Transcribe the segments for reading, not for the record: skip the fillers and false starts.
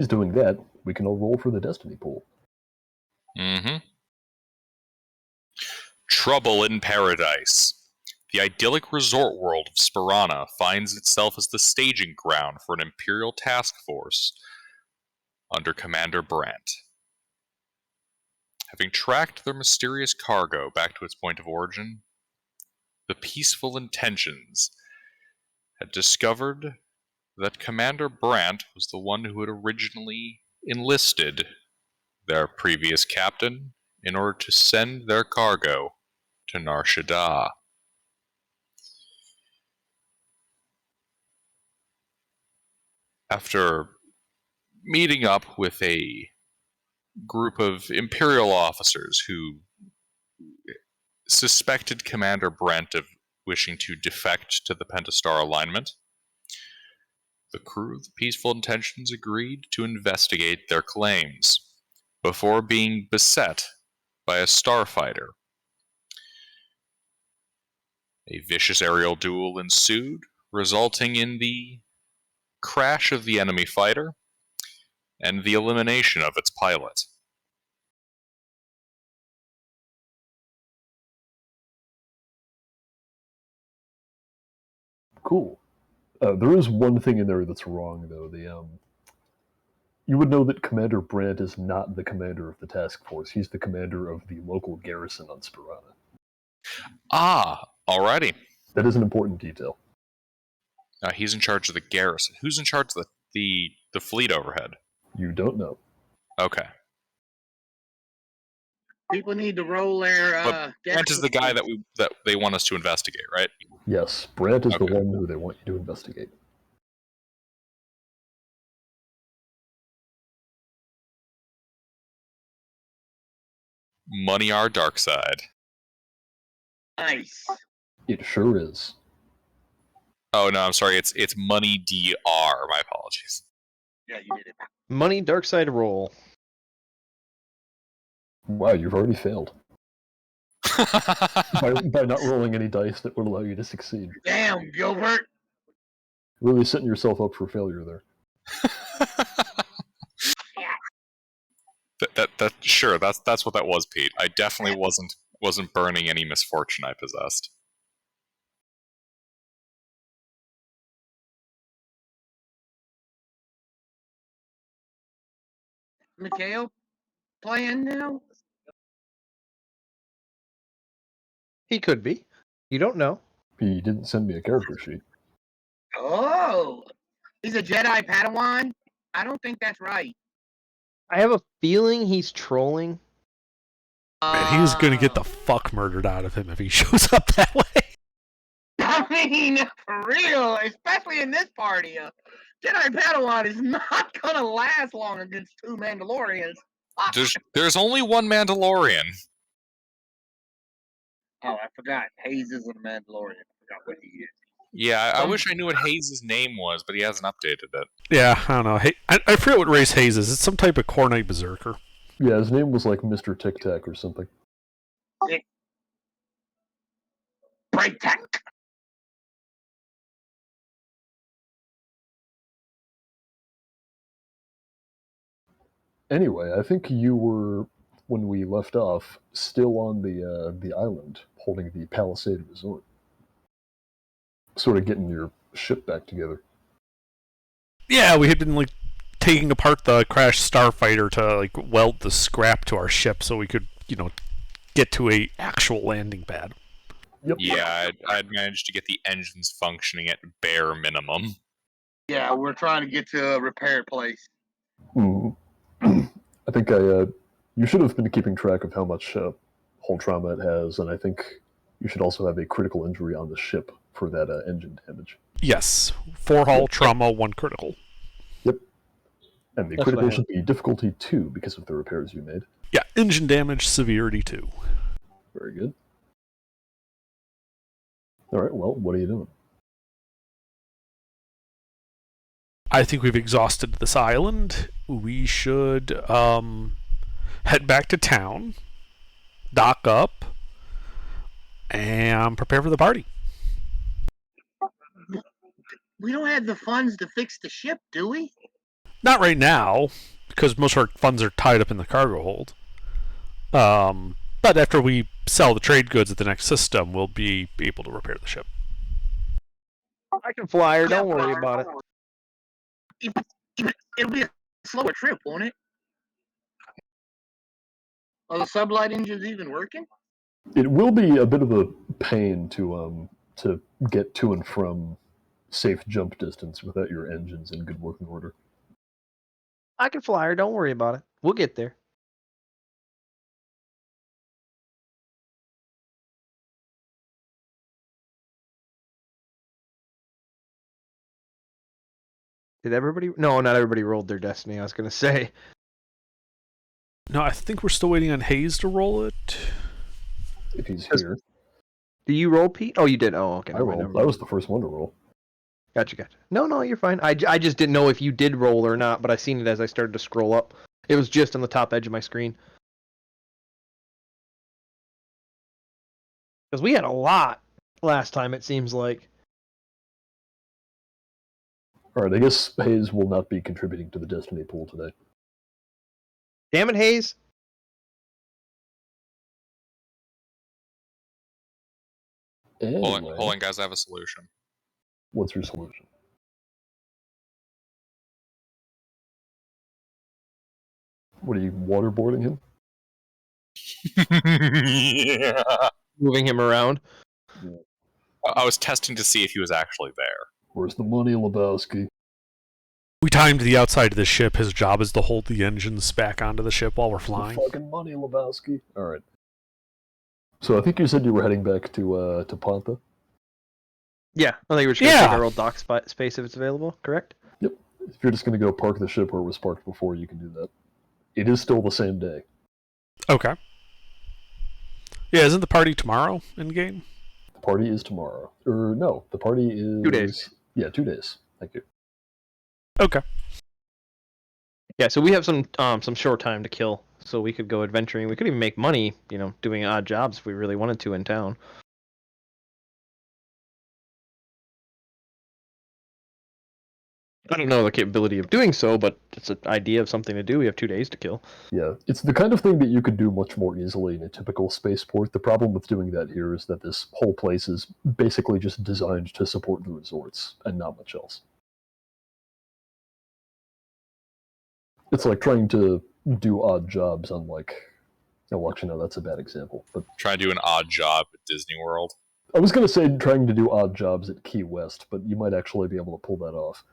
He's doing that, we can all roll for the Destiny pool. Mm-hmm. Trouble in Paradise. The idyllic resort world of Sparana finds itself as the staging ground for an Imperial task force under Commander Brandt. Having tracked their mysterious cargo back to its point of origin, the Peaceful Intentions had discovered that Commander Brandt was the one who had originally enlisted their previous captain in order to send their cargo to Nar Shaddaa. After meeting up with a group of Imperial officers who suspected Commander Brandt of wishing to defect to the Pentastar alignment, the crew of the Peaceful Intentions agreed to investigate their claims before being beset by a starfighter. A vicious aerial duel ensued, resulting in the crash of the enemy fighter and the elimination of its pilot. Cool. There is one thing in there that's wrong, though. You would know that Commander Brandt is not the commander of the task force. He's the commander of the local garrison on Sparana. Ah, alrighty. That is an important detail. He's in charge of the garrison. Who's in charge of the fleet overhead? You don't know. Okay. People need to roll their. Brandt is the guy that they want us to investigate, right? Yes, Brandt is the one who they want you to investigate. Money our dark side. Nice. It sure is. Oh no, I'm sorry. It's Money DR. My apologies. Yeah, you did it. Money dark side roll. Wow, you've already failed. by not rolling any dice that would allow you to succeed. Damn, Gilbert. Really setting yourself up for failure there. Sure, that's what that was, Pete. I definitely wasn't burning any misfortune I possessed. Mikhail playing now? He could be. You don't know. He didn't send me a character sheet. Oh, he's a Jedi Padawan? I don't think that's right. I have a feeling he's trolling. Man, he's gonna get the fuck murdered out of him if he shows up that way. I mean, for real, especially in this party. Jedi Padawan is not gonna last long against two Mandalorians. There's only one Mandalorian. Oh, I forgot. Hayes is a Mandalorian. I forgot what he is. Yeah, I wish I knew what Hayes' name was, but he hasn't updated it. Yeah, I don't know. Hey, I forget what race Hayes is. It's some type of Cornite Berserker. Yeah, his name was like Mr. Tic Tac or something. Break Tac. Anyway, I think you were, when we left off, still on the island, holding the Palisade Resort. Sort of getting your ship back together. Yeah, we had been like taking apart the crashed starfighter to like weld the scrap to our ship so we could, get to a actual landing pad. Yep. Yeah, I'd managed to get the engines functioning at bare minimum. Yeah, we're trying to get to a repair place. I think you should have been keeping track of how much hull trauma it has, and I think you should also have a critical injury on the ship for that engine damage. Yes, 4 hull trauma, 1 critical. Yep. And the critical should be difficulty 2 because of the repairs you made. Yeah, engine damage, severity 2. Very good. Alright, well, what are you doing? I think we've exhausted this island. We should head back to town, dock up, and prepare for the party. We don't have the funds to fix the ship, do we? Not right now, because most of our funds are tied up in the cargo hold. But after we sell the trade goods at the next system, we'll be able to repair the ship. I can fly her. Don't worry about it. It'll be a slower trip, won't it? Are the sublight engines even working? It will be a bit of a pain to get to and from safe jump distance without your engines in good working order. I can fly her. Don't worry about it. We'll get there. Did everybody? No, not everybody rolled their destiny. I was gonna say. No, I think we're still waiting on Hayes to roll it. If he's Yes. here, Do you roll, Pete? Oh, you did. Oh, okay. I never mind, rolled. never I mind. was the first one to roll. Gotcha. No, you're fine. I just didn't know if you did roll or not, but I seen it as I started to scroll up. It was just on the top edge of my screen. Because we had a lot last time, it seems like. All right, I guess Hayes will not be contributing to the Destiny pool today. Damn it, Hayes. Anyway, Hold on, guys. I have a solution. what's your solution? What are you waterboarding him? Yeah. Moving him around. I was testing to see if he was actually there. Where's the money, Lebowski? We timed the outside of the ship. His job is to hold the engines back onto the ship while we're flying. The fucking money, Lebowski. All right. So I think you said you were heading back to Pantha. Yeah, I think we're just gonna Yeah. take our old dock space if it's available. Correct? If you're just going to go park the ship where it was parked before, you can do that. It is still the same day. Okay. Yeah, isn't the party tomorrow in game? The party is tomorrow. Or no, the party is 2 days. Yeah, 2 days. Thank you. Okay. Yeah, so we have some short time to kill, so we could go adventuring. We could even make money, doing odd jobs if we really wanted to in town. I don't know the capability of doing so, but it's an idea of something to do. We have 2 days to kill. Yeah, it's the kind of thing that you could do much more easily in a typical spaceport. The problem with doing that here is that this whole place is basically just designed to support the resorts and not much else. It's like trying to do odd jobs on well, actually, no, that's a bad example. But Try to do an odd job at Disney World. I was going to say trying to do odd jobs at Key West, but you might actually be able to pull that off.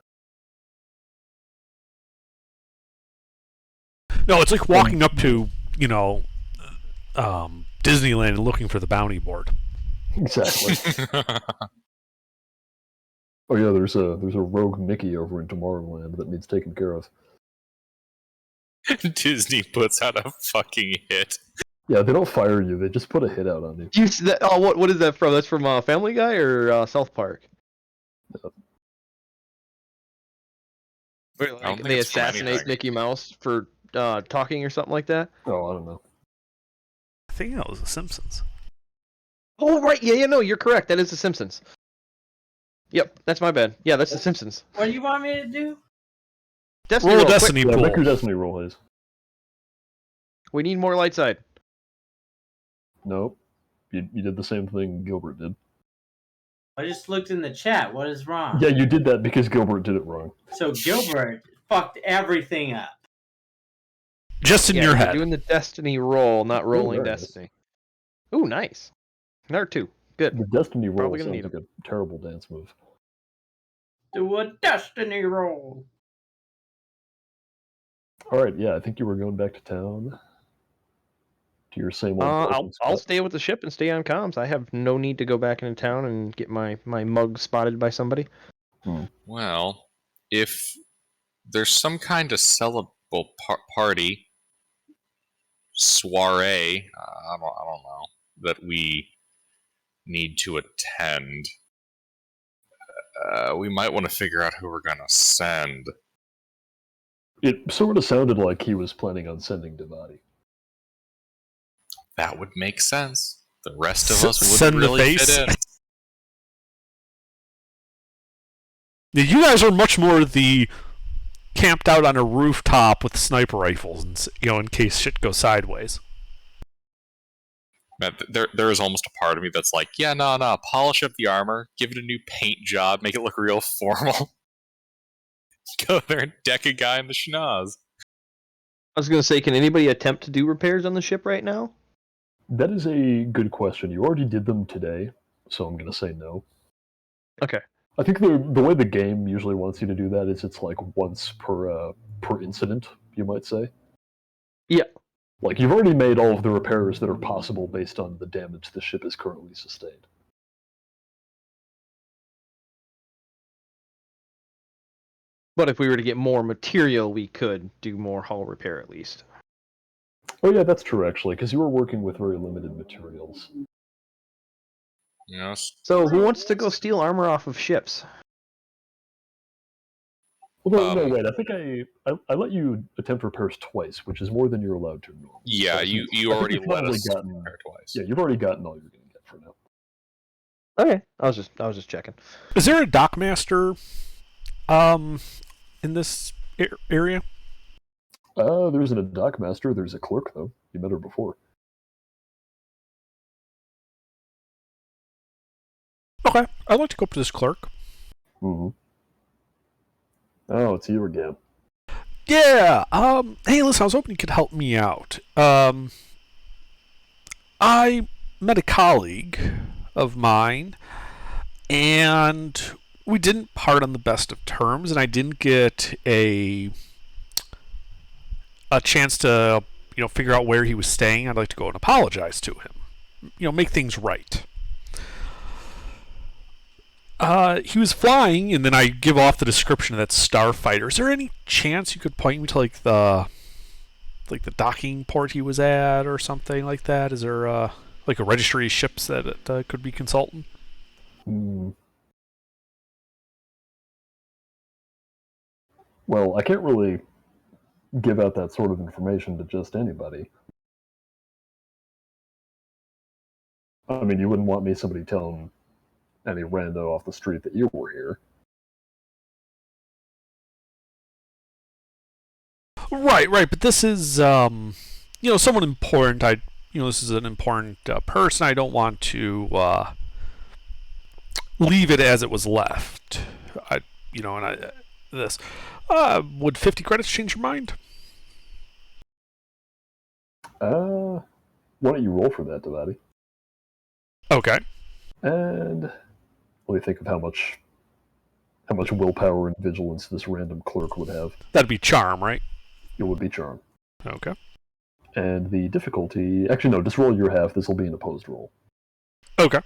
No, it's like walking up to, Disneyland and looking for the bounty board. Exactly. Oh yeah, there's a rogue Mickey over in Tomorrowland that needs taken care of. Disney puts out a fucking hit. Yeah, they don't fire you; they just put a hit out on you. You see that? Oh, what is that from? That's from Family Guy or South Park? Where, I don't think they it's from assassinate anything. Mickey Mouse for talking or something like that. Oh, I don't know. I think that was The Simpsons. Oh right, yeah, no, you're correct. That is The Simpsons. Yep, that's my bad. Yeah, that's The Simpsons. What do you want me to do? Destiny Roll a roll, quick. Destiny Yeah, pool. make your Destiny roll, Hayes. We need more light side. Nope. You did the same thing Gilbert did. I just looked in the chat. What is wrong? Yeah, you did that because Gilbert did it wrong. So Gilbert fucked everything up. Just in Yeah, your you're head. doing the Destiny roll, not rolling very nice. Destiny. Ooh, nice. Another 2. Good. The Destiny roll Probably gonna sounds need like a terrible dance move. Do a destiny roll. All right, yeah, I think you were going back to town. To your same old. parking I'll spot. stay with the ship and stay on comms. I have no need to go back into town and get my mug spotted by somebody. Well, if there's some kind of celebrable party, soiree, I don't know, that we need to attend, we might want to figure out who we're going to send. It sort of sounded like he was planning on sending Devati. That would make sense. The rest of us Send wouldn't the really face? fit in. Now, you guys are much more the, camped out on a rooftop with sniper rifles, and in case shit goes sideways. Man, there is almost a part of me that's like, yeah, no, polish up the armor, give it a new paint job, make it look real formal. Go there and deck a guy in the schnoz. I was going to say, can anybody attempt to do repairs on the ship right now? That is a good question. You already did them today, so I'm going to say no. Okay. I think the way the game usually wants you to do that is it's like once per incident, you might say. Yeah. Like, you've already made all of the repairs that are possible based on the damage the ship has currently sustained. But if we were to get more material, we could do more hull repair at least. Oh yeah, that's true actually, because you were working with very limited materials. Yes. So who wants to go steal armor off of ships? Well, no, wait. I think I let you attempt repairs twice, which is more than you're allowed to normally. Yeah, So you I already think you've let probably us gotten- repair twice. Yeah, you've already gotten all you're going to get for now. Okay, I was just checking. Is there a dockmaster in this area? There isn't a dockmaster. There's a clerk though. You met her before. Okay, I'd like to go up to this clerk. Mm-hmm. Oh, it's you again. Yeah. Hey, listen, I was hoping you could help me out. I met a colleague of mine, and we didn't part on the best of terms, and I didn't get a chance to, figure out where he was staying. I'd like to go and apologize to him. Make things right. He was flying, and then I give off the description of that starfighter. Is there any chance you could point me to the docking port he was at, or something like that? Is there a registry of ships that it could be consulting? Hmm. Well, I can't really give out that sort of information to just anybody. I mean, you wouldn't want me somebody telling any rando off the street that you were here. Right, but this is, someone important. This is an important person. I don't want to leave it as it was left. Would 50 credits change your mind? Why don't you roll for that, Devati? Okay. And let me think of how much willpower and vigilance this random clerk would have. That'd be charm, right? It would be charm. Okay. And the difficulty... Actually, no, just roll your half. This will be an opposed roll. Okay.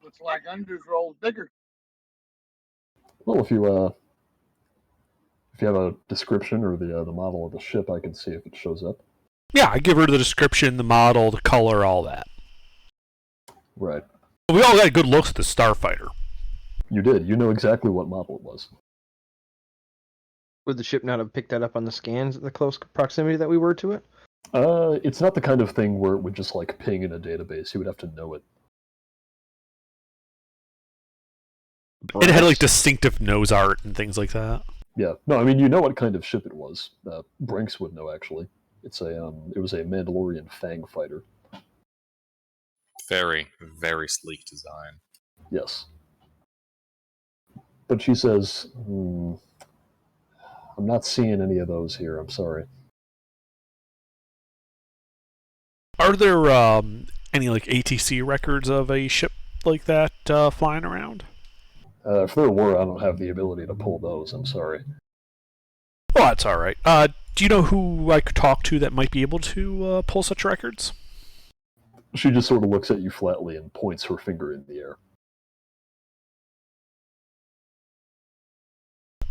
Looks like Under's roll's bigger. Well, if you have a description or the model of the ship, I can see if it shows up. Yeah, I give her the description, the model, the color, all that. Right. We all got good looks at the starfighter. You did. You know exactly what model it was. Would the ship not have picked that up on the scans at the close proximity that we were to it? It's not the kind of thing where it would just ping in a database. You would have to know it. It had distinctive nose art and things like that. Yeah. No, I mean, you know what kind of ship it was. Brinks would know, actually. It was a Mandalorian Fang fighter. Very, very sleek design. Yes. But she says, I'm not seeing any of those here, I'm sorry. Are there any ATC records of a ship like that flying around? If there were, I don't have the ability to pull those, I'm sorry. Oh, that's alright. Do you know who I could talk to that might be able to pull such records? She just sort of looks at you flatly and points her finger in the air.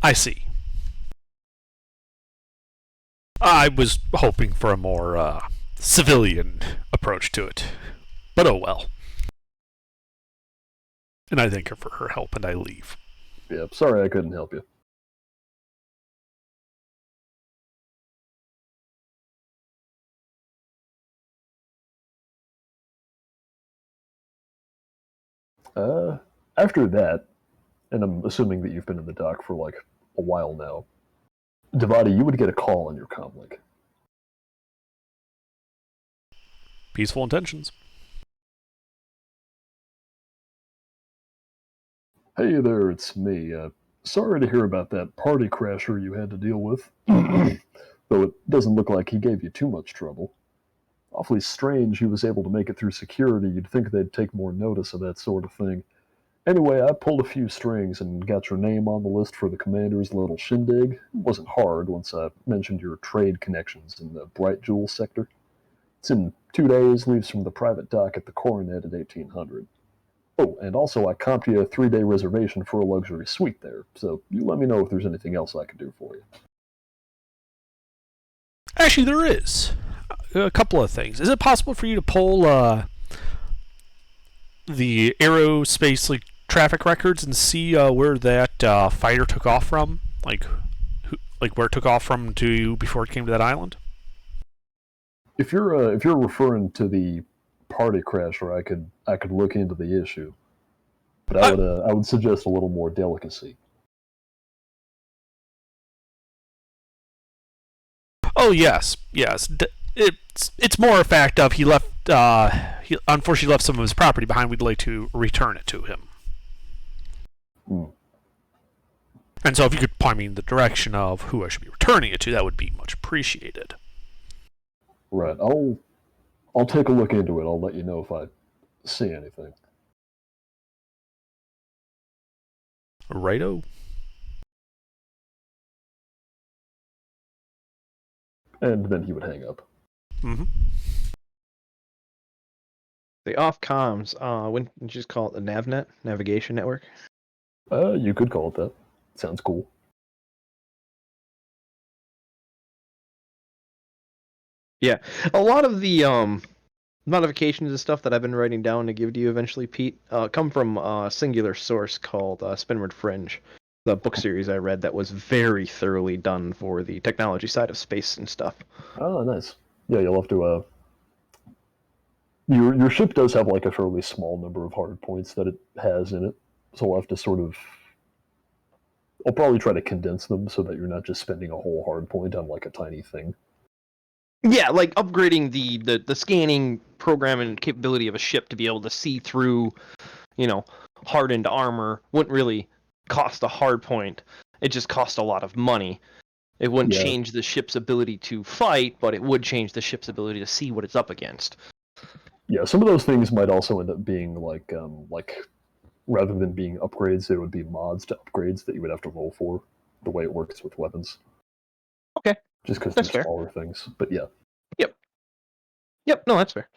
I see. I was hoping for a more civilian approach to it. But oh well. And I thank her for her help, and I leave. Yeah, sorry I couldn't help you. After that, and I'm assuming that you've been in the dock for like a while now, Devati, you would get a call on your comlink. Peaceful intentions. Hey there, it's me. Sorry to hear about that party crasher you had to deal with. Though it doesn't look like he gave you too much trouble. Awfully strange he was able to make it through security. You'd think they'd take more notice of that sort of thing. Anyway, I pulled a few strings and got your name on the list for the commander's little shindig. It wasn't hard once I mentioned your trade connections in the Bright Jewel sector. It's in 2 days, leaves from the private dock at the Coronet at 1800. Oh, and also I comped you a 3-day reservation for a luxury suite there, so you let me know if there's anything else I can do for you. Actually, there is. A couple of things. Is it possible for you to pull the aerospace traffic records and see where that fighter took off from? Like where it took off from to before it came to that island? If you're referring to the party crasher, I could look into the issue, but I would suggest a little more delicacy. Oh yes. It's more a fact of he left. He unfortunately left some of his property behind. We'd like to return it to him. And so, if you could point me in the direction of who I should be returning it to, that would be much appreciated. Right. I'll take a look into it. I'll let you know if I see anything. Righto. And then he would hang up. Mm-hmm. The off comms, wouldn't you just call it the NavNet, navigation network? You could call it that. Sounds cool. Yeah, a lot of the modifications and stuff that I've been writing down to give to you eventually, Pete, come from a singular source called Spinward Fringe, the book series I read that was very thoroughly done for the technology side of space and stuff. Oh, nice. Yeah, you'll have to. Your ship does have like a fairly small number of hard points that it has in it, so we'll have to sort of. I'll probably try to condense them so that you're not just spending a whole hard point on like a tiny thing. Yeah, like upgrading the scanning program and capability of a ship to be able to see through, hardened armor wouldn't really cost a hard point. It just cost a lot of money. It wouldn't change the ship's ability to fight, but it would change the ship's ability to see what it's up against. Yeah, some of those things might also end up being like rather than being upgrades, they would be mods to upgrades that you would have to roll for. The way it works with weapons. Okay. Just because That's they're fair. smaller things, but yeah. Yep. No, that's fair.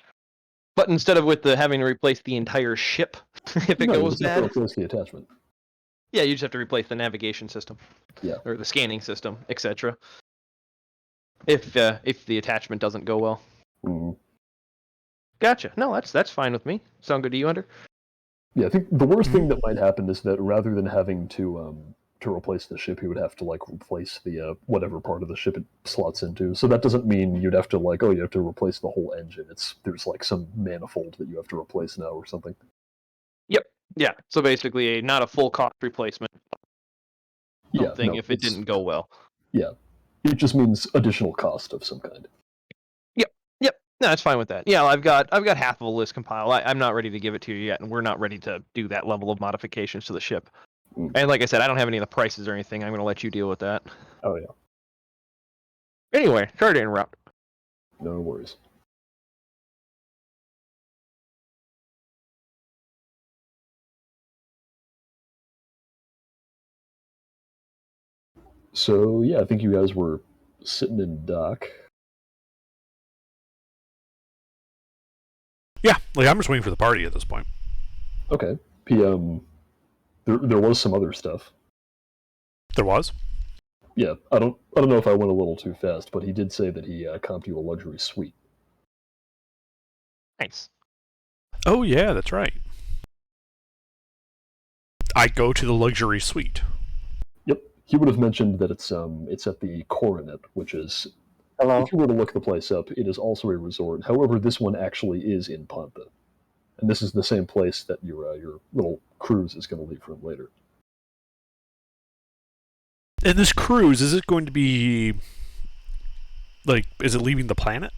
But instead of having to replace the entire ship if it No, you goes just have to bad, replace the attachment. yeah, you just have to replace the navigation system. Yeah. Or the scanning system, etc. If the attachment doesn't go well. Mm. Gotcha. No, that's fine with me. Sound good to you, Under? Yeah, I think the worst thing that might happen is that rather than having to replace the ship, he would have to like replace the whatever part of the ship it slots into. So that doesn't mean you'd have to you have to replace the whole engine. There's like some manifold that you have to replace now or something. Yep. Yeah. So basically, not a full cost replacement. Something if it didn't go well. Yeah, it just means additional cost of some kind. Yep. No, that's fine with that. Yeah, I've got half of a list compiled. I'm not ready to give it to you yet, and we're not ready to do that level of modifications to the ship. And like I said, I don't have any of the prices or anything. I'm going to let you deal with that. Oh yeah. Anyway, sorry to interrupt. No worries. So yeah, I think you guys were sitting in dock. Yeah, I'm just waiting for the party at this point. Okay. There was some other stuff. There was? Yeah, I don't know if I went a little too fast, but he did say that he comped you a luxury suite. Nice. Oh yeah, that's right. I go to the luxury suite. Yep. He would have mentioned that it's at the Coronet, which is, Hello. if you were to look the place up, it is also a resort. However, this one actually is in Ponta, and this is the same place that your little cruise is going to leave from later. And this cruise, is it going to be like? Is it leaving the planet?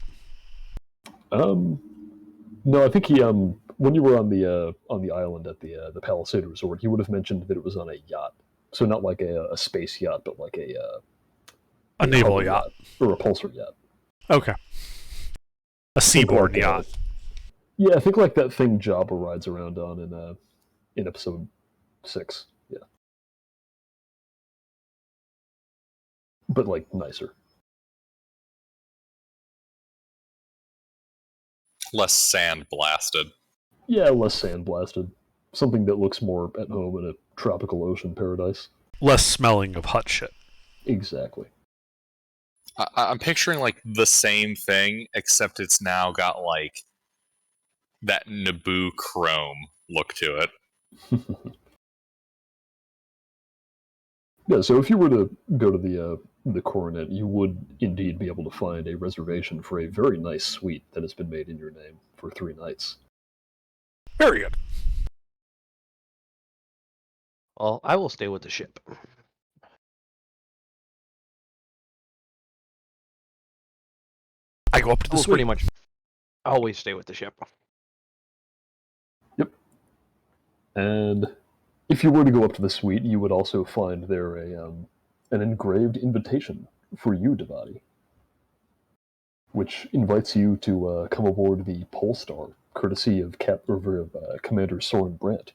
No, I think he when you were on the island at the Palisade Resort, he would have mentioned that it was on a yacht. So not like a space yacht, but like A naval hover yacht. or a pulsar yacht. Okay. A seaboard like, yacht. Yeah, I think like that thing Jabba rides around on in episode 6. Yeah, but like nicer. Less sand blasted. Yeah, less sandblasted. Something that looks more at home in a tropical ocean paradise. Less smelling of hut shit. Exactly. I'm picturing like the same thing, except it's now got like that Naboo chrome look to it. Yeah, so if you were to go to the Coronet, you would indeed be able to find a reservation for a very nice suite that has been made in your name for 3 nights. Very good. Well, I will stay with the ship. I go up to I the will suite. pretty much always stay with the ship. And if you were to go up to the suite, you would also find there an engraved invitation for you, Devati, which invites you to come aboard the Polestar, courtesy of Commander Soren Brandt.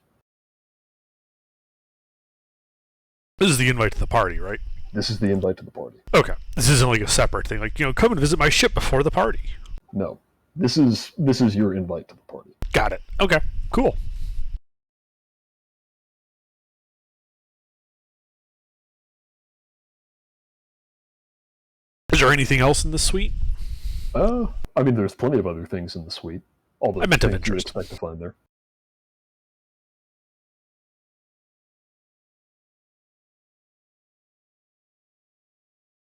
This is the invite to the party, right? This is the invite to the party. Okay. This isn't like a separate thing. Like, come and visit my ship before the party. No, this is your invite to the party. Got it. Okay. Cool. Is there anything else in this suite? I mean, there's plenty of other things in the suite. All the I meant of things you would interest. expect to find there.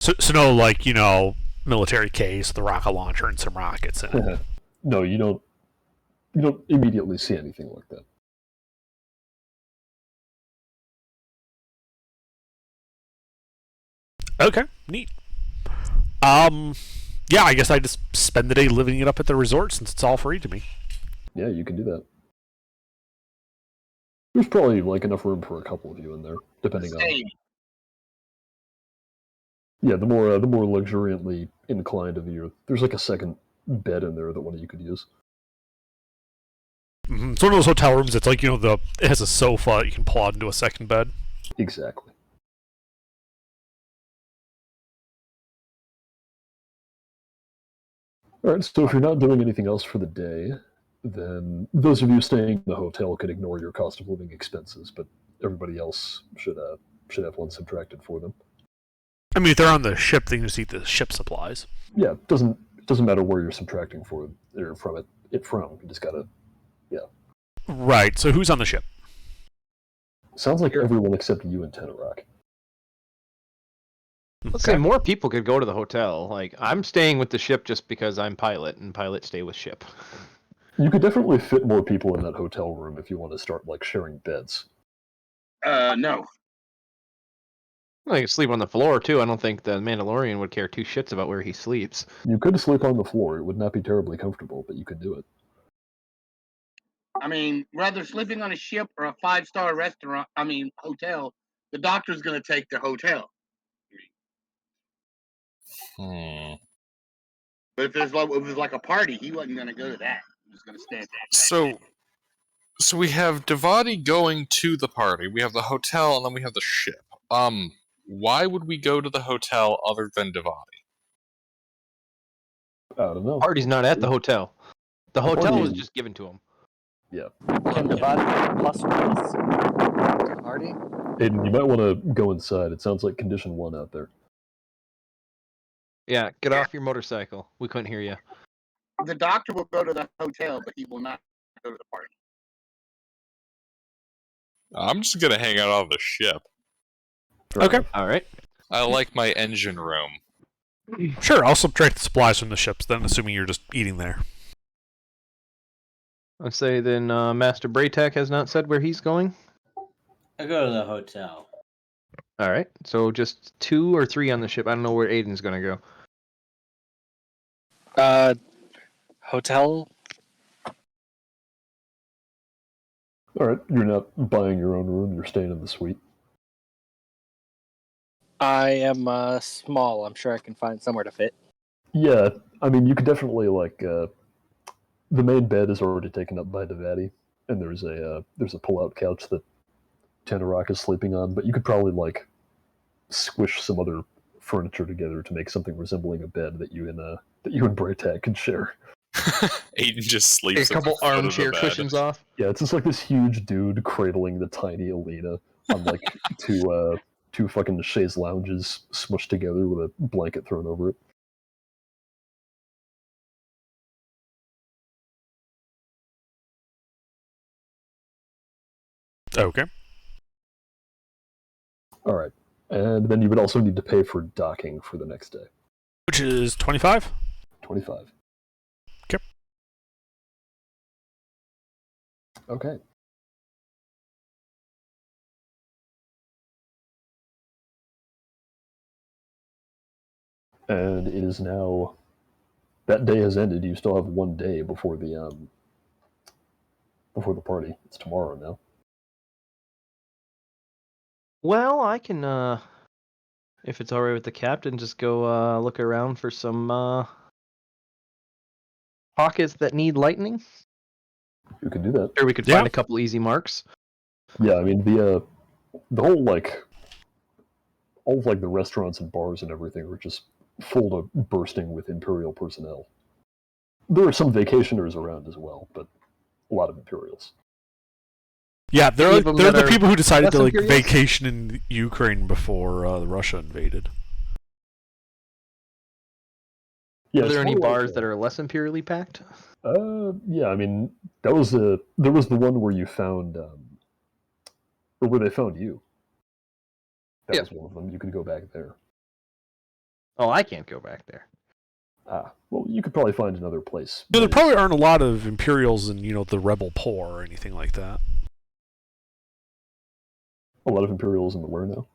So no, like, military case, the rocket launcher, and some rockets in it. No, you don't immediately see anything like that. Okay, neat. Yeah, I guess I just spend the day living it up at the resort since it's all free to me. Yeah, you can do that. There's probably like enough room for a couple of you in there, depending on. Stay. Yeah, the more luxuriantly inclined of you, there's like a second bed in there that one of you could use. Mm-hmm. It's one of those hotel rooms that's like, it has a sofa you can pull out into a second bed. Exactly. All right, so if you're not doing anything else for the day, then those of you staying in the hotel could ignore your cost of living expenses, but everybody else should have one subtracted for them. I mean, if they're on the ship, they can just eat the ship supplies. Yeah, it doesn't matter where you're subtracting from it. You just gotta. Right. So who's on the ship? Sounds like everyone except you and Tenorok. Let's say more people could go to the hotel. Like, I'm staying with the ship just because I'm pilot, and pilots stay with ship. You could definitely fit more people in that hotel room if you want to start like sharing beds. No. Well, you can sleep on the floor too. I don't think the Mandalorian would care 2 shits about where he sleeps. You could sleep on the floor. It would not be terribly comfortable, but you could do it. I mean, whether sleeping on a ship or a 5-star hotel, the doctor's going to take the hotel. Hmm. But if it was like a party, he wasn't going to go to that. He was going to stay at that. So we have Devati going to the party, we have the hotel, and then we have the ship. Why would we go to the hotel other than Devati? I don't know. Party's not at the hotel. The hotel party was is- just given to him. Yeah. Can the body get plus points to party? Aiden, you might want to go inside. It sounds like condition 1 out there. Yeah, get off your motorcycle. We couldn't hear you. The doctor will go to the hotel, but he will not go to the party. I'm just gonna hang out on the ship. Okay. All right. I like my engine room. Sure, I'll subtract the supplies from the ships then, assuming you're just eating there. Let's say then Master Braytak has not said where he's going. I go to the hotel. All right. So just 2 or 3 on the ship. I don't know where Aiden's going to go. Hotel. All right, you're not buying your own room. You're staying in the suite. I am small. I'm sure I can find somewhere to fit. Yeah, I mean, you could definitely the main bed is already taken up by Devati, and there's a pull-out couch that Tanarok is sleeping on. But you could probably squish some other furniture together to make something resembling a bed that you and Braytak can share. Aiden just Take sleeps a at the couple foot of the armchair bed. cushions off. Yeah, it's just this huge dude cradling the tiny Alina on two fucking chaise lounges smushed together with a blanket thrown over it. Okay. All right, and then you would also need to pay for docking for the next day. Which is 25? 25. Okay. Okay. And it is now, that day has ended. You still have one day before the party. It's tomorrow now. Well, I can, if it's alright with the captain, just go look around for some pockets that need lightning. You can do that. Or we could Yeah. find a couple easy marks. Yeah, I mean the whole all of the restaurants and bars and everything are just full to bursting with Imperial personnel. There are some vacationers around as well, but a lot of Imperials. Yeah, they're Any of them they're that the are people who decided less to Imperials? vacation in Ukraine before Russia invaded. Yeah, Are there it's any more bars that are less imperially packed? Yeah, I mean there was the one where you found, or where they found you. That Yeah. was one of them. You could go back there. Oh, I can't go back there. Well, you could probably find another place. No, there that is- probably aren't a lot of Imperials in, the Rebel Poor or anything like that. a lot of Imperials in the where now?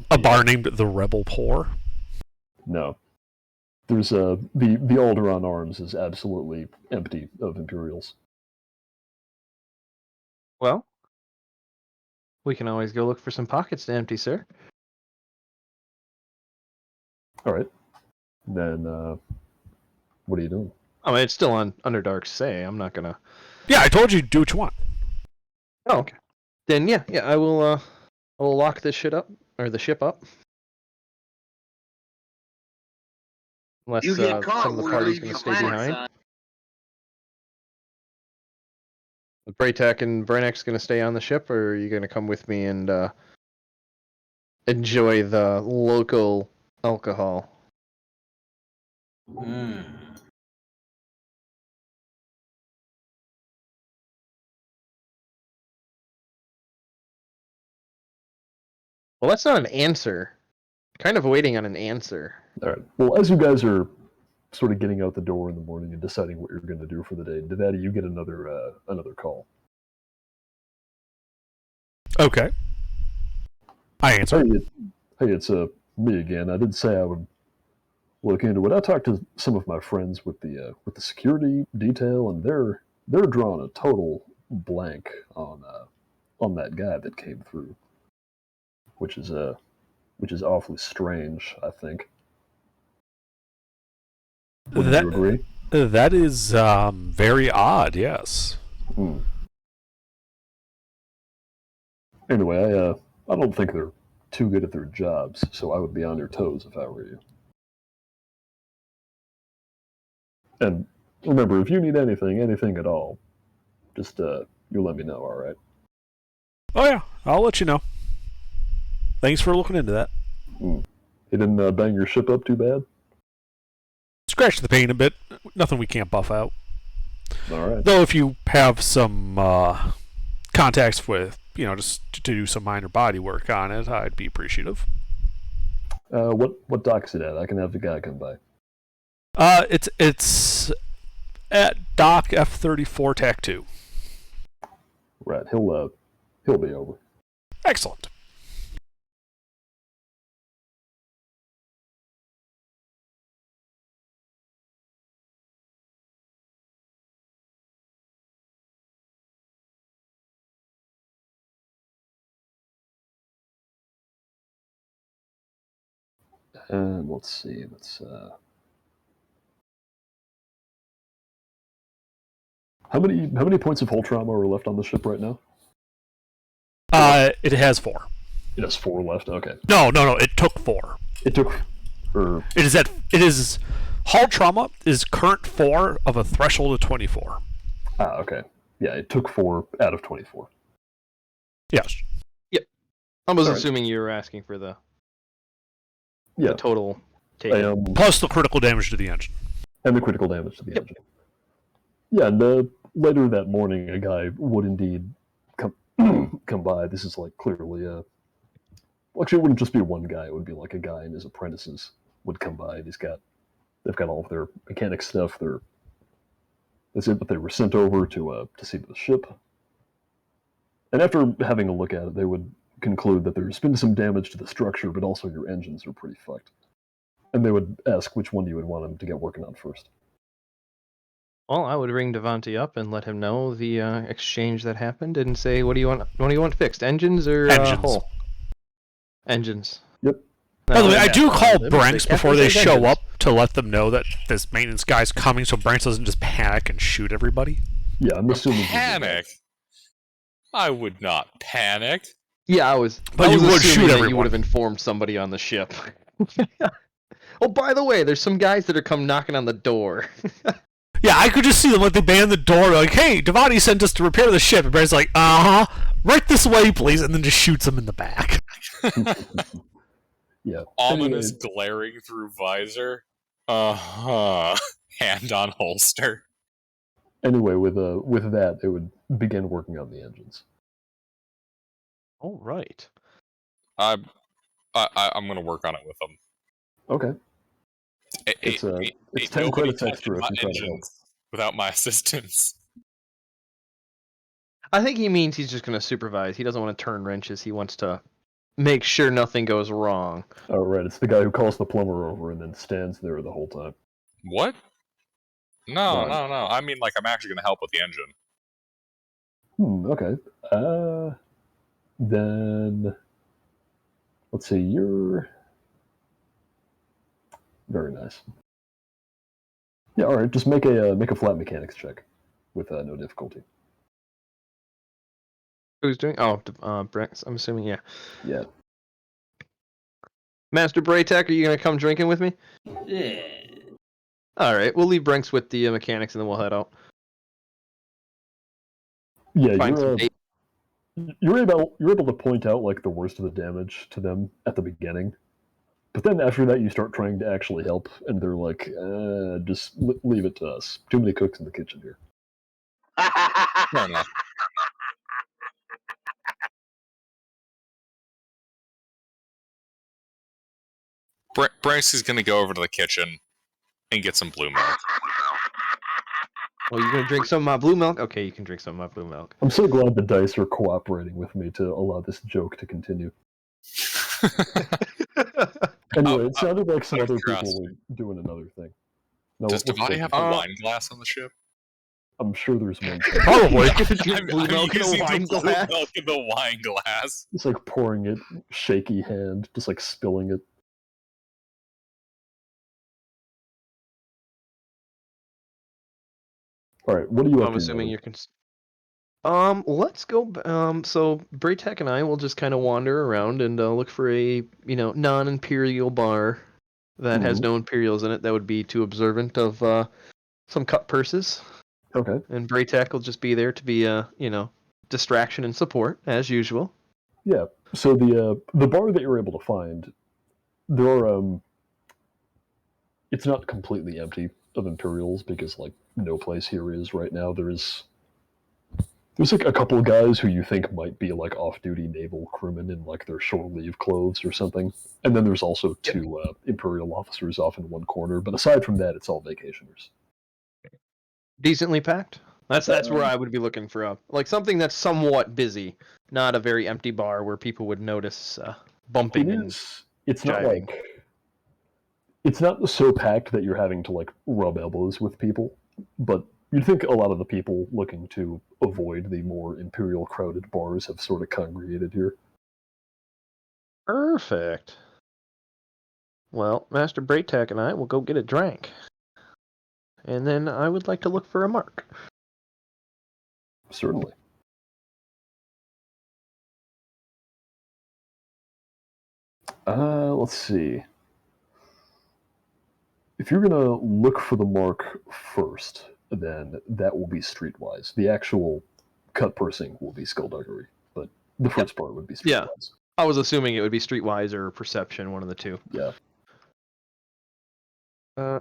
A bar named the Rebel Poor. No. There's the Alderaan Arms is absolutely empty of Imperials. Well, we can always go look for some pockets to empty, sir. All right. Then what are you doing? I mean, it's still on Underdark's say. I'm not gonna. Yeah, I told you to do what you want. Oh, okay. Then yeah, I will. I will lock this shit up or the ship up. Unless You get caught, some of the we'll party's leave gonna you stay flat, behind. son. Braytak and Brennick's gonna stay on the ship, or are you gonna come with me and enjoy the local alcohol? Hmm. Well, that's not an answer. Kind of waiting on an answer. All right. Well, as you guys are sort of getting out the door in the morning and deciding what you're going to do for the day, Devati, you get another call. Okay. I answer. Hey, it's me again. I did say I would look into it. I talked to some of my friends with the security detail, and they're drawing a total blank on that guy that came through, which is awfully strange, I think. Would you agree? That is very odd, yes. Anyway, I don't think they're too good at their jobs, so I would be on your toes if I were you. And remember, if you need anything at all, just you let me know, all right? Oh yeah, I'll let you know. Thanks for looking into that. He didn't bang your ship up too bad? Scratch the paint a bit. Nothing we can't buff out. All right. Though if you have some contacts with just to do some minor body work on it, I'd be appreciative. What dock's it at? I can have the guy come by. It's at Dock F-34 Tac 2. Right, he'll be over. Excellent. And let's see. How many points of hull trauma are left on the ship right now? It has 4. It has 4 left. Okay. No. It took 4. It took. It is hull trauma is current 4 of a threshold of 24. Okay. Yeah, it took 4 out of 24. Yes. I was Alright. assuming you were asking for the Yeah. total take. Plus the critical damage to the engine. And the critical damage to the engine. Yeah, and later that morning, a guy would indeed come by. This is like clearly well, actually, it wouldn't just be one guy. It would be like a guy and his apprentices would come by. They've got all of their mechanic stuff. That's it. But they were sent over to see the ship. And after having a look at it, they would conclude that there's been some damage to the structure, but also your engines are pretty fucked. And they would ask which one you would want them to get working on first. Well, I would ring Devante up and let him know the exchange that happened, and say, "What do you want? What do you want fixed? Engines or Engines. hull?" Engines. Yep. By the way, yeah, I do call they Branks definitely before they say show engines. up to let them know that this maintenance guy's coming, so Branks doesn't just panic and shoot everybody. Yeah, I'm assuming. Panic? I would not panic. Yeah, I was. But I you was would shoot assuming that everyone. You would have informed somebody on the ship. Oh, by the way, there's some guys that are come knocking on the door. Yeah, I could just see them like they bang the door, like, "Hey, Devati sent us to repair the ship," and Branks like, right this way, please," and then just shoots them in the back. Yeah. Ominous glaring through visor. Hand on holster. Anyway, with that, they would begin working on the engines. All right. I'm gonna work on it with them. Okay. It's 10 credits extra if you try to help. Without my assistance. I think he means he's just going to supervise. He doesn't want to turn wrenches. He wants to make sure nothing goes wrong. Oh, right. It's the guy who calls the plumber over and then stands there the whole time. What? No. Right. I mean, like, I'm actually gonna help with the engine. Okay. Then let's see. You're very nice. Yeah. All right. Just make a flat mechanics check with no difficulty. Who's doing? Oh, Branks. I'm assuming, yeah. Yeah. Master Braytech, are you going to come drinking with me? Yeah. All right, we'll leave Branks with the mechanics, and then we'll head out. Yeah. Find some bait. You're able to point out like the worst of the damage to them at the beginning, but then after that you start trying to actually help, and they're like, just leave it to us. Too many cooks in the kitchen here. Fair enough. Bryce is gonna go over to the kitchen and get some blue milk. Oh, you're going to drink some of my blue milk? Okay, you can drink some of my blue milk. I'm so glad the dice are cooperating with me to allow this joke to continue. Anyway, it sounded like some out of other people curiosity. were doing another thing. No, Does what's Devati the- have a wine glass on the ship? I'm sure there's one. Probably. Blue milk in a using wine the blue glass. milk in the wine glass. It's like pouring it, shaky hand, just like spilling it. All right, what are you up I'm to? assuming Nolan? you're let's go. So Braytech and I will just kind of wander around and look for a non-imperial bar that has Mhm. no imperials in it. That would be too observant of some cut purses. Okay. And Braytech will just be there to be distraction and support as usual. Yeah. So the bar that you're able to find, there are it's not completely empty of Imperials because like no place here is right now. There is There's like a couple of guys who you think might be like off-duty naval crewmen in like their shore leave clothes or something, and then there's also two Imperial officers off in one corner. But aside from that, it's all vacationers. Decently packed. That's where I would be looking for like something that's somewhat busy, not a very empty bar where people would notice bumping. It is. It's not jiving. like it's not so packed that you're having to like rub elbows with people, but you'd think a lot of the people looking to avoid the more imperial crowded bars have sort of congregated here. Perfect. Well, Master Braytac and I will go get a drink. And then I would like to look for a mark. Certainly. Let's see. If you're gonna look for the mark first, then that will be streetwise. The actual cut pursing will be skullduggery, but the first part would be streetwise. Yeah. I was assuming it would be streetwise or perception, one of the two. Yeah.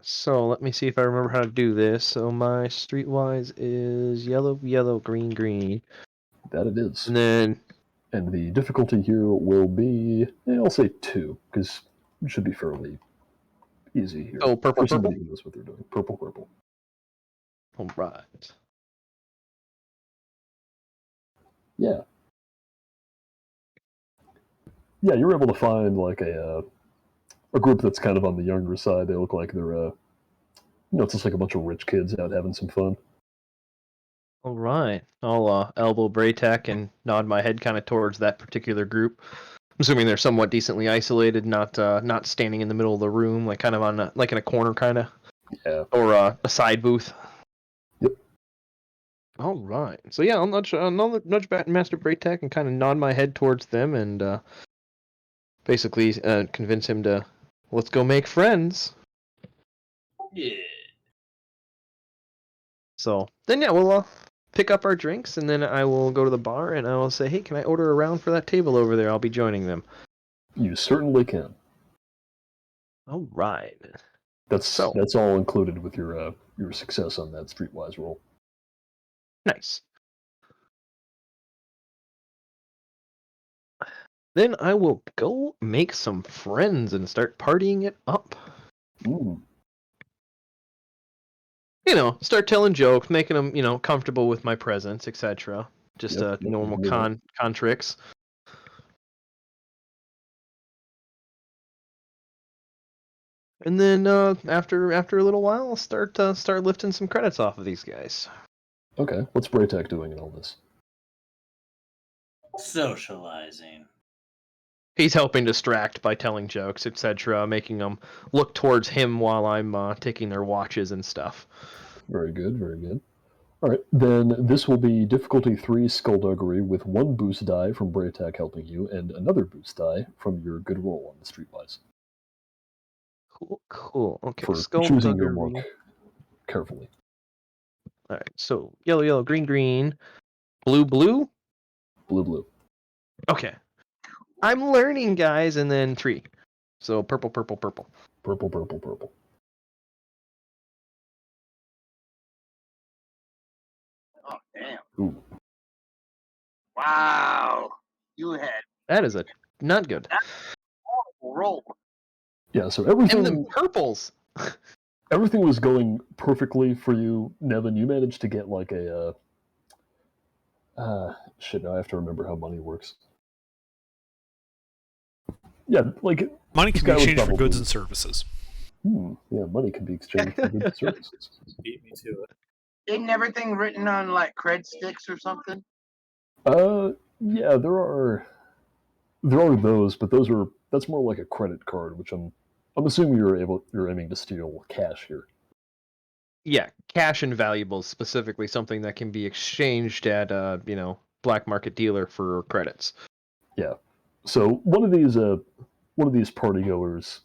So let me see if I remember how to do this. So my streetwise is yellow, yellow, green, green. That it is. And then And the difficulty here will be, I'll say 2, because it should be fairly easy here. oh, purple, For somebody purple. who knows what they're doing. Purple, purple. All right. Yeah. Yeah, you're able to find like a group that's kind of on the younger side. They look like they're, it's just like a bunch of rich kids out having some fun. All right. I'll elbow Braytac and nod my head kind of towards that particular group. I'm assuming they're somewhat decently isolated, not standing in the middle of the room, like kind of on like in a corner, kind of. Yeah. Or a side booth. Yep. All right. So yeah, I'll nudge back Master Braytac and kind of nod my head towards them and basically convince him to let's go make friends. Yeah. So then yeah, we'll pick up our drinks and then I will go to the bar and I will say, hey, can I order a round for that table over there? I'll be joining them. You certainly can. All right. That's all included with your success on that streetwise roll. Nice. Then I will go make some friends and start partying it up. Ooh. Start telling jokes, making them, comfortable with my presence, etc. Just Yep, normal yeah. con tricks. And then after a little while, I'll start lifting some credits off of these guys. Okay, what's Braytac doing in all this? Socializing. He's helping distract by telling jokes, etc., making them look towards him while I'm taking their watches and stuff. Very good, very good. All right, then this will be difficulty 3 skullduggery with 1 boost die from Braytac helping you and another boost die from your good roll on the streetwise. Cool. Okay, For choosing your skullduggery. mark carefully. All right, so yellow, yellow, green, green, blue, blue. Blue, blue. Okay, I'm learning, guys, and then 3. So purple, purple, purple. Purple, purple, purple. Oh, damn. Ooh. Wow. You had That is not good. a roll. Yeah, so And the everything purples. everything was going perfectly for you, Nevin. You managed to get like a shit, now I have to remember how money works. Yeah, like Money this can be guy was exchanged for probably- goods and services. yeah, money can be exchanged for goods and services. Beat me to it. Isn't everything written on like cred sticks or something? Yeah, there are those, but that's more like a credit card, which I'm assuming you're aiming to steal cash here. Yeah, cash and valuables, specifically something that can be exchanged at black market dealer for credits. Yeah. So one of these party goers,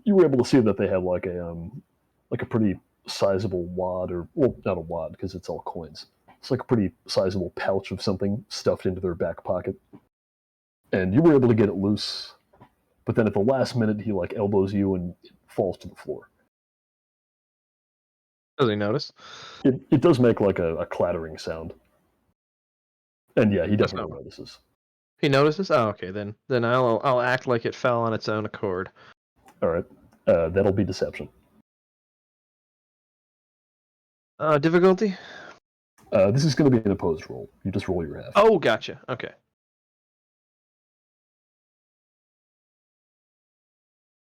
you were able to see that they had like a pretty sizable wad, or well, not a wad because it's all coins. It's like a pretty sizable pouch of something stuffed into their back pocket, and you were able to get it loose. But then at the last minute, he like elbows you and it falls to the floor. Does he notice? It does make like a clattering sound. And yeah, he That's definitely not- notices. He notices. Oh, okay. Then I'll act like it fell on its own accord. All right, that'll be deception. Difficulty. This is going to be an opposed roll. You just roll your half. Oh, gotcha. Okay.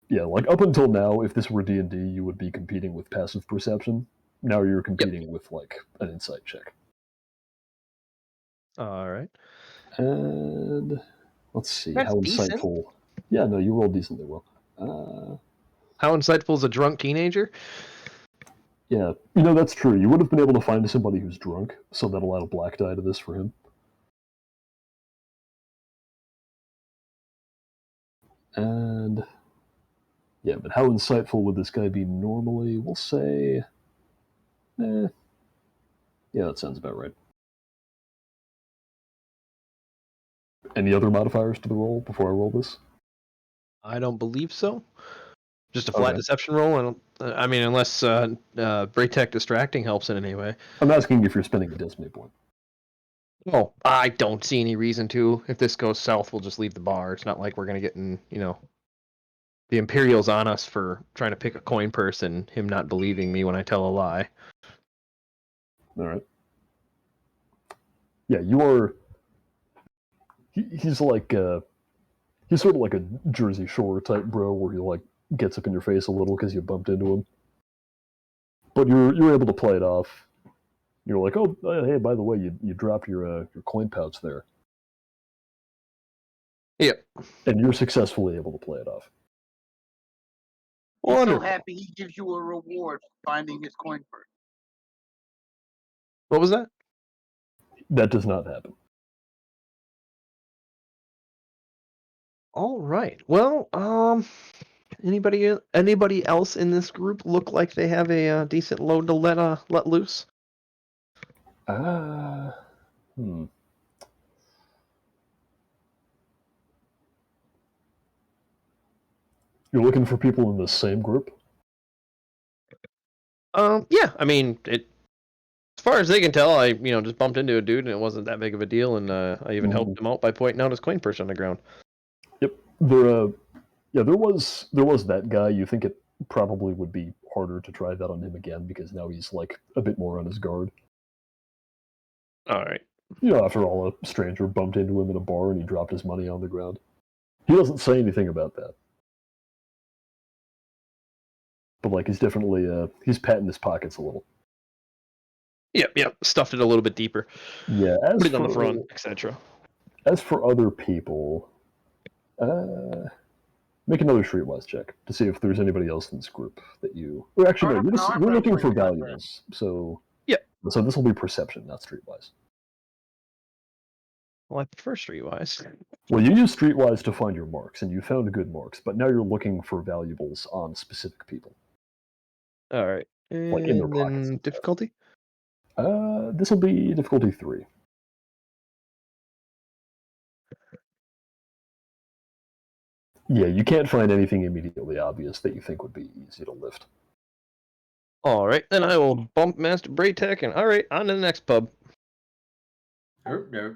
Yeah, like up until now, if this were D&D, you would be competing with passive perception. Now you're competing with like an insight check. All right. And let's see That's how decent. insightful. Yeah, no, you rolled decently well. How insightful is a drunk teenager? Yeah, that's true. You would have been able to find somebody who's drunk, so that'll add a black die to this for him. And yeah, but how insightful would this guy be normally? We'll say, yeah, that sounds about right. Any other modifiers to the roll before I roll this? I don't believe so. Just a flat Okay. deception roll. I mean, unless Braytech distracting helps in any way. I'm asking if you're spending a destiny point. Oh, I don't see any reason to. If this goes south, we'll just leave the bar. It's not like we're gonna get in, the Imperial's on us for trying to pick a coin purse and him not believing me when I tell a lie. All right. Yeah, you are. He's like he's sort of like a Jersey Shore type bro, where he like gets up in your face a little because you bumped into him. But you're able to play it off. You're like, oh, hey, by the way, you dropped your coin pouch there. Yep. And you're successfully able to play it off. He's so Wonderful. happy he gives you a reward for finding his coin purse. What was that? That does not happen. All right. Well, anybody else in this group look like they have a decent load to let loose? You're looking for people in the same group? Yeah. I mean, as far as they can tell, I just bumped into a dude and it wasn't that big of a deal, and I even helped him out by pointing out his coin purse on the ground. Yep. There was that guy. You think it probably would be harder to try that on him again because now he's like a bit more on his guard. All right. After all, a stranger bumped into him in a bar and he dropped his money on the ground. He doesn't say anything about that. But like he's definitely he's patting his pockets a little. Yep. Stuffed it a little bit deeper. Yeah, Put it on the front, etc. As for other people, make another streetwise check to see if there's anybody else in this group that you. Or actually, no, you're looking for valuables. So yeah. So this will be perception, not streetwise. Well, I prefer streetwise. Well, you use streetwise to find your marks, and you found good marks, but now you're looking for valuables on specific people. All right. Like in their And pockets. then difficulty? This will be difficulty 3. Yeah, you can't find anything immediately obvious that you think would be easy to lift. All right, then I will bump Master Braytech, and all right, on to the next pub. Nope.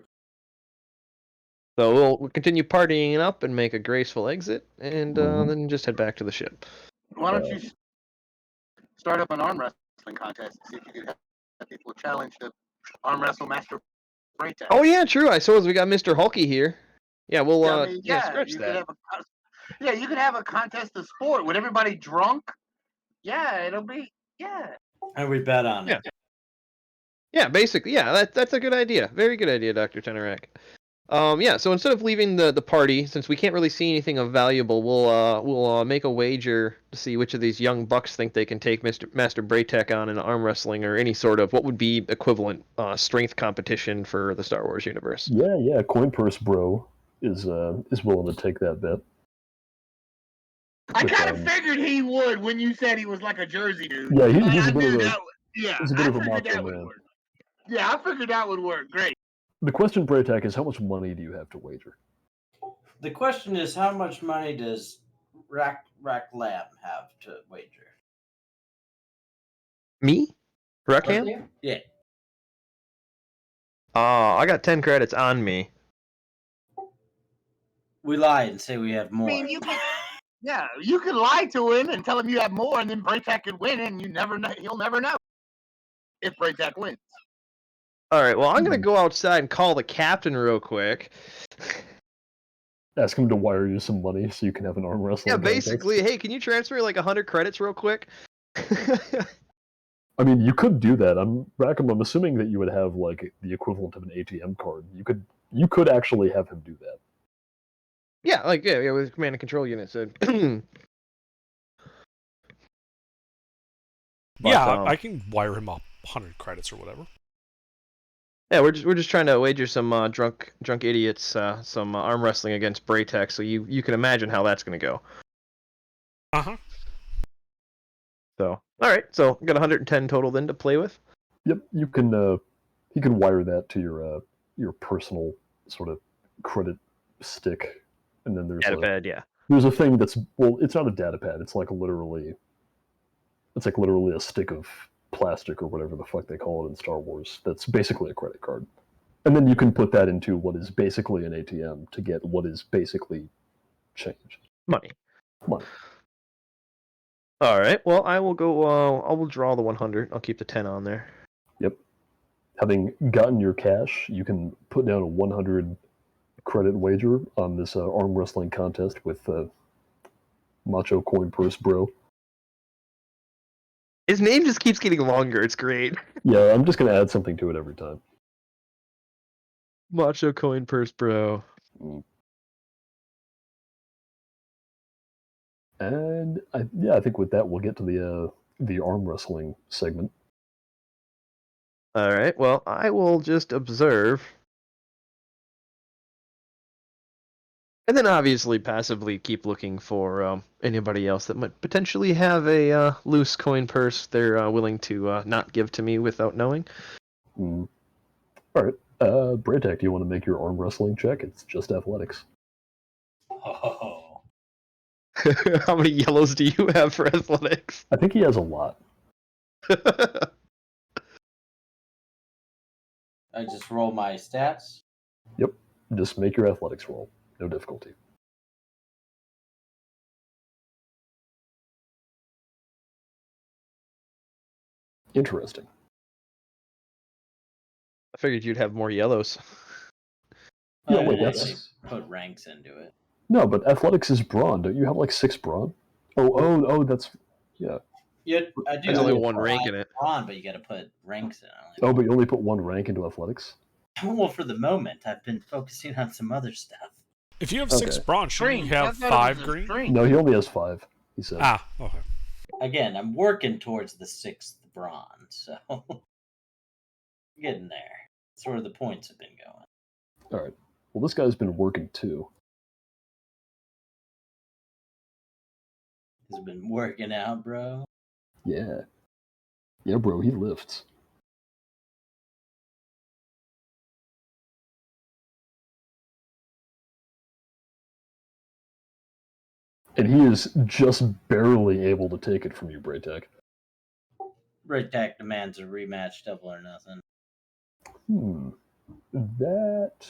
So we'll continue partying up and make a graceful exit, and then just head back to the ship. Why don't you start up an arm wrestling contest and see if you can have people challenge the arm wrestle Master Braytech? Oh yeah, true. I suppose we got Mr. Hulky here. Yeah, we'll scratch that. You could have a contest of sport with everybody drunk. Yeah, it'll be And we bet on it. Yeah, basically, yeah, that's a good idea. Very good idea, Dr. Tenorek. Yeah, so instead of leaving the party, since we can't really see anything of valuable, we'll make a wager to see which of these young bucks think they can take Master Braytech on in arm wrestling or any sort of what would be equivalent strength competition for the Star Wars universe. Yeah, coin purse bro is willing to take that bet. I kind of figured he would when you said he was like a Jersey dude. Yeah, he's a bit of a he's a bit of a macho man. Yeah, I figured that would work. Great. The question, Braytech, is how much money do you have to wager? The question is, how much money does Rack Lamb have to wager? Me? Rackham? Yeah. I got 10 credits on me. We lie and say we have I more. mean, you can, yeah, you can lie to him and tell him you have more, and then Braytac could win, and you never know. He'll never know if Braytac wins. All right, well, I'm going to go outside and call the captain real quick. Ask him to wire you some money so you can have an arm wrestling. Yeah, contest. basically, hey, can you transfer like 100 credits real quick? I mean, you could do that. Rackham, I'm assuming that you would have like the equivalent of an ATM card. You could actually have him do that. Yeah, with command and control units. Yeah, I can wire him up 100 credits or whatever. Yeah, we're just trying to wager some drunk idiots some arm wrestling against Braytech, so you can imagine how that's gonna go. Uh-huh. So all right, so I got 110 total then to play with. Yep, you can wire that to your personal sort of credit stick, and then there's Datapad, yeah. There's a thing that's, well, it's not a data pad. It's like literally a stick of plastic or whatever the fuck they call it in Star Wars. That's basically a credit card. And then you can put that into what is basically an ATM to get what is basically change. Money. Money. All right. Well, I will go. I will draw the 100. I'll keep the 10 on there. Yep. Having gotten your cash, you can put down a 100 credit wager on this arm wrestling contest with Macho Coin Purse Bro. His name just keeps getting longer. It's great. Yeah, I'm just gonna add something to it every time. Macho Coin Purse Bro. And I think with that we'll get to the arm wrestling segment. All right. Well, I will just observe, and then obviously passively keep looking for anybody else that might potentially have a loose coin purse they're willing to not give to me without knowing. All right, Braytech, do you want to make your arm wrestling check? It's just athletics. Oh. How many yellows do you have for athletics? I think he has a lot. I just roll my stats. Yep, just make your athletics roll. No difficulty. Interesting. I figured you'd have more yellows. Yeah, I wait, didn't that's- actually put ranks into it. No, but athletics is brawn. Don't you have like 6 brawn? Oh, that's yeah. Yeah, I do. There's only have one rank in it. On, but you got to put ranks in. Oh, but you only put 1 rank into athletics? Well, for the moment, I've been focusing on some other stuff. If you have 6 Okay. brawn, shouldn't you have 5 green? No, he only has 5. He said. Ah, okay. Again, I'm working towards the 6th bronze, so getting there. That's where the points have been going. All right. Well, this guy's been working too. Has been working out, bro. Yeah. Yeah, bro, he lifts. And he is just barely able to take it from you, Braytech. Braytech demands a rematch, double or nothing. That...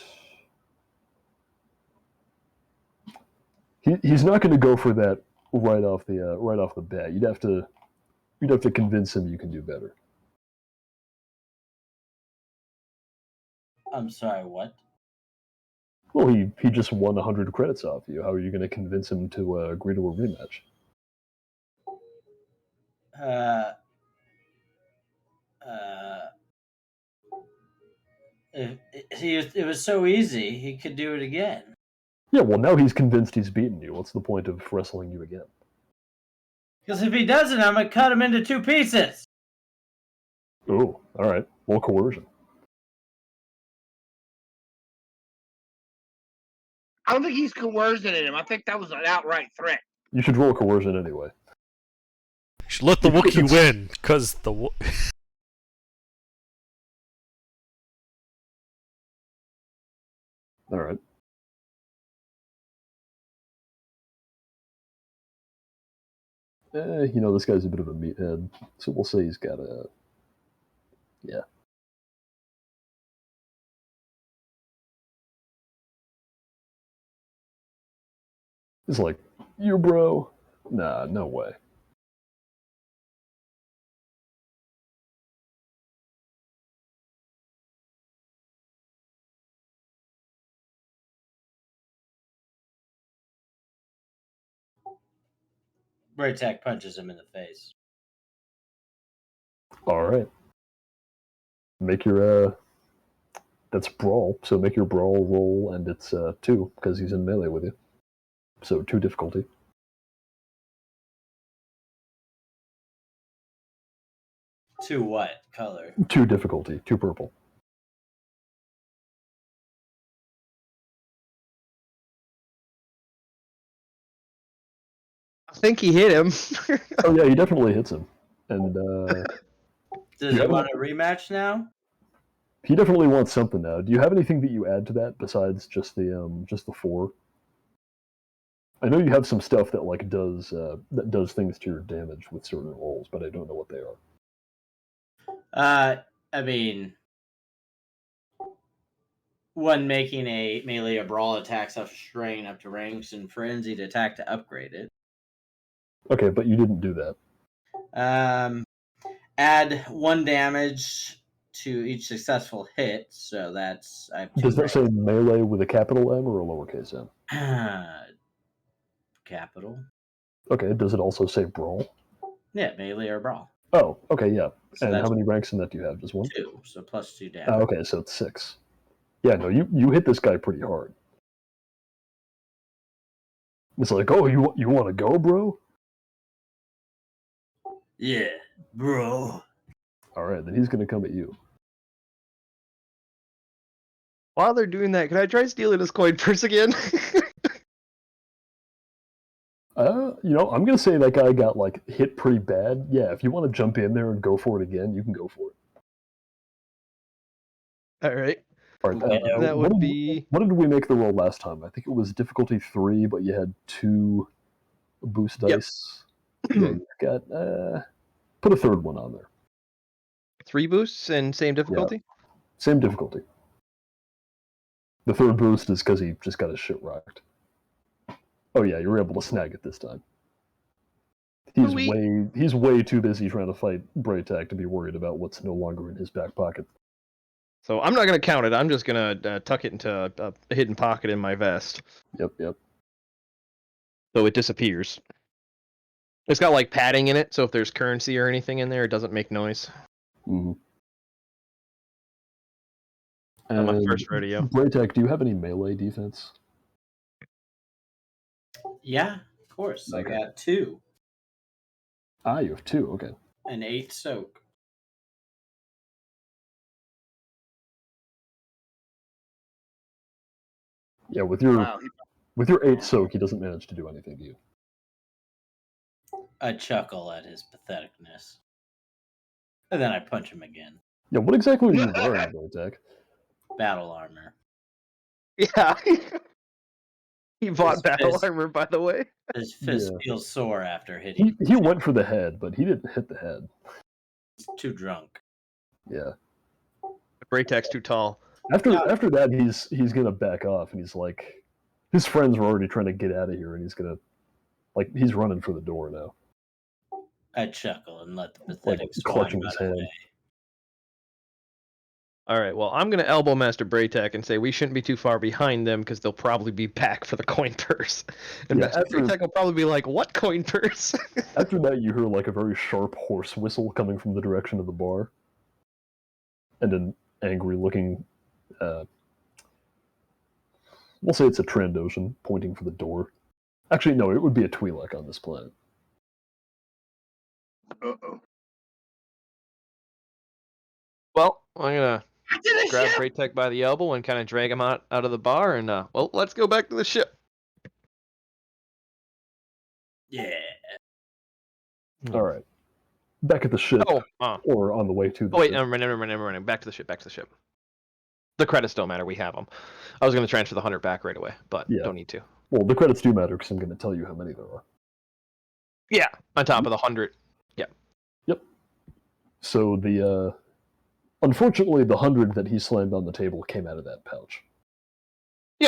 He's not going to go for that right off the bat. You'd have to convince him you can do better. I'm sorry, what? Well, he just won 100 credits off you. How are you going to convince him to agree to a rematch? It was so easy, he could do it again. Yeah, well, now he's convinced he's beaten you. What's the point of wrestling you again? Because if he doesn't, I'm going to cut him into 2 pieces. Oh, all right. Well, coercion. I don't think he's coercing him. I think that was an outright threat. You should roll coercion anyway. You should let the Wookiee win, because the All right. This guy's a bit of a meathead, so we'll say he's got a... Yeah. He's like, you bro? Nah, no way. Braytac punches him in the face. All right. Make your that's brawl. So make your brawl roll, and it's 2 because he's in melee with you. So 2 difficulty. To what color? 2 difficulty. 2 purple. I think he hit him. Oh yeah, he definitely hits him, and Does he want a rematch now? he definitely wants something now. Do you have anything that you add to that besides just the 4? I know you have some stuff that like does things to your damage with certain rolls, but I don't know what they are. I mean, when making a melee or brawl attack such strain up to ranks and frenzied attack to upgrade it. Okay, but you didn't do that. Add 1 damage to each successful hit. So that's Does that say melee with a capital M or a lowercase m? Capital. Okay. Does it also say brawl? Yeah, melee or brawl. Oh, okay, yeah. So And that's how many ranks in that do you have? Just 1? 2. So plus 2 damage. Oh, okay, so it's 6. Yeah, no, you hit this guy pretty hard. It's like, oh, you want to go, bro? Yeah, bro. All right, then he's gonna come at you. While they're doing that, can I try stealing his coin purse again? I'm gonna say that guy got like hit pretty bad. Yeah, if you want to jump in there and go for it again, you can go for it. All right. All right, That would be. What did we make the roll last time? I think it was difficulty 3, but you had 2 boost dice. Yeah, you've got put a 3rd one on there. 3 boosts and same difficulty? Same difficulty. The 3rd boost is because he just got his shit rocked. Oh yeah, you were able to snag it this time. He's way too busy trying to fight Braytac to be worried about what's no longer in his back pocket. So I'm not going to count it. I'm just going to tuck it into a hidden pocket in my vest. Yep. So it disappears. It's got like padding in it, so if there's currency or anything in there, it doesn't make noise. Mm-hmm. On my first rodeo. Braytac, do you have any melee defense? Yeah, of course. Okay. I got 2. You have 2. Okay. And 8 soak. Yeah, with your 8 soak, he doesn't manage to do anything to you. I chuckle at his patheticness. And then I punch him again. Yeah, what exactly are you wearing, Braytac? Battle armor. Yeah. He bought His battle fist. armor, by the way. His fist feels sore after hitting. He went for the head, but he didn't hit the head. He's too drunk. Yeah. Braytac's too tall. After that, he's gonna back off, and he's like, his friends were already trying to get out of here, and he's gonna, like, he's running for the door now. I chuckle and let the pathetic clutching his hand. away. All right, well, I'm going to elbow Master Braytac and say we shouldn't be too far behind them because they'll probably be back for the coin purse. And Yeah, Master Braytac will probably be like, what coin purse? After that, you hear like a very sharp horse whistle coming from the direction of the bar, and an angry-looking, we'll say it's a Trandoshan pointing for the door. Actually, no, it would be a Twi'lek on this planet. Uh-oh. Well, I'm going to To the grab ship! Braytac by the elbow and kind of drag him out of the bar and, well, let's go back to the ship. Yeah. All right, back at the ship, or on the way to the wait, ship. never mind. Back to the ship. The credits don't matter. We have them. I was going to transfer the 100 back right away, but don't need to. Well, the credits do matter because I'm going to tell you how many there are. Yeah, on top of the 100. Yep. So the unfortunately, the 100 that he slammed on the table came out of that pouch.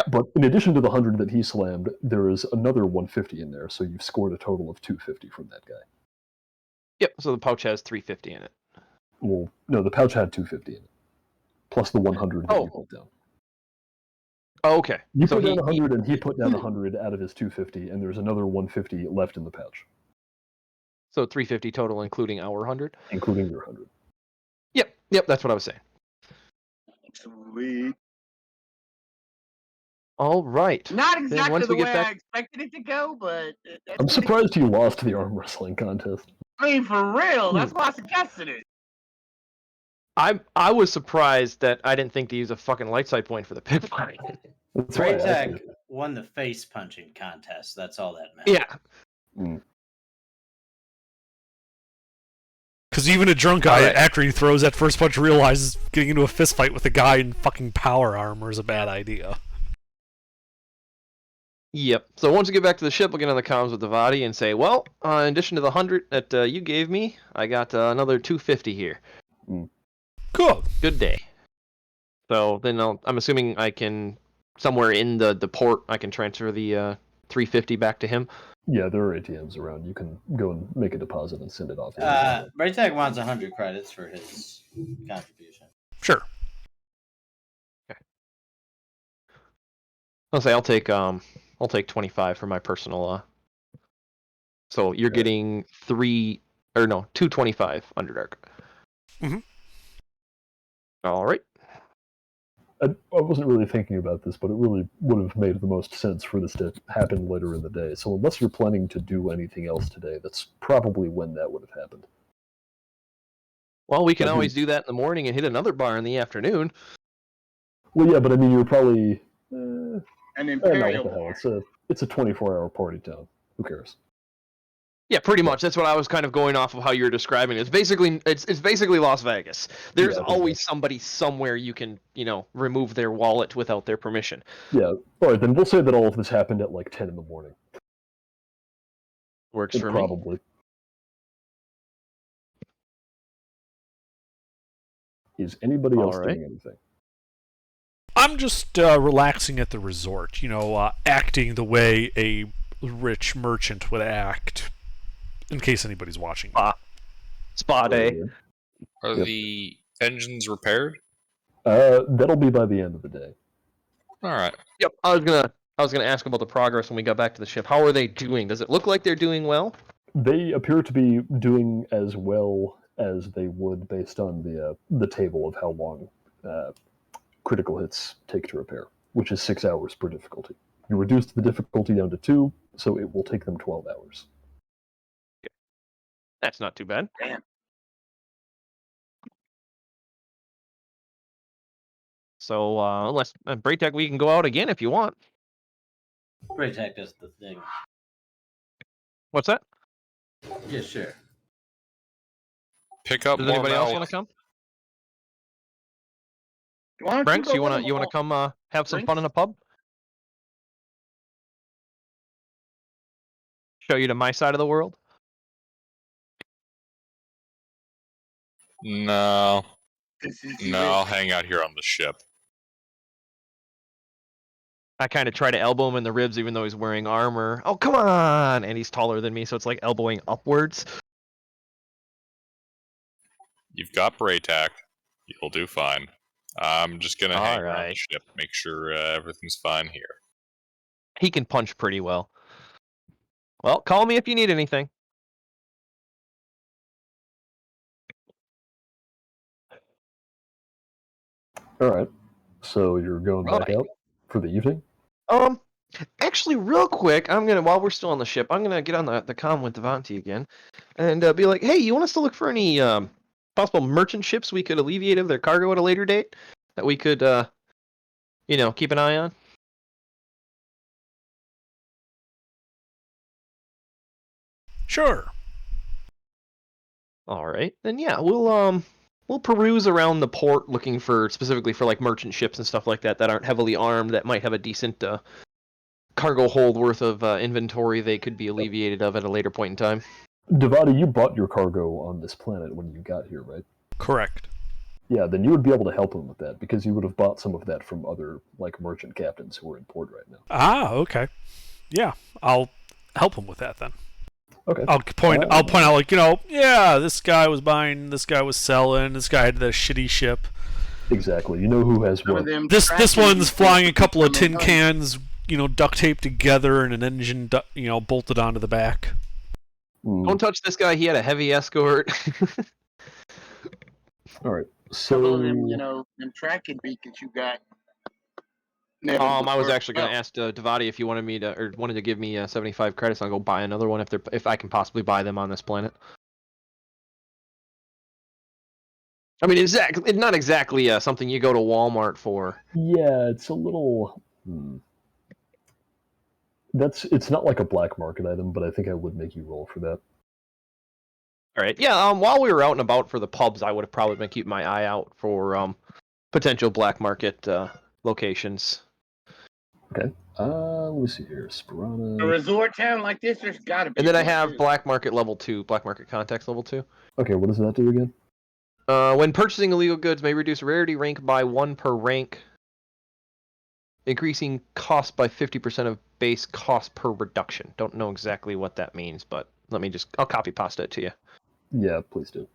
But in addition to the 100 that he slammed, there is another 150 in there, so you've scored a total of 250 from that guy. Yep. So the pouch has 350 in it. Well, no, the pouch had 250 in it, plus the 100 that you put down. Oh, okay. You So put down 100, and he put down 100 out of his 250, and there's another 150 left in the pouch, So 350 total, including our 100. including your 100. Yep. That's what I was saying. Sweet. All right. Not Then exactly once the we get way back, I expected it to go, but that's I'm pretty- surprised you lost the arm wrestling contest. I mean, for real. That's why I suggested it. I was surprised that I didn't think to use a fucking light side point for the pit fight. That's why I asked Braytag you. won the face punching contest. That's all that matters. Yeah. Because even a drunk guy, Alright. after he throws that first punch, realizes getting into a fist fight with a guy in fucking power armor is a bad idea. Yep. So once we get back to the ship, we'll get on the comms with Devati and say, well, in addition to the 100 that you gave me, I got another 250 here. Cool. Good day. So then I'm assuming I can, somewhere in the port, I can transfer the 350 back to him. Yeah, there are ATMs around. You can go and make a deposit and send it off. Braytag wants 100 credits for his contribution. Sure. I'll say I'll take 25 for my personal. So you're Okay. getting 225 Underdark. Mhm. All right. I wasn't really thinking about this, but it really would have made the most sense for this to happen later in the day. So unless you're planning to do anything else today, that's probably when that would have happened. Well, we can Agreed. always do that in the morning and hit another bar in the afternoon. Well, yeah, but I mean, you're probably... An no, imperial. what the hell? It's a 24-hour party town. Who cares? Yeah, pretty much. That's what I was kind of going off of how you're describing it. It's basically Las Vegas. There's Yeah, always somebody somewhere you can, remove their wallet without their permission. Yeah. All right, then we'll say that all of this happened at like 10 in the morning. Works for me. Probably. Is anybody else All right. doing anything? I'm just relaxing at the resort, acting the way a rich merchant would act, in case anybody's watching. Spa day. Are Yep. the engines repaired? That'll be by the end of the day. All right. Yep. I was gonna ask about the progress when we got back to the ship. How are they doing? Does it look like they're doing well? They appear to be doing as well as they would based on the table of how long critical hits take to repair, which is 6 hours per difficulty. You reduced the difficulty down to 2, so it will take them 12 hours. That's not too bad. Damn. So unless Braytech, we can go out again if you want. Braytag does the thing. What's that? Yeah, sure. Pick up Does more anybody else mallet. want to come? Why don't Branks, go you wanna with them? come have some Branks? fun in a pub? Show you to my side of the world? No, This is no, I'll hang out here on the ship. I kind of try to elbow him in the ribs even though he's wearing armor. Oh, come on! And he's taller than me, so it's like elbowing upwards. You've got Braytac. You'll do fine. I'm just gonna hang around the Alright. ship, make sure everything's fine here. He can punch pretty well. Well, call me if you need anything. All right. So you're going back Right. out for the evening? Actually, real quick, while we're still on the ship, I'm gonna get on the comm with Devanti again, and be like, hey, you want us to look for any possible merchant ships we could alleviate of their cargo at a later date that we could, keep an eye on? Sure. All right, then yeah, we'll peruse around the port looking specifically for like merchant ships and stuff like that that aren't heavily armed that might have a decent cargo hold worth of inventory they could be alleviated of at a later point in time. Devati, you bought your cargo on this planet when you got here, right? Correct. Yeah, then you would be able to help him with that because you would have bought some of that from other like merchant captains who are in port right now. Ah, okay. Yeah, I'll help him with that then. Okay. I'll point out like, yeah, this guy was buying, this guy was selling, this guy had the shitty ship. Exactly. You know who has Some of what. them This tracking one's flying a couple of come tin and go. cans, duct taped together and an engine, bolted onto the back. Don't touch this guy. He had a heavy escort. All right. Some of them, So them tracking beacons you got. I was actually going to ask Devati if you wanted to give me 75 credits. I'll go buy another one if I can possibly buy them on this planet. I mean, it's not exactly something you go to Walmart for. yeah, it's a little. It's not like a black market item, but I think I would make you roll for that. All right. Yeah. While we were out and about for the pubs, I would have probably been keeping my eye out for potential black market locations. Okay. Let me see here. A Sperana. resort town like this, there's got to be. And then I one, have too. black market level 2, black market contacts level 2. Okay, what does that do again? When purchasing illegal goods, may reduce rarity rank by 1 per rank, increasing cost by 50% of base cost per reduction. Don't know exactly what that means, but I'll copy pasta it to you. Yeah, please do.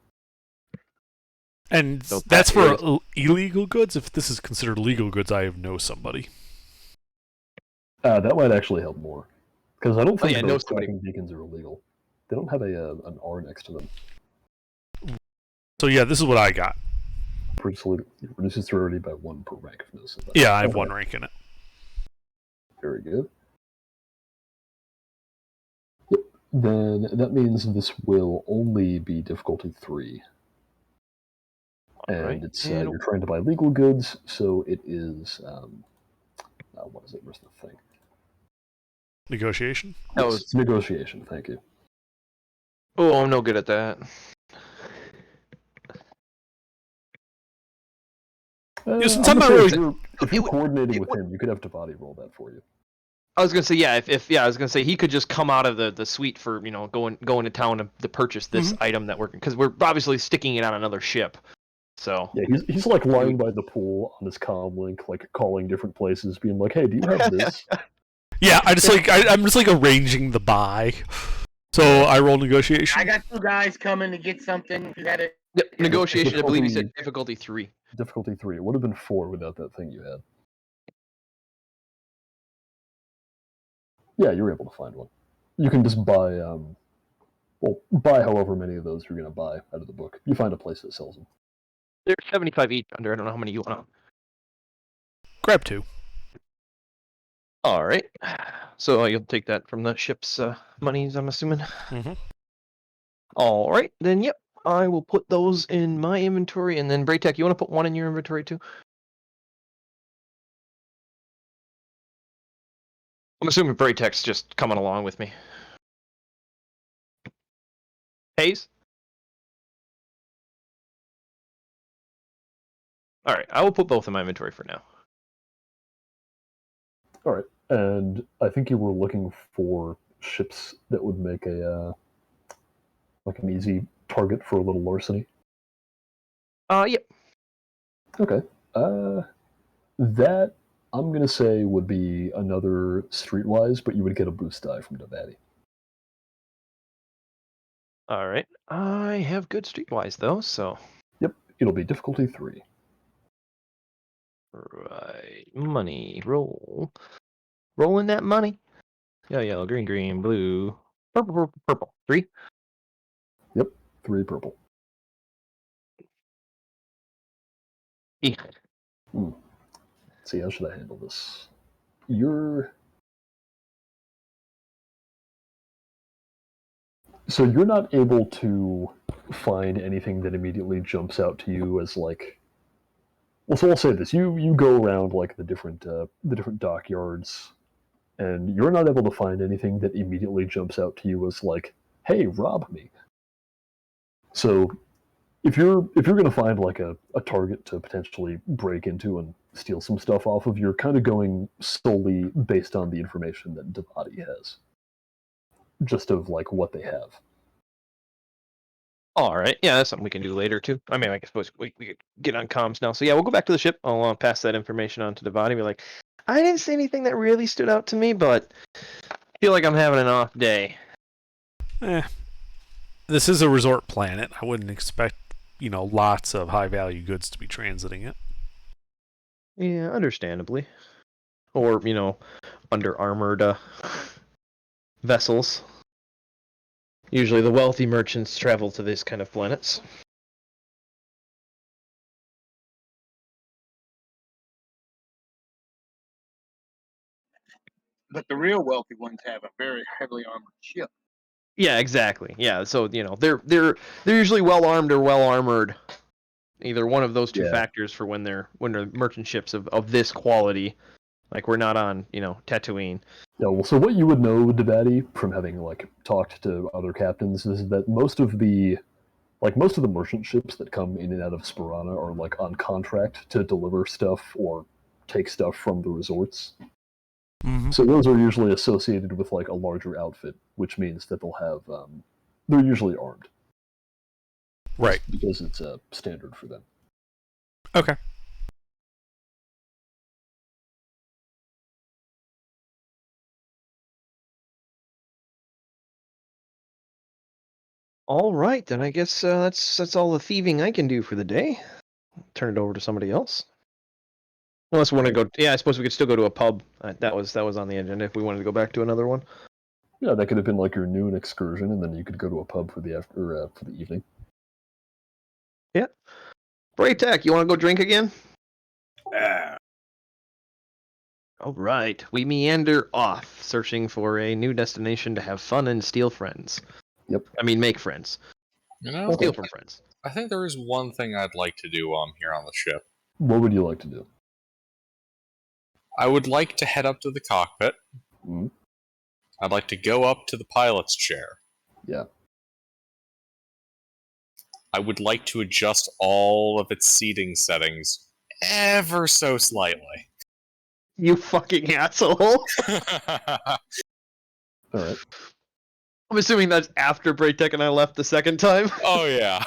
And So that's that for illegal goods? If this is considered legal goods, I know somebody. That might actually help more. Because I don't think yeah, those know somebody. tracking beacons are illegal. They don't have an R next to them. So yeah, this is what I got. Reduces rarity by 1 per rank of notice. Yeah, I have 1 rank in it. Very good. Yep. Then that means this will only be difficulty 3. And Alright, it's and- you're trying to buy legal goods, so it is what is it? Where's the thing? Negotiation? Yes, it's negotiation. Thank you. Oh, I'm no good at that. Since I'm I'm not sure really- if you're it would- coordinating it with would- him, you could have Devati roll that for you. I was gonna say I was gonna say he could just come out of the suite for going to town to purchase this item that because we're obviously sticking it on another ship. So Yeah, he's like lying by the pool on his comm link, like calling different places, being like, "Hey, do you have this?" Yeah, I'm just like arranging the buy. So I roll negotiation. I got 2 guys coming to get something. You got it. negotiation. I believe you said difficulty 3. Difficulty 3. It would have been 4 without that thing you had. Yeah, you were able to find one. You can just buy, buy however many of those you're going to buy out of the book. You find a place that sells them. They're 75 each. I don't know how many you want. Grab 2. All right. So you'll take that from the ship's monies, I'm assuming. Mhm. All right, then. Yep. I will put those in my inventory, and then Braytech, you want to put 1 in your inventory too? I'm assuming Braytech's just coming along with me. Hayes? All right, I will put both in my inventory for now. All right, and I think you were looking for ships that would make a like an easy target for a little larceny. Yep. Okay. That I'm gonna say would be another Streetwise, but you would get a boost die from Devati. All right. I have good streetwise though, so. Yep, it'll be difficulty 3. Right. Money. Roll. Rolling that money. Yellow, green, blue. Purple. 3. Yep, 3 purple. E. Let's see, how should I handle this? So you're not able to find anything that immediately jumps out to you as like. Well, so I'll say this: you go around like the different dockyards, and you're not able to find anything that immediately jumps out to you as like, "Hey, rob me." So if you're going to find like a target to potentially break into and steal some stuff off of, you're kind of going solely based on the information that Devati has, just of like what they have. All right. Yeah, that's something we can do later too. I mean, I suppose we could get on comms now. So yeah, we'll go back to the ship. I'll pass that information on to Devon and be like, I didn't see anything that really stood out to me, but I feel like I'm having an off day. This is a resort planet. I wouldn't expect, lots of high value goods to be transiting it. Yeah, understandably. Or, under armored vessels. Usually the wealthy merchants travel to these kind of planets. But the real wealthy ones have a very heavily armored ship. Yeah, exactly. Yeah, so they're usually well armed or well armored. Either one of those two Yeah. factors for when they're merchant ships of this quality. Like we're not on, Tatooine. Yeah, well, so what you would know, Devati, from having talked to other captains, is that most of the merchant ships that come in and out of Sparana are on contract to deliver stuff or take stuff from the resorts. Mm-hmm. So those are usually associated with a larger outfit, which means that they'll have they're usually armed. Right. Because it's standard for them. Okay. All right, then I guess that's all the thieving I can do for the day. Turn it over to somebody else. Unless we want to go, yeah, I suppose we could still go to a pub. That was on the agenda if we wanted to go back to another one. Yeah, that could have been your noon excursion, and then you could go to a pub for the for the evening. Yeah. Braytech, you want to go drink again? All right, we meander off, searching for a new destination to have fun and steal friends. Yep. I mean, make friends. Steal from friends. I think there is one thing I'd like to do while I'm here on the ship. What would you like to do? I would like to head up to the cockpit. Mm-hmm. I'd like to go up to the pilot's chair. Yeah. I would like to adjust all of its seating settings ever so slightly. You fucking asshole. All right. I'm assuming that's after Braytech and I left the second time. Oh, yeah.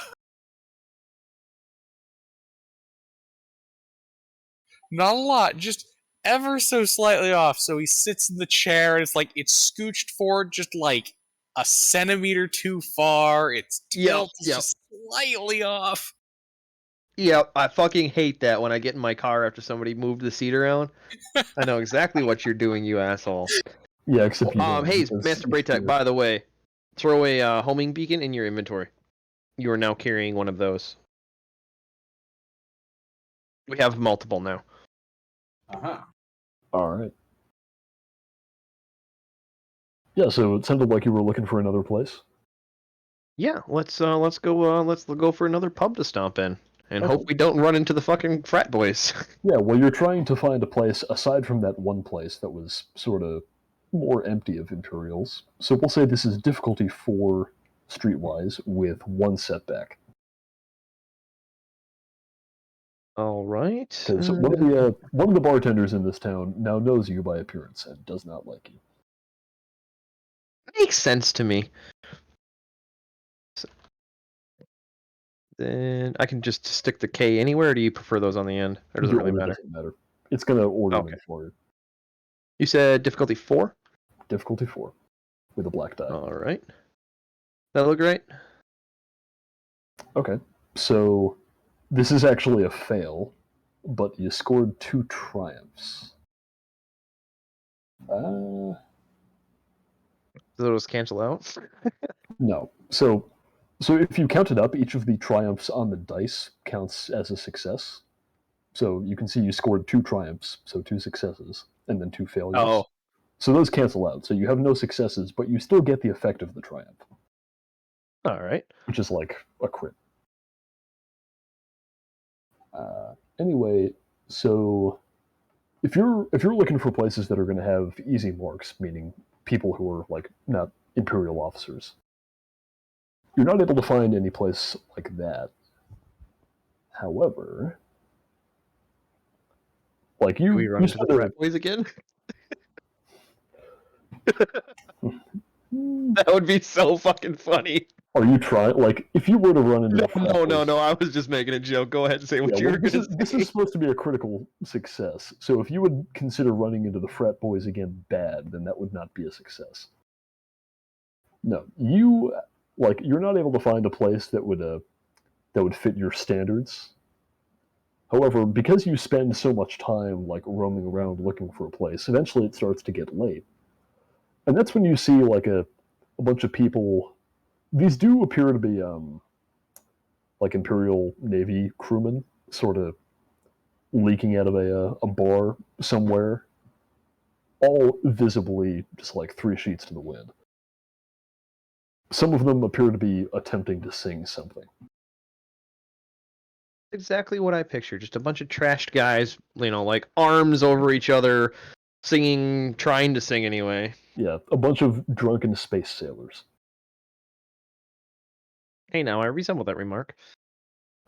Not a lot, just ever so slightly off. So he sits in the chair and it's scooched forward just a centimeter too far. Its tilt is just slightly off. Yep, I fucking hate that when I get in my car after somebody moved the seat around. I know exactly what you're doing, you asshole. Yeah, except you don't, hey, because Master if Braytech, you're- by the way, throw a homing beacon in your inventory. You are now carrying one of those. We have multiple now. Uh-huh. All right. Yeah, so it sounded like you were looking for another place. Yeah, let's go for another pub to stomp in, and Okay. hope we don't run into the fucking frat boys. Yeah, well, you're trying to find a place aside from that one place that was sort of more empty of Imperials. So we'll say this is difficulty 4 streetwise with 1 setback. All right. Because one of the bartenders in this town now knows you by appearance and does not like you. Makes sense to me. Then I can just stick the K anywhere, or do you prefer those on the end? Or does it Your really order matter? doesn't matter. It's going to order Okay. them for you. You said difficulty 4? Difficulty 4 with a black die. All right. That look right? Okay, so this is actually a fail, but you scored 2 triumphs. Do those cancel out? No. So if you count it up, each of the triumphs on the dice counts as a success. So you can see you scored 2 triumphs, so 2 successes, and then 2 failures. Oh. So those cancel out. So you have no successes, but you still get the effect of the triumph, All right. which is like a crit. Anyway, so if you're looking for places that are going to have easy marks, meaning people who are not Imperial officers, you're not able to find any place like that. However, Do we run you into the spend frat boys again? That would be so fucking funny. Are you trying? Like, if you were to run into No, a frat no, no, boys- no. I was just making a joke. Go ahead and say what Yeah, you well, were going to say. this is supposed to be a critical success. So if you would consider running into the frat boys again bad, then that would not be a success. No, you're not able to find a place that would fit your standards. However, because you spend so much time like roaming around looking for a place, eventually it starts to get late. And that's when you see like a bunch of people. These do appear to be like Imperial Navy crewmen, sort of leaking out of a bar somewhere, all visibly just like 3 sheets to the wind. Some of them appear to be attempting to sing something. Exactly what I pictured. Just a bunch of trashed guys, like arms over each other, singing, trying to sing anyway. Yeah, a bunch of drunken space sailors. Hey, now I resemble that remark.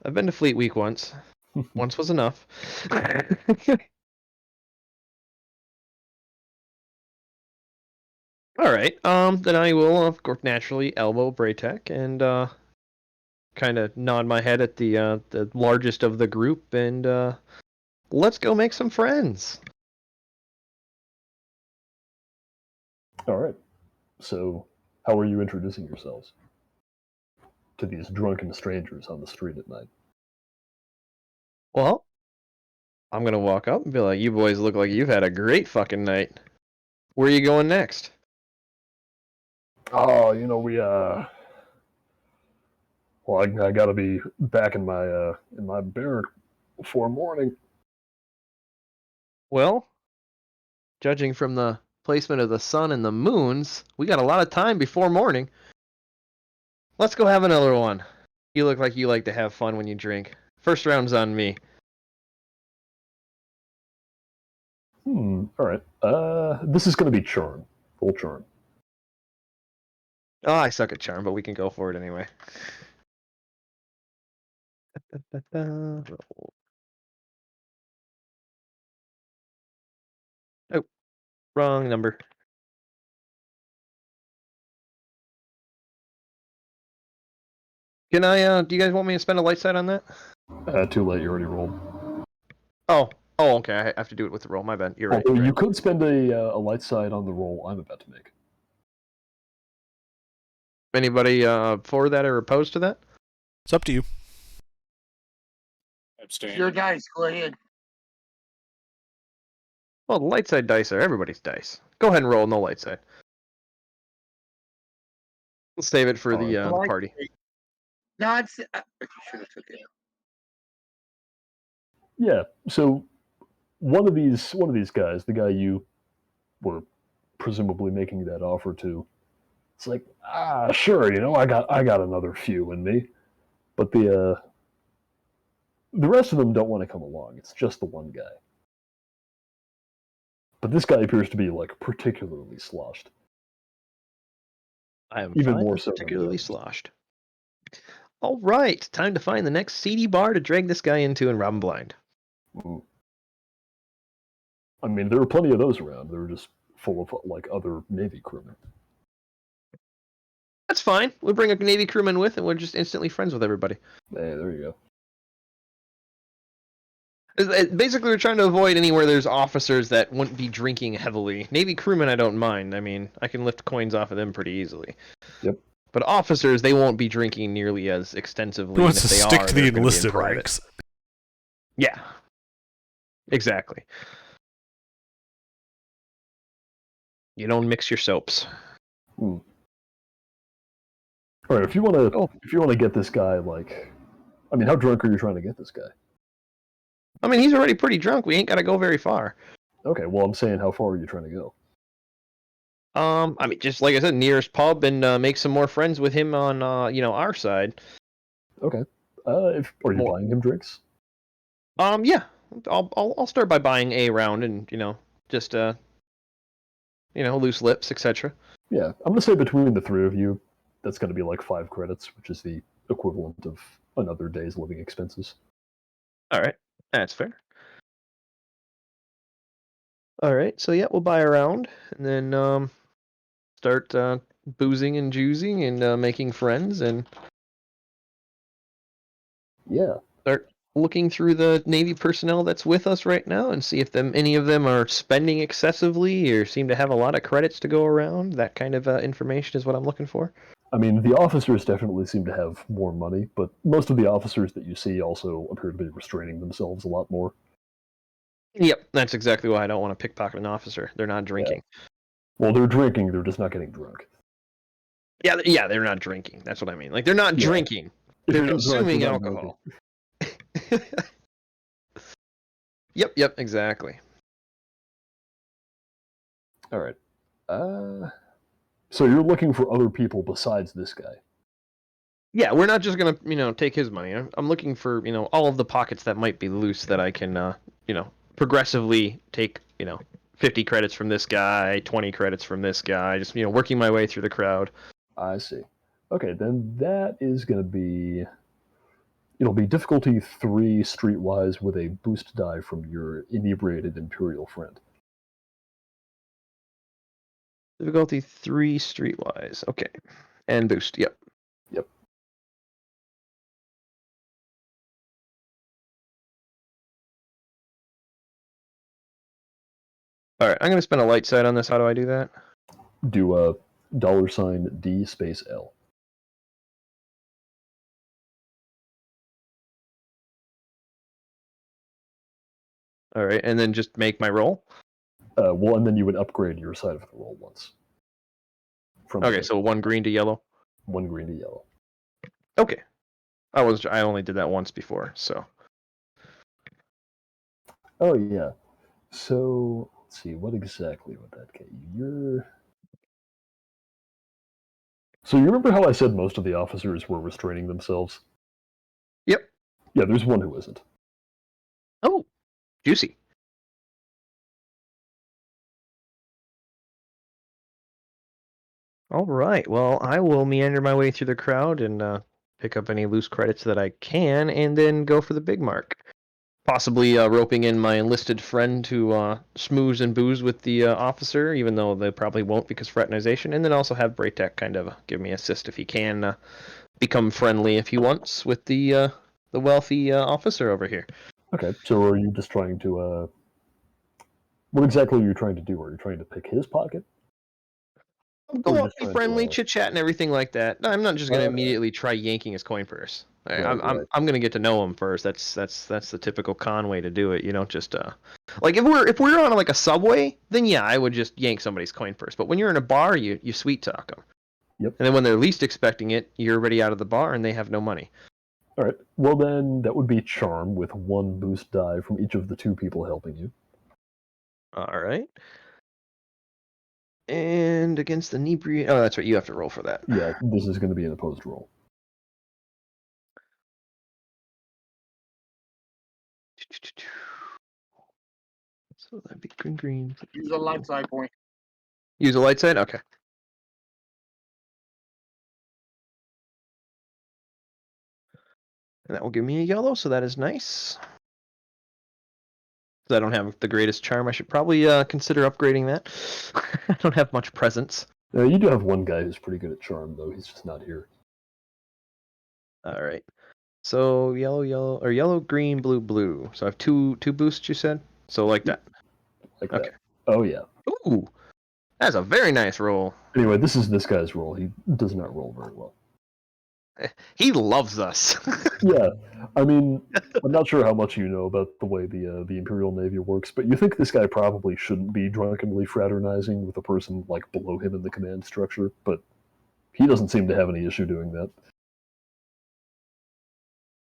I've been to Fleet Week once. Once was enough. All right. Then I will, of course, naturally elbow Braytek and kind of nod my head at the largest of the group, and let's go make some friends. All right. So, how are you introducing yourselves to these drunken strangers on the street at night? Well, I'm gonna walk up and be like, "You boys look like you've had a great fucking night. Where are you going next?" Oh, well, I gotta be back in my barrack before morning. Well, judging from the placement of the sun and the moons, we got a lot of time before morning. Let's go have another one. You look like you like to have fun when you drink. First round's on me. All right. This is gonna be charm, full charm. Oh, I suck at charm, but we can go for it anyway. Oh, wrong number. Can I, do you guys want me to spend a light side on that? Too late. You already rolled. Oh, okay. I have to do it with the roll. My bad. You're right. Although You're you right. could spend a light side on the roll I'm about to make. Anybody for that or opposed to that? It's up to you. It's your dice. Go ahead. Well, the light side dice are everybody's dice. Go ahead and roll no light side. We'll save it for the Alright. party. No, it's. Should have took it. Yeah. So one of these guys, the guy you were presumably making that offer to, it's like, sure, I got another few in me, but the rest of them don't want to come along. It's just the one guy. But this guy appears to be like particularly sloshed. I am Even fine more and so than the particularly others. sloshed. All right, time to find the next seedy bar to drag this guy into and rob him blind. Mm. I mean, there are plenty of those around. They're just full of like other Navy crewmen. That's fine. We'll bring a Navy crewman with, and we're just instantly friends with everybody. Hey, there you go. Basically, we're trying to avoid anywhere there's officers that wouldn't be drinking heavily. Navy crewmen, I don't mind. I mean, I can lift coins off of them pretty easily. Yep. But officers, they won't be drinking nearly as extensively. Who wants and to if they stick are, to they're the gonna be in enlisted private. ranks? Yeah. Exactly. You don't mix your soaps. All right, if you want to get this guy, like, I mean, how drunk are you trying to get this guy? I mean, he's already pretty drunk. We ain't got to go very far. Okay, well, I'm saying, how far are you trying to go? I mean, just like I said, nearest pub, and make some more friends with him on, our side. Okay. Are you More. buying him drinks? Yeah. I'll start by buying a round, and just loose lips, etc. Yeah, I'm gonna say between the three of you, that's gonna be like 5 credits, which is the equivalent of another day's living expenses. All right, that's fair. All right, so yeah, we'll buy a round, and then start boozing and juicing and making friends and Yeah. start looking through the Navy personnel that's with us right now and see if any of them are spending excessively or seem to have a lot of credits to go around. That kind of information is what I'm looking for. I mean, the officers definitely seem to have more money, but most of the officers that you see also appear to be restraining themselves a lot more. Yep, that's exactly why I don't want to pickpocket an officer. They're not drinking. Well, they're drinking, they're just not getting drunk. Yeah, they're not drinking. That's what I mean. Like, they're not Yeah. drinking. If They're you're not drunk, consuming you're not alcohol. Yep, exactly. All right. So you're looking for other people besides this guy. Yeah, we're not just gonna, take his money. I'm looking for, all of the pockets that might be loose that I can, progressively take, 50 credits from this guy, 20 credits from this guy, just, working my way through the crowd. I see. Okay, then that is going to be... It'll be difficulty 3 streetwise with a boost die from your inebriated Imperial friend. Difficulty 3 streetwise. Okay. And boost, yep. Yep. Alright, I'm going to spend a light side on this. How do I do that? Do a $D space L. Alright, and then just make my roll? Well, and then you would upgrade your side of the roll once. Okay, so 1 green to yellow? 1 green to yellow. Okay. I only did that once before, so. Oh, yeah. So, let's see, what exactly would that get you? So you remember how I said most of the officers were restraining themselves? Yep. Yeah, there's one who isn't. Oh, juicy. All right. Well, I will meander my way through the crowd and pick up any loose credits that I can, and then go for the big mark. Possibly roping in my enlisted friend to schmooze and booze with the officer, even though they probably won't because fraternization, and then also have Braytek kind of give me assist if he can become friendly if he wants with the wealthy officer over here. Okay, so are you just trying to, what exactly are you trying to do? Are you trying to pick his pocket? Go Or up, just be trying friendly, to, chit chat, and everything like that. No, I'm not just gonna Okay. immediately try yanking his coin purse. Right. I'm gonna get to know him first. That's the typical con way to do it. You don't just like if we're on like a subway, then yeah, I would just yank somebody's coin purse. But when you're in a bar, you sweet talk them. Yep. And then when they're least expecting it, you're already out of the bar and they have no money. All right, well then that would be charm with 1 boost die from each of the 2 people helping you. All right. And against the inebriate. Oh, that's right. You have to roll for that. Yeah, this is going to be an opposed roll. So that'd be green. Use a light side point. Use a light side? Okay. And that will give me a yellow, so that is nice. I don't have the greatest charm. I should probably consider upgrading that. I don't have much presence. You do have one guy who's pretty good at charm, though. He's just not here. All right. So yellow, green, blue. So I have two boosts. You said so like that. Like Okay. that. Oh, yeah. Ooh, that's a very nice roll. Anyway, this is this guy's roll. He does not roll very well. He loves us. Yeah, I mean, I'm not sure how much you know about the way the Imperial Navy works, but you think this guy probably shouldn't be drunkenly fraternizing with a person like below him in the command structure, but he doesn't seem to have any issue doing that.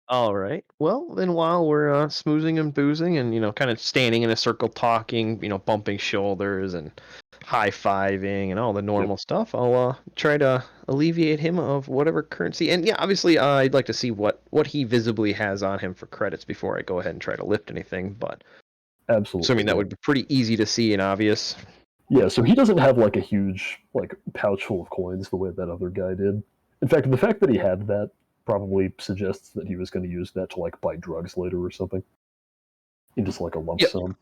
All right. Well, then while we're smoozing and boozing and kind of standing in a circle talking, bumping shoulders and high-fiving and all the normal stuff, I'll try to alleviate him of whatever currency. And yeah, obviously I'd like to see what he visibly has on him for credits before I go ahead and try to lift anything, but Absolutely. assuming that would be pretty easy to see and obvious. Yeah, so he doesn't have like a huge pouch full of coins the way that other guy did. In fact, the fact that he had that probably suggests that he was going to use that to buy drugs later or something. In just a lump sum,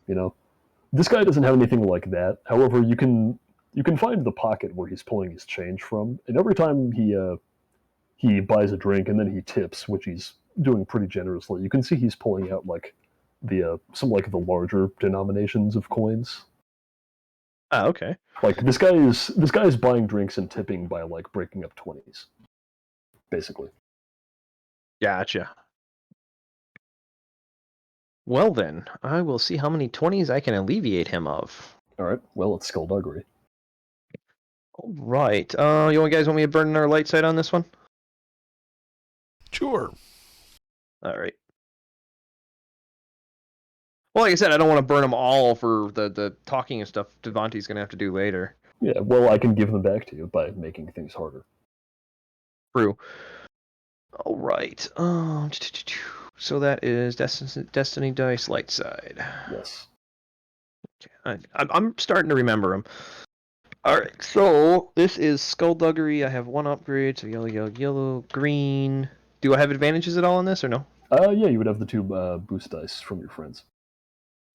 This guy doesn't have anything like that. However, you can You can find the pocket where he's pulling his change from, and every time he buys a drink and then he tips, which he's doing pretty generously, you can see he's pulling out like the some like the larger denominations of coins. Ah, okay. Like this guy is buying drinks and tipping by like breaking up 20s, basically. Gotcha. Well then, I will see how many 20s I can alleviate him of. All right. Well, it's skullduggery. All right. You guys want me to burn our light side on this one? Sure. All right. Well, like I said, I don't want to burn them all for the talking and stuff Devontae's going to have to do later. Yeah. Well, I can give them back to you by making things harder. True. All right. So that is Destiny Dice light side. Yes. Okay. I'm starting to remember them. All right. So this is skullduggery. I have one upgrade. So yellow, yellow, yellow, green. Do I have advantages at all on this or no? Yeah, you would have the two boost dice from your friends.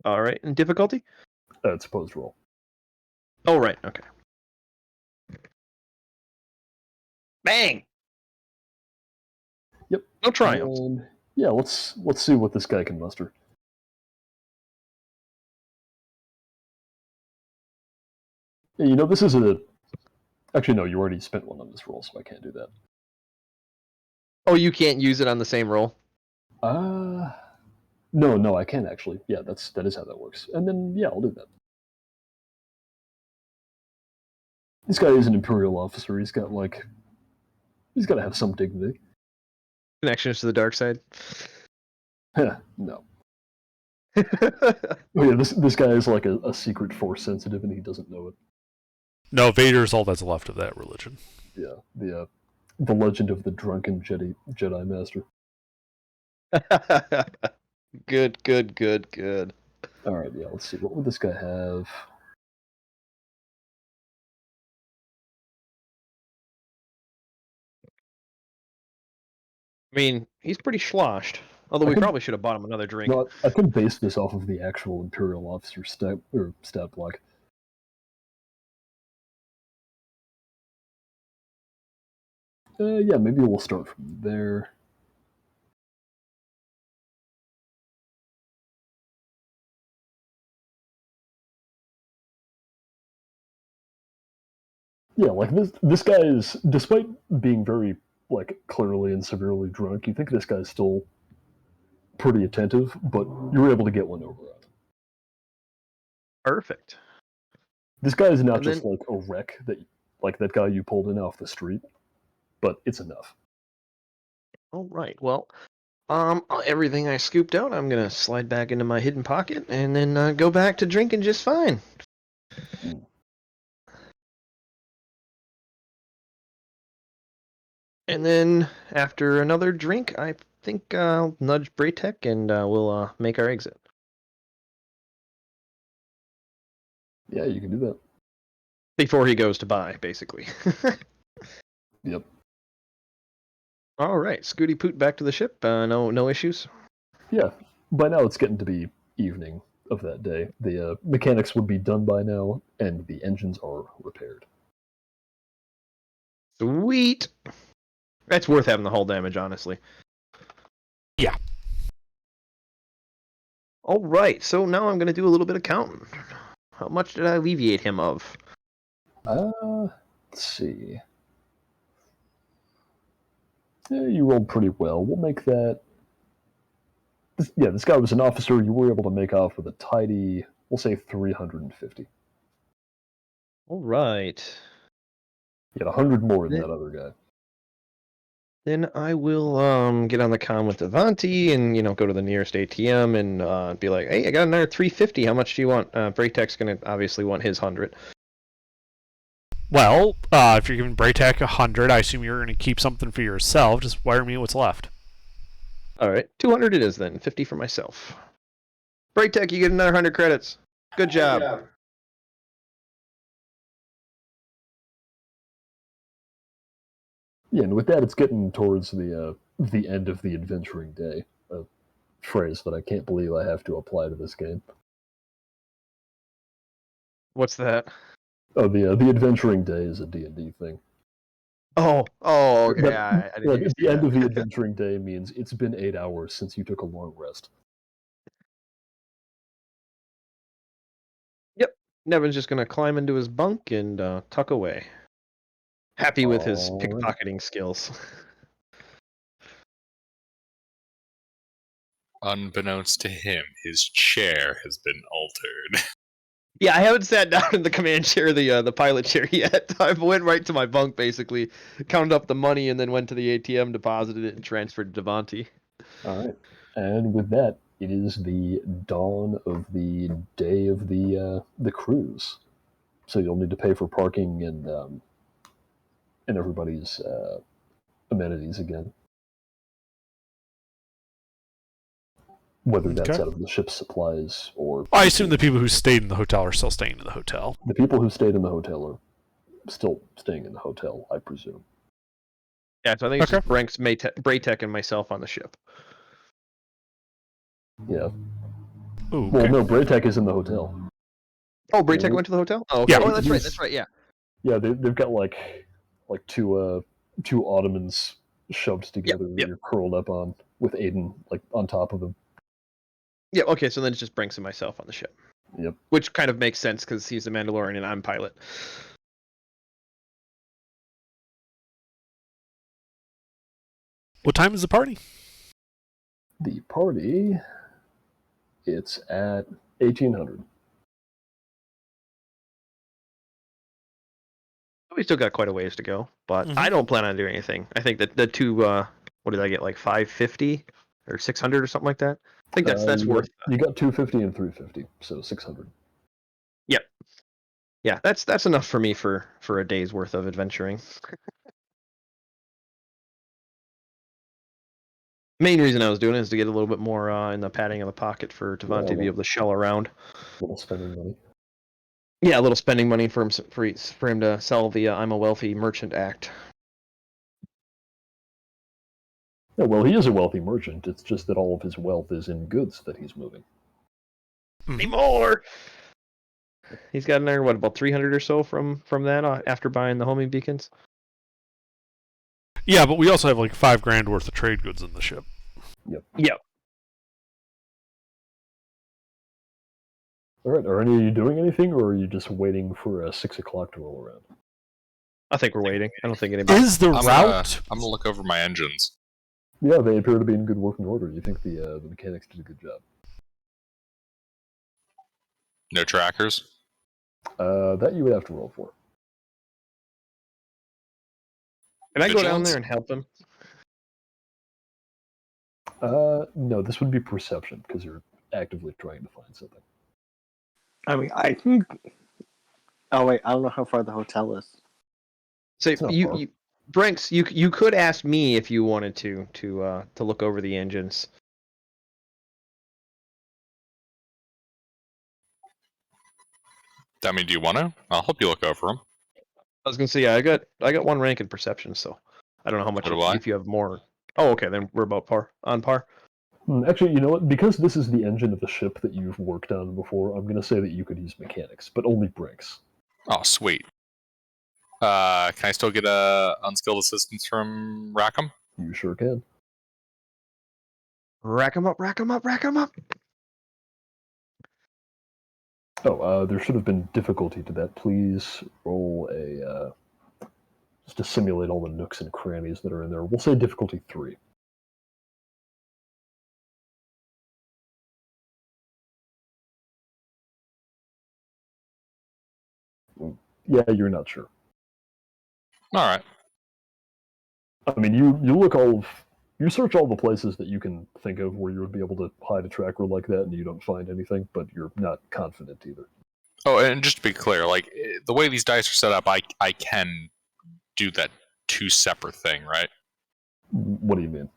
All right. And difficulty? It's opposed roll. Oh, right. Okay. Bang! Yep. No triumphs. And, yeah, let's see what this guy can muster. Yeah, you know, this is a... Actually, no, you already spent one on this roll, so I can't do that. Oh, you can't use it on the same roll? No, I can actually. Yeah, that is how that works. And then, yeah, I'll do that. This guy is an Imperial officer. He's got to have some dignity. Connections to the dark side? No. Oh, yeah, this guy is like a secret force sensitive, and he doesn't know it. No, Vader's all that's left of that religion. Yeah, the legend of the drunken Jedi Master. Good. All right, yeah. Let's see. What would this guy have? I mean, he's pretty sloshed. Although we probably should have bought him another drink. No, I could base this off of the actual Imperial officer stat block. Yeah, maybe we'll start from there. Yeah, like this guy is, despite being very like clearly and severely drunk, you think this guy's still pretty attentive, but you're able to get one over on him. Perfect. This guy is not And just then- like a wreck like that guy you pulled in off the street, but it's enough. All right. Well, everything I scooped out, I'm gonna slide back into my hidden pocket and then go back to drinking just fine. And then after another drink, I think I'll nudge Braytech and we'll make our exit. Yeah, you can do that. Before he goes to buy, basically. Yep. All right, Scooty Poot back to the ship. No issues. Yeah. By now it's getting to be evening of that day. The mechanics would be done by now, and the engines are repaired. Sweet. That's worth having the hull damage, honestly. Yeah. All right, so now I'm going to do a little bit of counting. How much did I alleviate him of? Let's see. Yeah, you rolled pretty well. We'll make that. This guy was an officer. You were able to make off with a tidy, we'll say 350. All right. You had 100 more than that other guy. Then I will get on the comm with Devontae and go to the nearest ATM and be like, hey, I got another 350. How much do you want? Braytech's going to obviously want his 100. Well, if you're giving Braytech 100, I assume you're going to keep something for yourself. Just wire me what's left. All right, 200 it is then. 50 for myself. Braytech, you get another 100 credits. Good job. Yeah, and with that, it's getting towards the end of the adventuring day. A phrase that I can't believe I have to apply to this game. What's that? Oh, the adventuring day is a D&D thing. Oh, okay. But, I didn't like, even at see the end that. of the adventuring day means it's been 8 hours since you took a long rest. Nevin's just gonna climb into his bunk and tuck away. Happy with his Alright. pickpocketing skills. Unbeknownst to him, his chair has been altered. Yeah, I haven't sat down in the command chair, the pilot chair yet. I went right to my bunk, basically, counted up the money, and then went to the ATM, deposited it, and transferred to Devontae. Alright. And with that, it is the dawn of the day of the cruise. So you'll need to pay for parking and everybody's amenities again. Whether that's Okay. out of the ship's supplies or I assume the people who stayed in the hotel are still staying in the hotel. the people who stayed in the hotel are still staying in the hotel, I presume. Yeah, so I think it's Okay. just Branks, Braytech, and myself on the ship. Yeah. Ooh, Well, okay. no, Braytech is in the hotel. Oh, Braytech Yeah. went to the hotel? Oh, okay. Yeah. Oh, that's right, that's right, yeah. Yeah, they've got like two ottomans shoved together that yep. you're curled up on with Aiden like on top of them. Yeah, okay, so then it's just Branks and myself on the ship. Yep. Which kind of makes sense, because he's the Mandalorian and I'm pilot. What time is the party? The party, it's at 1800. We still got quite a ways to go, but Mhm. I don't plan on doing anything. I think that the two, what did I get, like 550 or 600 or something like that? I think that's you worth. Got, you got 250 and 350, so 600. Yep. Yeah, that's enough for me for a day's worth of adventuring. Main reason I was doing it is to get a little bit more in the padding of the pocket for Devontae to be able to shell around. Little spending money. Yeah, a little spending money for him to sell the I'm a wealthy merchant act. Yeah, well, he is a wealthy merchant. It's just that all of his wealth is in goods that he's moving. Anymore. He's got another about 300 or so from that after buying the homing beacons. Yeah, but we also have like $5,000 worth of trade goods in the ship. Yep. All right, are any of you doing anything, or are you just waiting for 6 o'clock to roll around? I think we're waiting. I don't think anybody. Is the route? I'm gonna look over my engines. Yeah, they appear to be in good working order. You think the mechanics did a good job? No trackers. That you would have to roll for. Can I go down Vigilance? there and help him? No, this would be perception because you're actively trying to find something. I mean, I can. Oh wait, I don't know how far the hotel is. So It's not far. you Brinks, you could ask me if you wanted to look over the engines. I mean, do you want to? I'll help you look over them. I was gonna say, yeah, I got one rank in perception, so I don't know how much So do I. if you have more. Oh, okay, then we're about on par. Actually, you know what? Because this is the engine of the ship that you've worked on before, I'm going to say that you could use mechanics, but only Brinks. Oh, sweet. Can I still get a unskilled assistance from Rackham? You sure can. Rack 'em up, rack 'em up, rack 'em up. Oh, there should have been difficulty to that. Please roll just to simulate all the nooks and crannies that are in there. We'll say difficulty 3. Yeah, you're not sure. All right. I mean, you search all the places that you can think of where you would be able to hide a tracker like that, and you don't find anything. But you're not confident either. Oh, and just to be clear, like the way these dice are set up, I can do that 2 separate thing, right? What do you mean?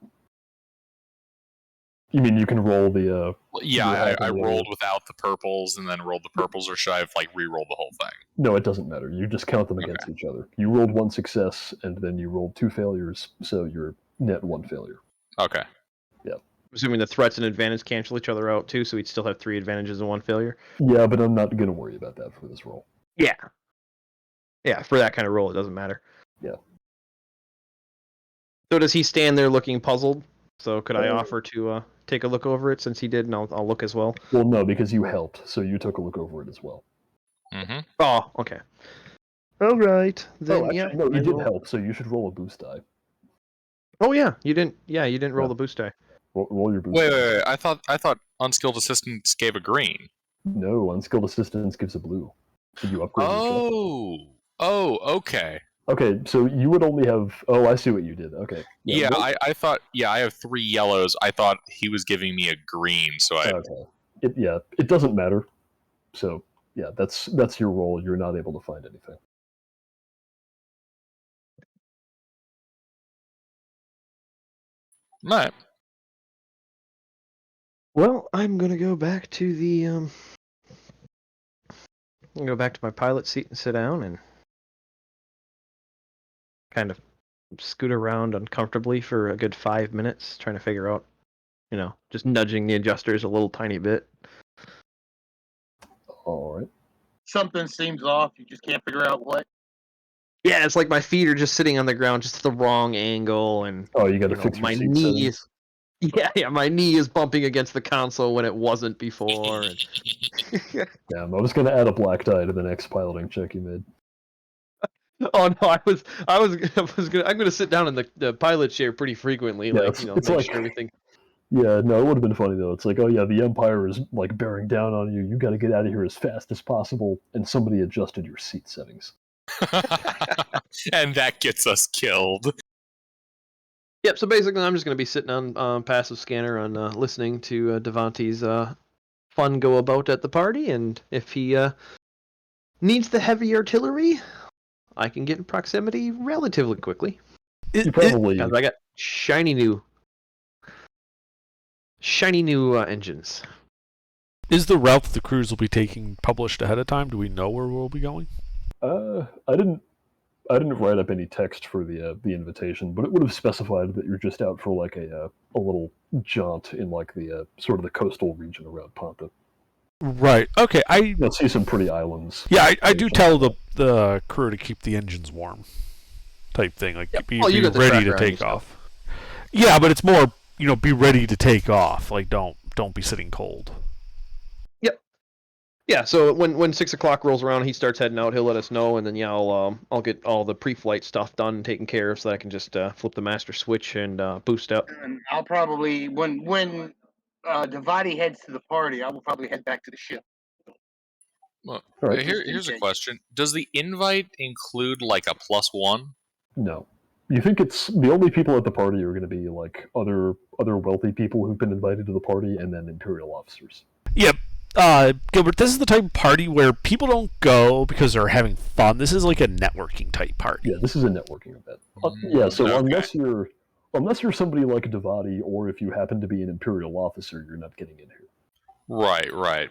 You mean you can roll the? Well, You yeah, have I a- rolled without the purples and then rolled the purples, or should I have like re-rolled the whole thing? No, it doesn't matter. You just count them against each other. You rolled 1 success, and then you rolled 2 failures, so you're net 1 failure. Okay. Assuming the threats and advantage cancel each other out too, so we'd still have 3 advantages and 1 failure. Yeah, but I'm not gonna worry about that for this roll. Yeah. Yeah, for that kind of role, it doesn't matter. Yeah. So does he stand there looking puzzled? So could I Uh, offer to take a look over it since he did, and I'll look as well. Well, no, because you helped, so you took a look over it as well. Mm-hmm. Oh, okay. All right. Then Actually, yeah. no, you I did will- help, so you should roll a boost die. Oh yeah, you didn't. Yeah, you didn't roll Yeah. the boost die. Roll your boost Wait, die. wait, wait. I thought unskilled assistance gave a green. No, unskilled assistance gives a blue. Did you upgrade your check? Oh, okay. Okay, so you would only have... Oh, I see what you did. Okay. Yeah, roll- I thought. Yeah, I have 3 yellows. I thought he was giving me a green, so I. Okay. It doesn't matter. So, yeah, that's your roll. You're not able to find anything. Right. Well, I'm gonna go back to the I'm gonna go back to my pilot seat and sit down and kind of scoot around uncomfortably for a good 5 minutes, trying to figure out, just nudging the adjusters a little tiny bit. All right. Something seems off. You just can't figure out what. Yeah, it's like my feet are just sitting on the ground, just the wrong angle, and Oh, you got to fix your my seat knee settings. is. Yeah, my knee is bumping against the console when it wasn't before. And... Yeah, I'm just going to add a black die to the next piloting check you made. Oh no, I'm gonna sit down in the pilot chair pretty frequently, Yeah, like it's make like- sure everything. Yeah, no, it would have been funny though. It's like, oh yeah, the Empire is like bearing down on you. You got to get out of here as fast as possible, and somebody adjusted your seat settings. And that gets us killed. Yep. So basically, I'm just gonna be sitting on passive scanner on listening to Devante's fun go about at the party, and if he needs the heavy artillery, I can get in proximity relatively quickly. You probably Because I got shiny new engines. Is the route that the cruise will be taking published ahead of time? Do we know where we'll be going? I didn't write up any text for the invitation, but it would have specified that you're just out for like a little jaunt in like the sort of the coastal region around Ponta. Right. Okay. You'll see some pretty islands. Yeah, I do tell the crew to keep the engines warm, type thing. Like be you got the ready tracker to on take you, so. off. Yeah, but it's more be ready to take off. Like don't be sitting cold. Yeah, so when 6 o'clock rolls around, he starts heading out. He'll let us know, and then I'll get all the pre-flight stuff done and taken care of, so that I can just flip the master switch and boost up. And I'll probably when Devati heads to the party, I will probably head back to the ship. Well, All right. here's a question: does the invite include like a +1? No. You think it's the only people at the party are going to be like other wealthy people who've been invited to the party, and then Imperial officers. Yep. Gilbert, this is the type of party where people don't go because they're having fun. This is like a networking type party. Yeah, this is a networking event. Yeah, so Okay. unless you're somebody like Devati, or if you happen to be an Imperial officer, you're not getting in here. Right.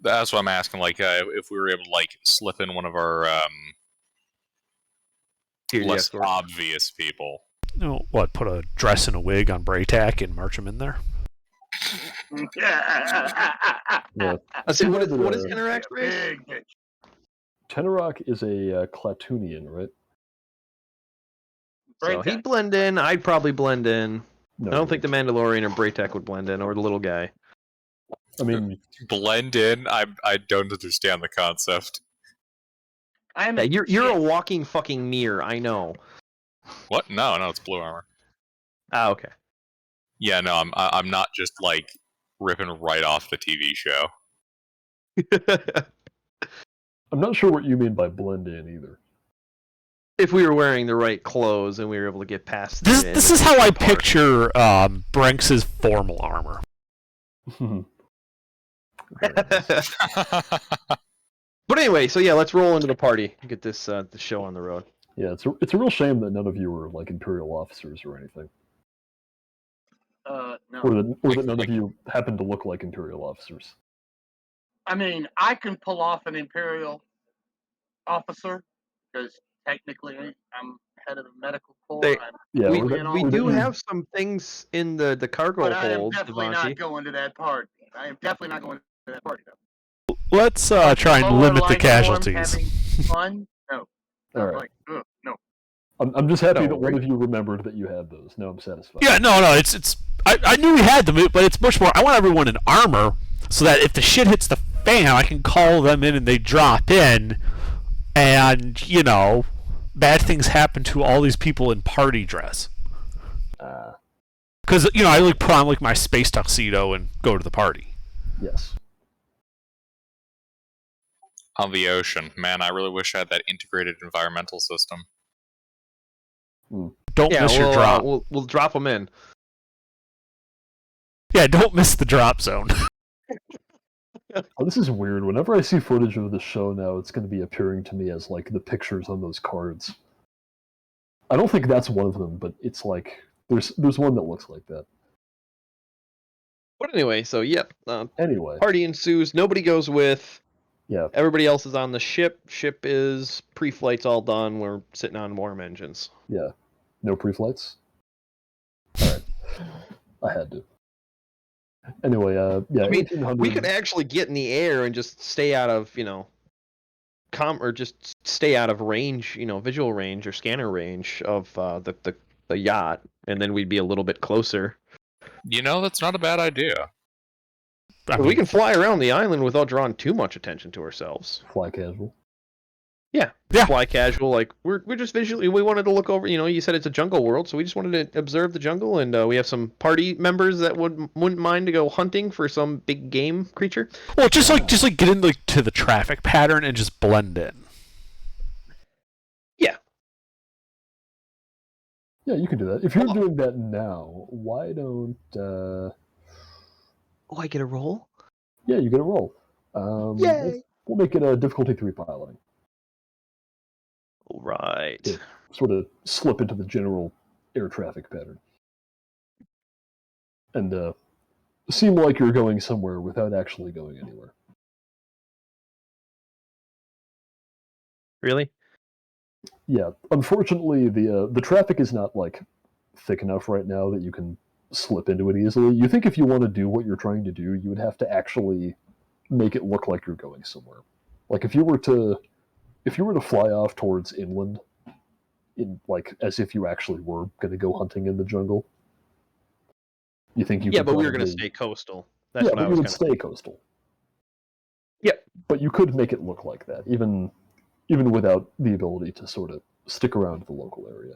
That's what I'm asking. Like, if we were able to like slip in one of our Here, the less escort. obvious people. Put a dress and a wig on Braytac and march him in there? Yeah. I said, what is Uh, Tenorac's race? Big bitch. Tenorok is a Clatoonian, right? So Braytac. he'd blend in. I'd probably blend in. No, I don't think the you Mandalorian or Braytac would blend in, or the little guy. won't. I mean, Blend in. I don't understand the concept. I'm Yeah, you're a walking fucking mirror. I know. What? No, it's blue armor. Ah, okay. Yeah, no, I'm not just like ripping right off the TV show. I'm not sure what you mean by blend in either. If we were wearing the right clothes and we were able to get past This is how I picture Branks's formal armor. But anyway, so yeah, let's roll into the party. Get this the show on the road. Yeah, it's a real shame that none of you are like Imperial officers or anything, no. or that none of you happen to look like Imperial officers. I mean, I can pull off an Imperial officer because technically I'm head of the medical corps. They- Yeah, we or that- we we or do that you- have some things in the cargo but I am hold, definitely Devante. not going to that party. I am definitely not going to that party. Though. Let's try and Lower limit the life form casualties. having fun? No. All I'm right. like, ugh, no. I'm just happy No, that one right? of you remembered that you had those. Now I'm satisfied. Yeah, no, it's. I knew we had them, but it's much more. I want everyone in armor so that if the shit hits the fan, I can call them in and they drop in, and bad things happen to all these people in party dress. Because I like put on like my space tuxedo and go to the party. Yes. On the ocean. Man, I really wish I had that integrated environmental system. Don't Yeah, miss your drop. we'll drop them in. Yeah, don't miss the drop zone. Oh, this is weird. Whenever I see footage of the show now, it's going to be appearing to me as like the pictures on those cards. I don't think that's one of them, but it's like there's one that looks like that. But anyway, so yep, Anyway, party ensues. Nobody goes with. yeah, Everybody else is on the ship. Ship is pre-flight's all done. We're sitting on warm engines. yeah. No pre-flights? Alright. I had to. Anyway, yeah, I mean, 1800... we could actually get in the air and just stay out of, or just stay out of range, visual range or scanner range of the yacht, and then we'd be a little bit closer. That's not a bad idea. We can fly around the island without drawing too much attention to ourselves. fly casual. Yeah. Fly casual, like we're just visually. We wanted to look over. You said it's a jungle world, so we just wanted to observe the jungle, and we have some party members that wouldn't mind to go hunting for some big game creature. Well, just like get in to the traffic pattern and just blend in. Yeah. Yeah, you can do that. If you're doing that now, why don't... Oh, I get a roll? Yeah, you get a roll. Yay! We'll make it a difficulty 3 piloting. All right. Yeah. Sort of slip into the general air traffic pattern. And seem like you're going somewhere without actually going anywhere. Really? Yeah, unfortunately, the traffic is not like thick enough right now that you can slip into it easily. You think if you want to do what you're trying to do, you would have to actually make it look like you're going somewhere. Like if you were to fly off towards inland, as if you actually were going to go hunting in the jungle, you think you? Yeah, could but we were going to probably- stay coastal. That's yeah, what but I you was would kind stay coastal. Yep. But you could make it look like that, even without the ability to sort of stick around the local area.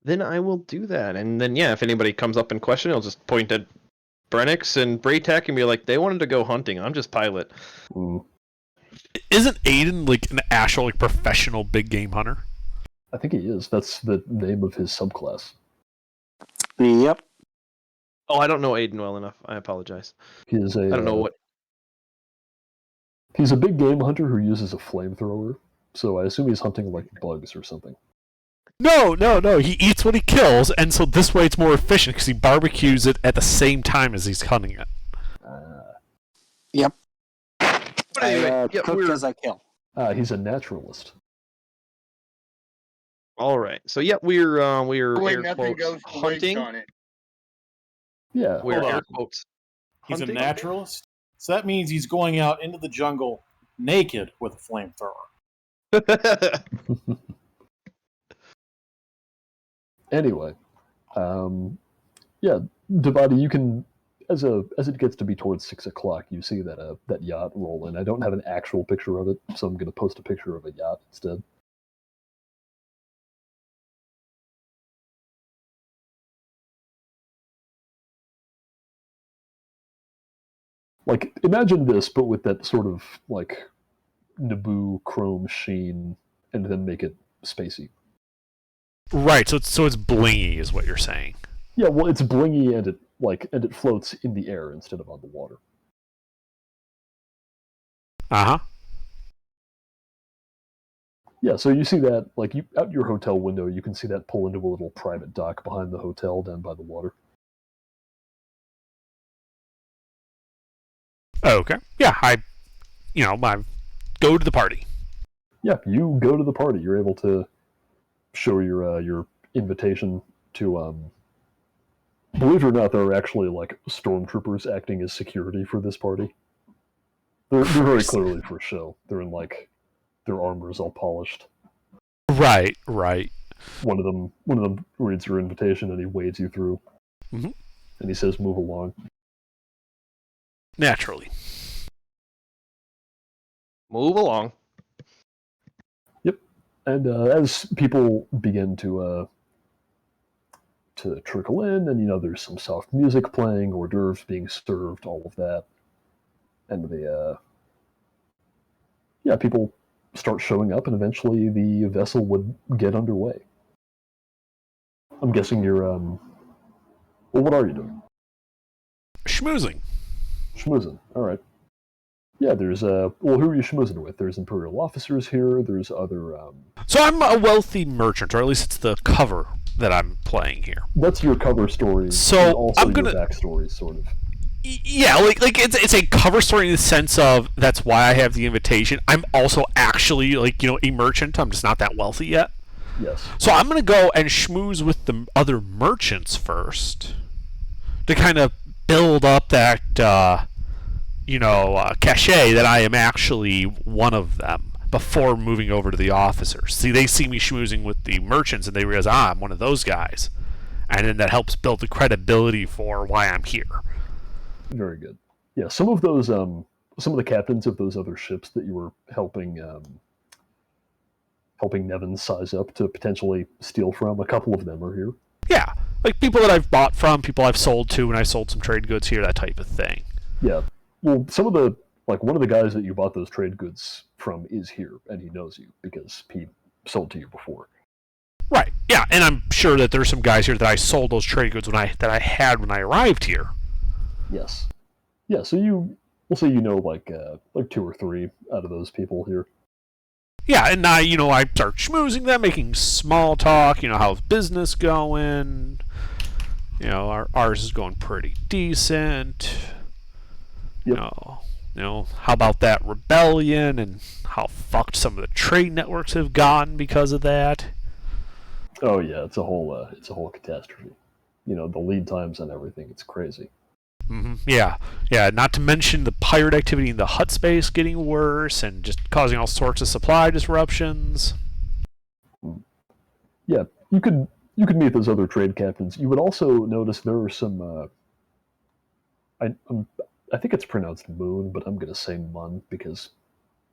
Then I will do that, and then if anybody comes up in question, I'll just point at Brennix and Braytech and be like, they wanted to go hunting. I'm just pilot. Isn't Aiden like an actual professional big game hunter? I think he is. That's the name of his subclass. Yep. Oh, I don't know Aiden well enough. I apologize. He is a. I don't know what. He's a big game hunter who uses a flamethrower, so I assume he's hunting like bugs or something. No. He eats what he kills, and so this way it's more efficient because he barbecues it at the same time as he's hunting it. Yep. But anyway, cook as I kill. He's a naturalist. all right. So we're Wait, air nothing quotes goes to waste hunting. on it. Yeah. We're Hold air on. quotes. He's hunting? a naturalist, so that means he's going out into the jungle naked with a flamethrower. Anyway, yeah, Devati, you can, as it gets to be towards 6 o'clock, you see that that yacht roll in. I don't have an actual picture of it, so I'm going to post a picture of a yacht instead. Like, imagine this, but with that sort of, like, Naboo chrome sheen, and then make it spacey. Right. So it's blingy, is what you're saying. Yeah, well, it's blingy, and it floats in the air instead of on the water. Uh huh. Yeah, so you see that, like, out your hotel window, you can see that pull into a little private dock behind the hotel down by the water. Okay. Yeah. I go to the party. Yeah, you go to the party. You're able to show your invitation to. Believe it or not, there are actually like stormtroopers acting as security for this party. They're very clearly for show. They're in like their armor is all polished. Right, right. One of them reads your invitation and he wades you through. Mhm. And he says, "Move along." Naturally. Move along. And as people begin to trickle in, and there's some soft music playing, hors d'oeuvres being served, all of that, and people start showing up, and eventually the vessel would get underway. I'm guessing you're well, what are you doing? Schmoozing. Schmoozing. All right. Yeah, there's well, who are you schmoozing with? There's Imperial officers here. There's other. So I'm a wealthy merchant, or at least it's the cover that I'm playing here. That's your cover story. So, and also I'm gonna- your backstory, sort of. Yeah, like it's a cover story in the sense of that's why I have the invitation. I'm also actually a merchant. I'm just not that wealthy yet. Yes. So I'm gonna go and schmooze with the other merchants first to kind of build up that cachet that I am actually one of them before moving over to the officers. See, they see me schmoozing with the merchants and they realize, I'm one of those guys. And then that helps build the credibility for why I'm here. Very good. Yeah, some of the captains of those other ships that you were helping Nevin size up to potentially steal from, a couple of them are here. Yeah, like people that I've bought from, people I've sold to, and I've sold some trade goods here, that type of thing. Yeah. Well, some of the one of the guys that you bought those trade goods from is here, and he knows you because he sold to you before. Right. Yeah, and I'm sure that there's some guys here that I sold those trade goods that I had when I arrived here. Yes. Yeah. So we'll say like 2 or 3 out of those people here. Yeah, and I start schmoozing them, making small talk. How's business going? Ours is going pretty decent. Yep. How about that rebellion and how fucked some of the trade networks have gotten because of that? Oh yeah, it's a whole catastrophe. The lead times and everything. It's crazy. Mm-hmm. Yeah. Not to mention the pirate activity in the hut space getting worse and just causing all sorts of supply disruptions. Yeah, you could meet those other trade captains. You would also notice there are some. I think it's pronounced moon, but I'm gonna say mun because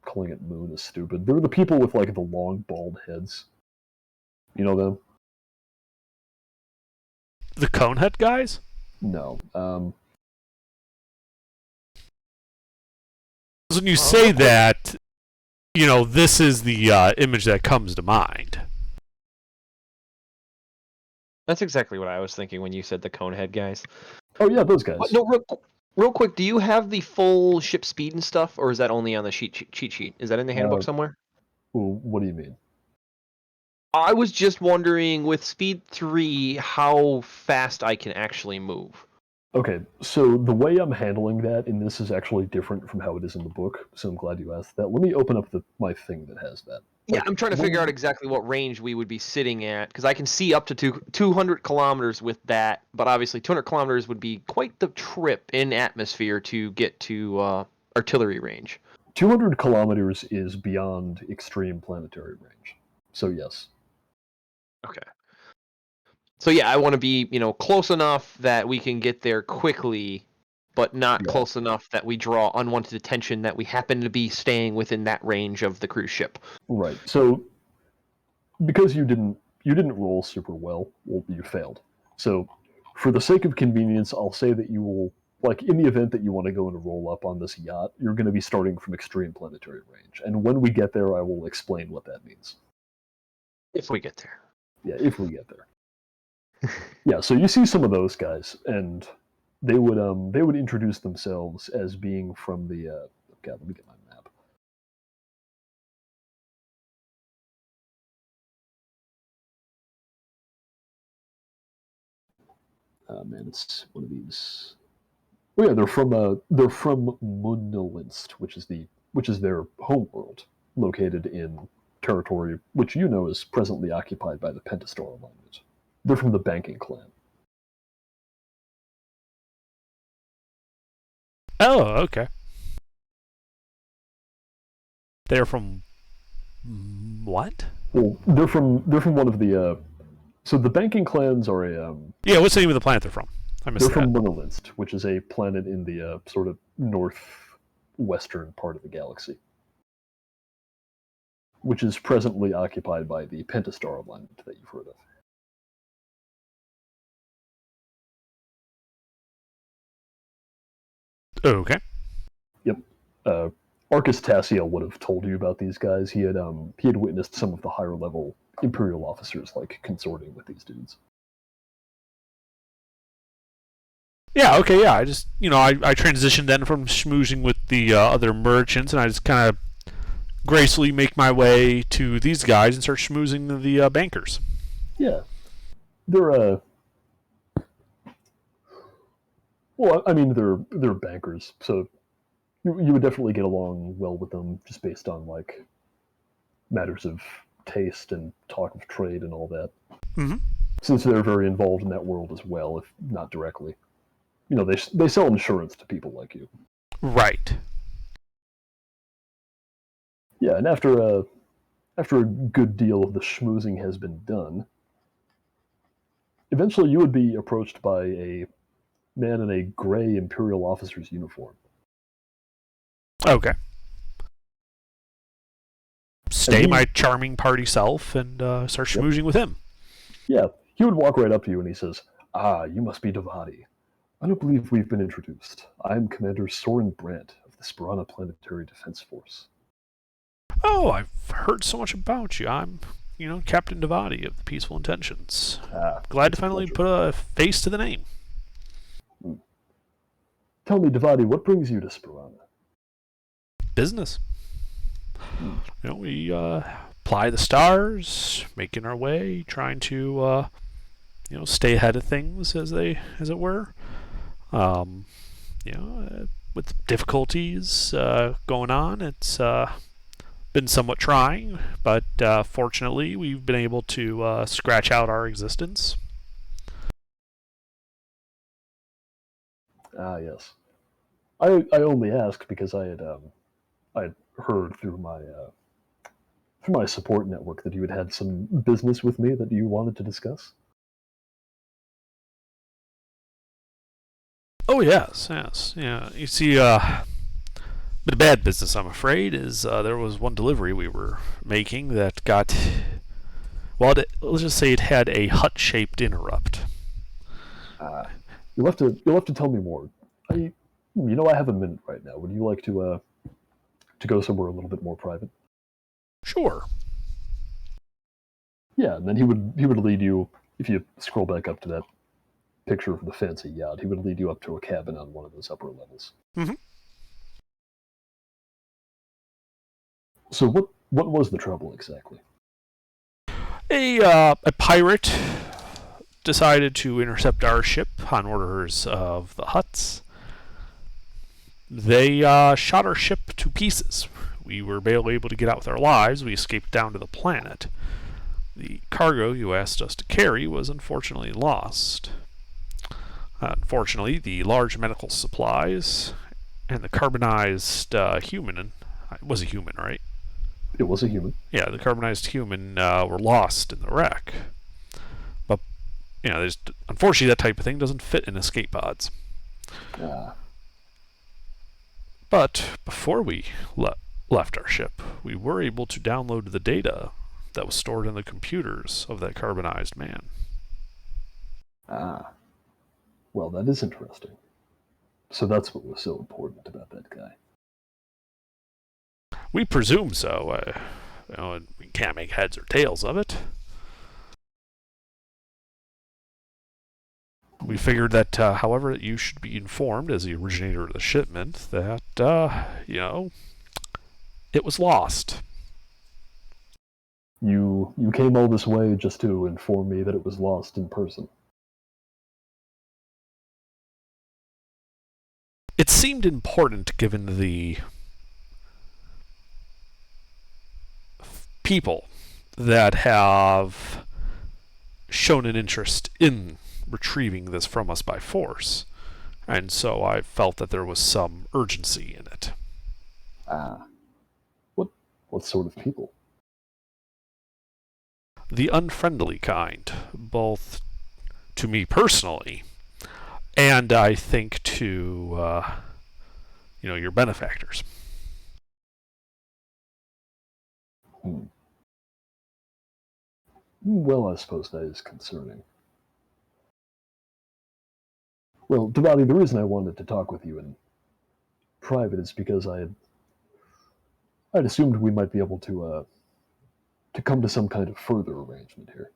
calling it moon is stupid. They're the people with the long bald heads. You know them? The Conehead guys? No. When you say that, this is the image that comes to mind. That's exactly what I was thinking when you said the Conehead guys. Oh yeah, those guys. No, real quick, do you have the full ship speed and stuff, or is that only on the cheat sheet? Is that in the handbook somewhere? Well, what do you mean? I was just wondering, with speed 3, how fast I can actually move. Okay, so the way I'm handling that in this is actually different from how it is in the book, so I'm glad you asked that. Let me open up my thing that has that. Yeah, I'm trying to figure out exactly what range we would be sitting at, because I can see up to 200 kilometers with that, but obviously 200 kilometers would be quite the trip in atmosphere to get to artillery range. 200 kilometers is beyond extreme planetary range, so yes. Okay. So yeah, I want to be, close enough that we can get there quickly, but not close enough that we draw unwanted attention that we happen to be staying within that range of the cruise ship. Right. So because you didn't roll super well, you failed. So for the sake of convenience, I'll say that you will, in the event that you want to go and roll up on this yacht, you're going to be starting from extreme planetary range. And when we get there, I will explain what that means. If we get there. Yeah, if we get there. Yeah, so you see some of those guys, and they would introduce themselves as being from the. God, let me get my map. Man, it's one of these. Oh yeah, they're from Munnelinst, which is their homeworld, located in territory which is presently occupied by the Pentastar alignment. They're from the Banking clan. Oh, okay. They're from What? Well, they're from one of the. So the banking clans are a. Yeah, what's the name of the planet they're from? I missed They're that. from Murlinst, which is a planet in the sort of northwestern part of the galaxy, which is presently occupied by the Pentastar alignment that you've heard of. Okay. Yep. Arcus Tassiel would have told you about these guys. He had witnessed some of the higher level Imperial officers like consorting with these dudes. Yeah, okay, yeah. I just, I transitioned then from schmoozing with the other merchants, and I just kind of gracefully make my way to these guys and start schmoozing the bankers. Yeah. They're, well, I mean, they're bankers, so you would definitely get along well with them just based on, like, matters of taste and talk of trade and all that. Mm-hmm. Since they're very involved in that world as well, if not directly. They sell insurance to people like you. Right. Yeah, and after a good deal of the schmoozing has been done, eventually you would be approached by a man in a gray Imperial officer's uniform. Okay. Stay my charming party self and start schmoozing with him. Yeah, he would walk right up to you and he says, "Ah, you must be Davadi. I don't believe we've been introduced. I'm Commander Soren Brandt of the Sparana Planetary Defense Force." Oh, I've heard so much about you. I'm, Captain Davadi of the Peaceful Intentions. Glad to finally put a face to the name. Tell me, Davadi, what brings you to Sparana? Business. We ply the stars, making our way, trying to, stay ahead of things as it were. With difficulties going on, it's been somewhat trying, but fortunately, we've been able to scratch out our existence. Ah, yes. I only asked because I had heard through my support network that you had some business with me that you wanted to discuss. Oh yes. Yeah. You see, bit of bad business, I'm afraid, is there was one delivery we were making that got, well, let's just say it had a hut-shaped interrupt. You'll have to tell me more. I have a minute right now. Would you like to go somewhere a little bit more private? Sure. Yeah, and then he would lead you, if you scroll back up to that picture of the fancy yacht, he would lead you up to a cabin on one of those upper levels. Mm-hmm. So what was the trouble exactly? A pirate decided to intercept our ship on orders of the Hutts. They shot our ship to pieces. We were barely able to get out with our lives. We escaped down to the planet. The cargo you asked us to carry was unfortunately lost. Unfortunately, the large medical supplies and the carbonized human, it was a human, right? It was a human. Yeah, the carbonized human were lost in the wreck. But, unfortunately that type of thing doesn't fit in escape pods. But before we left our ship, we were able to download the data that was stored in the computers of that carbonized man. Well, that is interesting. So that's what was so important about that guy. We presume so. We can't make heads or tails of it. We figured that, however, you should be informed as the originator of the shipment that, it was lost. You came all this way just to inform me that it was lost in person. It seemed important given the people that have shown an interest in retrieving this from us by force, and so I felt that there was some urgency in it. What sort of people? the unfriendly kind, both to me personally, and I think to your benefactors. Well, I suppose that is concerning. Well, Devati, the reason I wanted to talk with you in private is because I'd assumed we might be able to come to some kind of further arrangement here.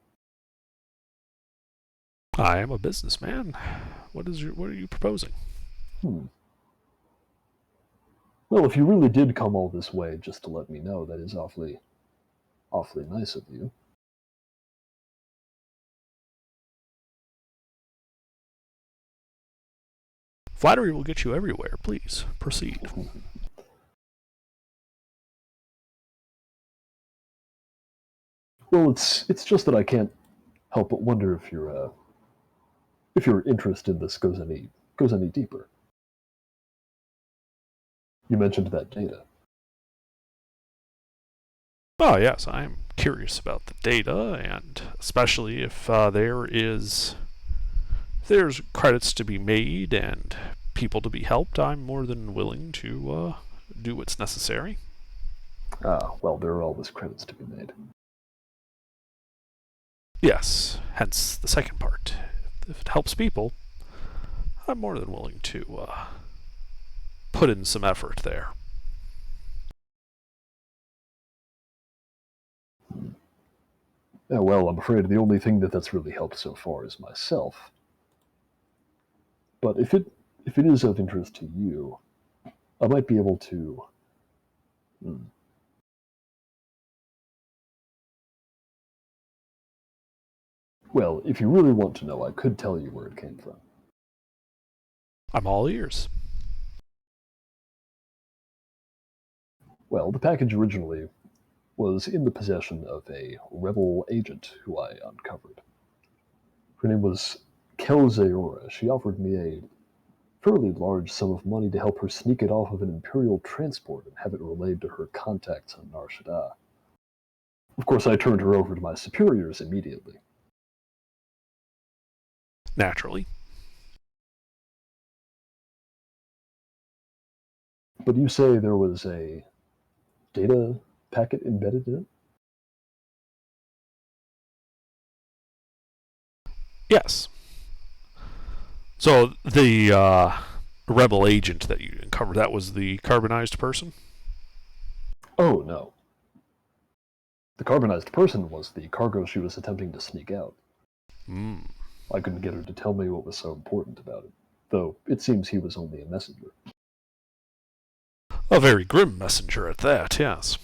I am a businessman. What are you proposing? Well, if you really did come all this way just to let me know, that is awfully nice of you. Flattery will get you everywhere. Please, proceed. Well, it's just that I can't help but wonder if your interest in this goes any deeper. You mentioned that data. Oh, yes, I'm curious about the data, and especially if there's credits to be made and people to be helped, I'm more than willing to do what's necessary. Well, there are always credits to be made. Yes, hence the second part. If it helps people, I'm more than willing to put in some effort there. Yeah, well, I'm afraid the only thing that's really helped so far is myself. But if it is of interest to you, I might be able to. Well, if you really want to know, I could tell you where it came from. I'm all ears. Well, the package originally was in the possession of a rebel agent who I uncovered. Her name was Kel Zeora. She offered me a fairly large sum of money to help her sneak it off of an Imperial transport and have it relayed to her contacts on Nar Shaddaa. Of course, I turned her over to my superiors immediately. Naturally. But you say there was a data packet embedded in it? Yes. So the rebel agent that you uncovered, that was the carbonized person? Oh, no. The carbonized person was the cargo she was attempting to sneak out. I couldn't get her to tell me what was so important about it, though it seems he was only a messenger. A very grim messenger at that, yes.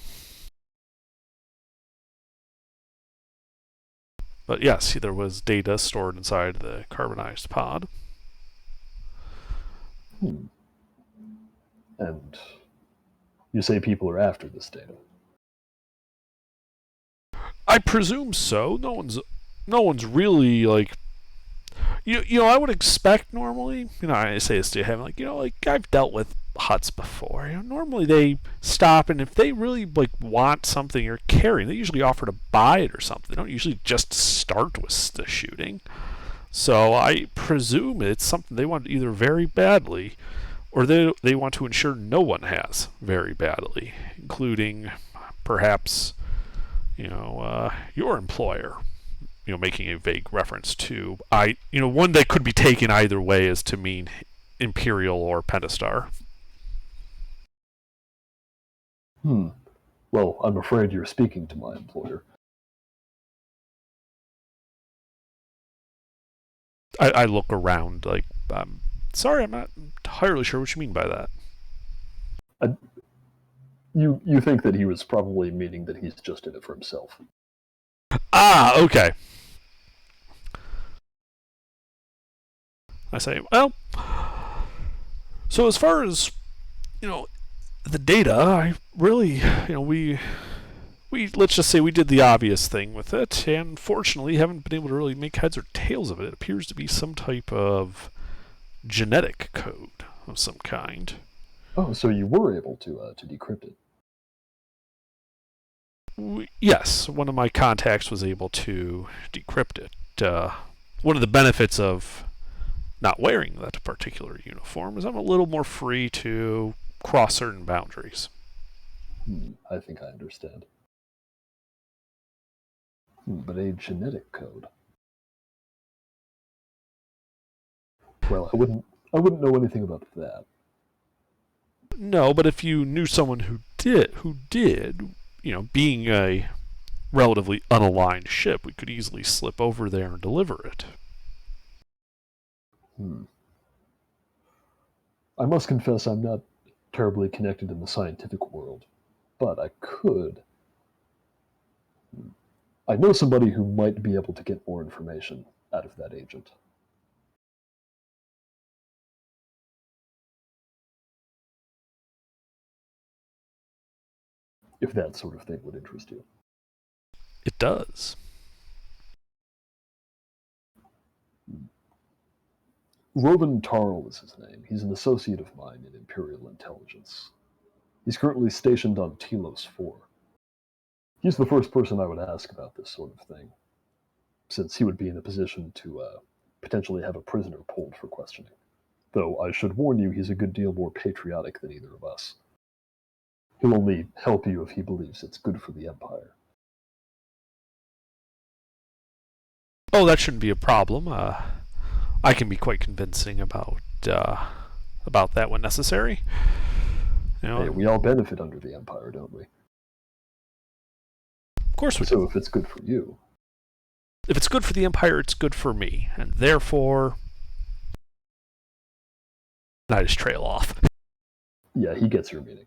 But yes, there was data stored inside the carbonized pod. And you say people are after this data? I presume so. No one's really like. I would expect normally. I say this to him, I've dealt with huts before. Normally they stop, and if they really want something you're carrying, they usually offer to buy it or something. They don't usually just start with the shooting. So I presume it's something they want either very badly, or they want to ensure no one has very badly, including perhaps your employer. Making a vague reference to one that could be taken either way as to mean Imperial or Pentastar. Well, I'm afraid you're speaking to my employer. I look around sorry, I'm not entirely sure what you mean by that. You think that he was probably meaning that he's just in it for himself. Ah, okay. I say, well, so as far as, the data, I really, we let's just say we did the obvious thing with it, and fortunately haven't been able to really make heads or tails of it. It appears to be some type of genetic code of some kind. Oh, so you were able to decrypt it? Yes, one of my contacts was able to decrypt it. One of the benefits of not wearing that particular uniform is I'm a little more free to cross certain boundaries. I think I understand. But a genetic code. Well, I wouldn't know anything about that. No, but if you knew someone who did, being a relatively unaligned ship, we could easily slip over there and deliver it. I must confess I'm not terribly connected in the scientific world, but I could. I know somebody who might be able to get more information out of that agent. If that sort of thing would interest you. It does. Rovan Tarl is his name. He's an associate of mine in Imperial Intelligence. He's currently stationed on Telos 4. He's the first person I would ask about this sort of thing, since he would be in a position to potentially have a prisoner pulled for questioning. Though I should warn you, he's a good deal more patriotic than either of us. He'll only help you if he believes it's good for the Empire. Oh, that shouldn't be a problem. I can be quite convincing about that when necessary. Hey, we all benefit under the Empire, don't we? Of course we do. So if it's good for you... If it's good for the Empire, it's good for me. And therefore... I just trail off. Yeah, he gets your meaning.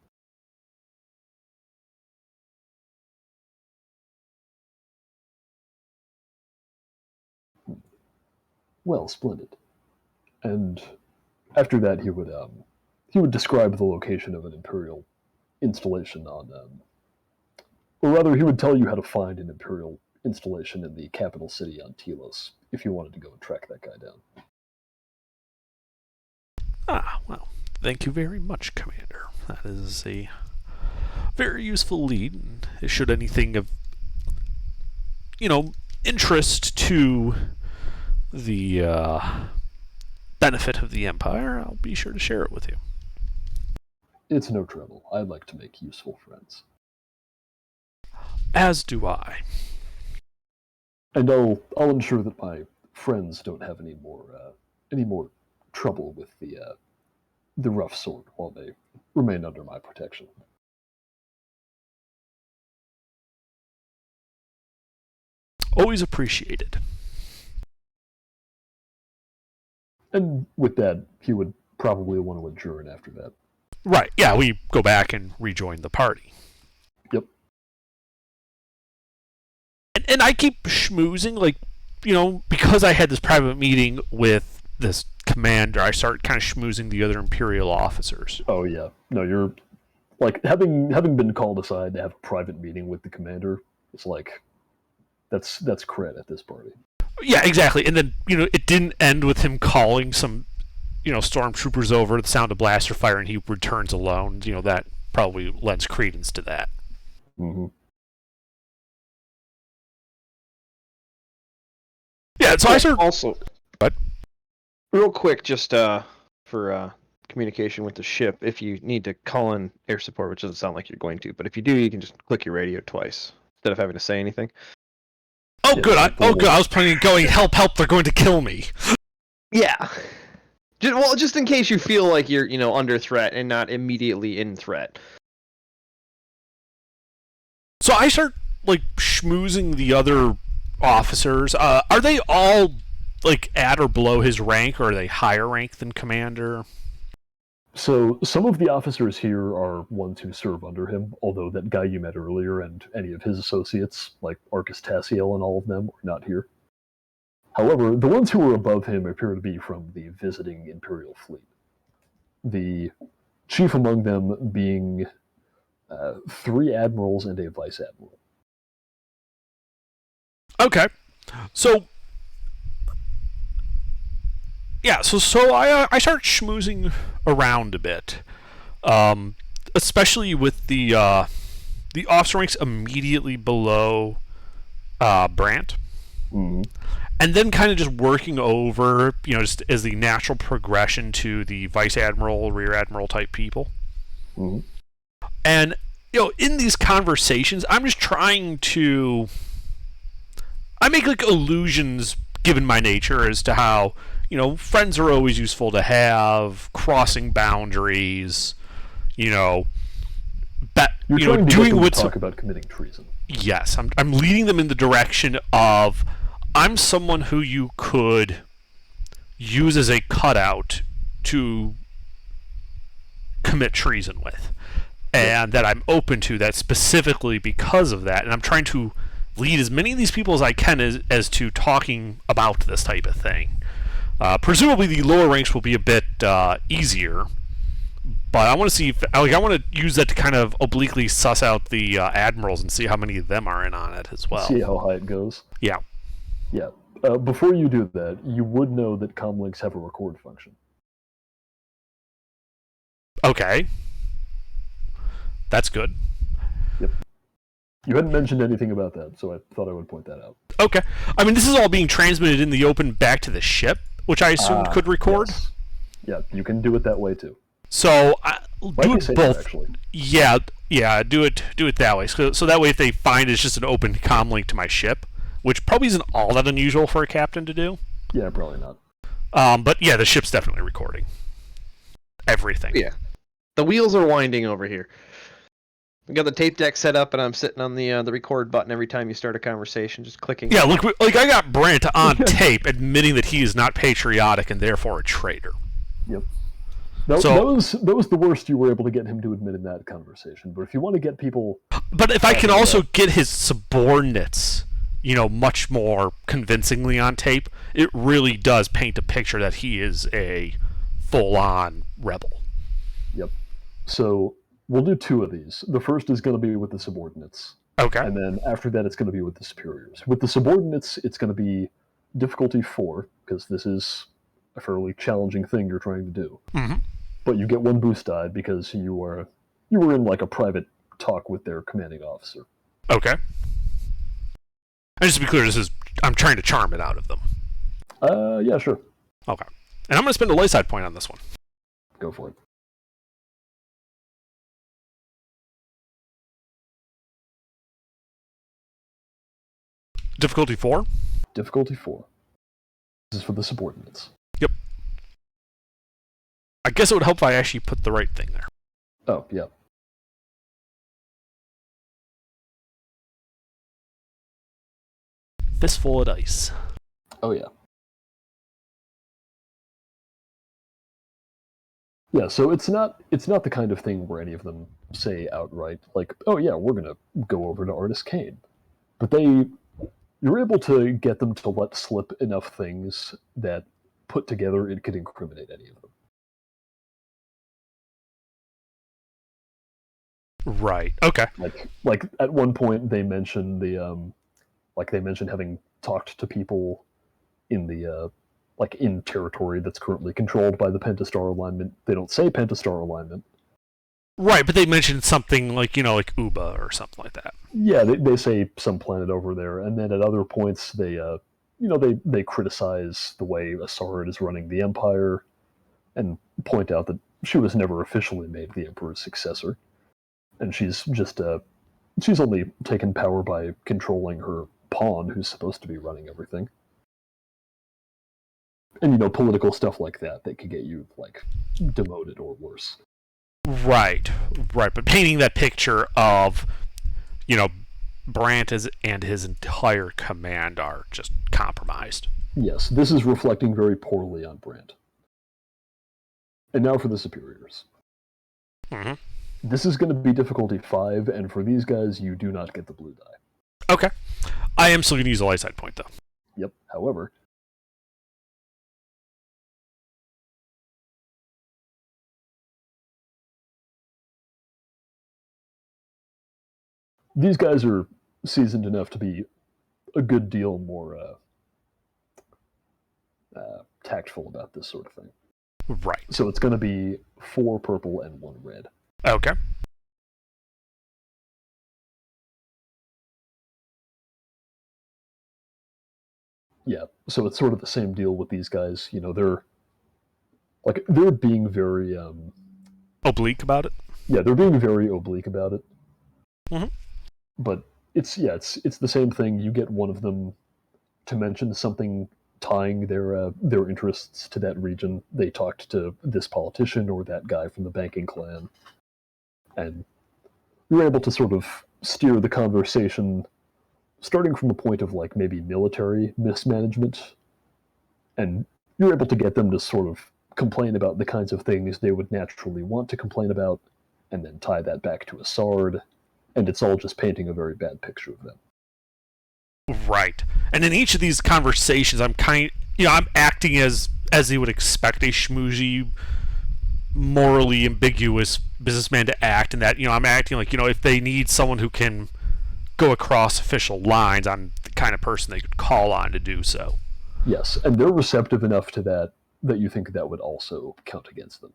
Well, splendid. And after that, he would describe the location of an Imperial installation on, or rather, he would tell you how to find an Imperial installation in the capital city on Telos, if you wanted to go and track that guy down. Ah, well, thank you very much, Commander. That is a very useful lead, and should anything of, interest to the benefit of the Empire, I'll be sure to share it with you. It's no trouble. I'd like to make useful friends. As do I. And I'll ensure that my friends don't have any more trouble with the rough sort while they remain under my protection. Always appreciated. And with that, he would probably want to adjourn after that. Right, yeah, we go back and rejoin the party. Yep. And I keep schmoozing, because I had this private meeting with this commander, I start kind of schmoozing the other Imperial officers. Oh, yeah. No, you're, having been called aside to have a private meeting with the commander, it's that's cred at this party. Yeah, exactly. And then, it didn't end with him calling some, stormtroopers over to the sound of blaster fire and he returns alone. That probably lends credence to that. Mm-hmm. Yeah, so I sort of... Also, what? Real quick, just for communication with the ship, if you need to call in air support, which doesn't sound like you're going to, but if you do, you can just click your radio twice instead of having to say anything. Oh, good. I was planning on going, help, they're going to kill me. Yeah. Just in case you feel like you're, under threat and not immediately in threat. So I start, schmoozing the other officers. Are they all, at or below his rank, or are they higher rank than Commander? So some of the officers here are ones who serve under him, although that guy you met earlier and any of his associates, like Arcus Tassiel and all of them, are not here. However, the ones who are above him appear to be from the visiting Imperial fleet. The chief among them being 3 admirals and a vice admiral. Okay. So... Yeah, so I start schmoozing around a bit, especially with the the officer ranks immediately below Brandt. Mm-hmm. And then kind of just working over, just as the natural progression to the vice admiral, rear admiral type people. Mm-hmm. And, in these conversations, I'm just trying to... I make, allusions, given my nature, as to how, friends are always useful to have, crossing boundaries, You're trying to doing get them what's... to talk about committing treason. Yes, I'm leading them in the direction of... I'm someone who you could use as a cutout to commit treason with. And that I'm open to that specifically because of that. And I'm trying to lead as many of these people as I can as to talking about this type of thing. Presumably the lower ranks will be a bit easier. But I want to see if... I want to use that to kind of obliquely suss out the admirals and see how many of them are in on it as well. See how high it goes. Yeah. Yeah. Before you do that, you would know that comlinks have a record function. Okay. That's good. Yep. You hadn't mentioned anything about that, so I thought I would point that out. Okay. I mean, this is all being transmitted in the open back to the ship, which I assumed could record. Yes. Yeah, you can do it that way too. So do say it that, both. actually. Yeah. Do it that way. So that way, if they find it's just an open comm link to my ship, which probably isn't all that unusual for a captain to do. Yeah, probably not. But yeah, the ship's definitely recording everything. Yeah. The wheels are winding over here. We got the tape deck set up, and I'm sitting on the record button every time you start a conversation, just clicking. Yeah, look, I got Brandt on tape admitting that he is not patriotic and therefore a traitor. Yep. That was the worst you were able to get him to admit in that conversation. But if you want to get people... But if I can also get his subordinates, much more convincingly on tape, it really does paint a picture that he is a full-on rebel. Yep. So we'll do two of these. The first is going to be with the subordinates. Okay. And then after that, it's going to be with the superiors. With the subordinates, it's going to be difficulty 4, because this is a fairly challenging thing you're trying to do. Mm-hmm. But you get 1 boost die because you were in a private talk with their commanding officer. Okay. And just to be clear, I'm trying to charm it out of them. Yeah, sure. Okay. And I'm going to spend a light side point on this one. Go for it. Difficulty 4? Difficulty 4. This is for the subordinates. Yep. I guess it would help if I actually put the right thing there. Oh, yeah. Fistful of dice. Oh, yeah. Yeah, so it's not the kind of thing where any of them say outright, like, oh yeah, we're going to go over to Artis Kane. But you're able to get them to let slip enough things that put together it could incriminate any of them. Right. Okay. Like at one point they mentioned having talked to people in the in territory that's currently controlled by the Pentastar alignment. They don't say Pentastar alignment. Right, but they mentioned something like Uba or something like that. Yeah, they say some planet over there, and then at other points they criticize the way Asarid is running the Empire, and point out that she was never officially made the Emperor's successor, and she's only taken power by controlling her pawn, who's supposed to be running everything. And political stuff like that could get you demoted or worse. Right. But painting that picture of, Brandt and his entire command are just compromised. Yes, this is reflecting very poorly on Brandt. And now for the superiors. Mm-hmm. This is going to be difficulty 5, and for these guys, you do not get the blue die. Okay. I am still going to use a light side point, though. Yep. However, these guys are seasoned enough to be a good deal more tactful about this sort of thing. Right. So it's going to be 4 purple and 1 red. Okay. Yeah, so it's sort of the same deal with these guys. They're being very Oblique about it. yeah, they're being very oblique about it. Mhm. But it's the same thing. You get one of them to mention something tying their interests to that region. They talked to this politician or that guy from the banking clan, and you're able to sort of steer the conversation, starting from a point of like maybe military mismanagement, and you're able to get them to sort of complain about the kinds of things they would naturally want to complain about, and then tie that back to a Sard, and it's all just painting a very bad picture of them. Right. And in each of these conversations, I'm acting as you would expect a schmoozy, morally ambiguous businessman to act, and that, I'm acting like, if they need someone who can go across official lines, I'm the kind of person they could call on to do so. Yes, and they're receptive enough to that you think that would also count against them.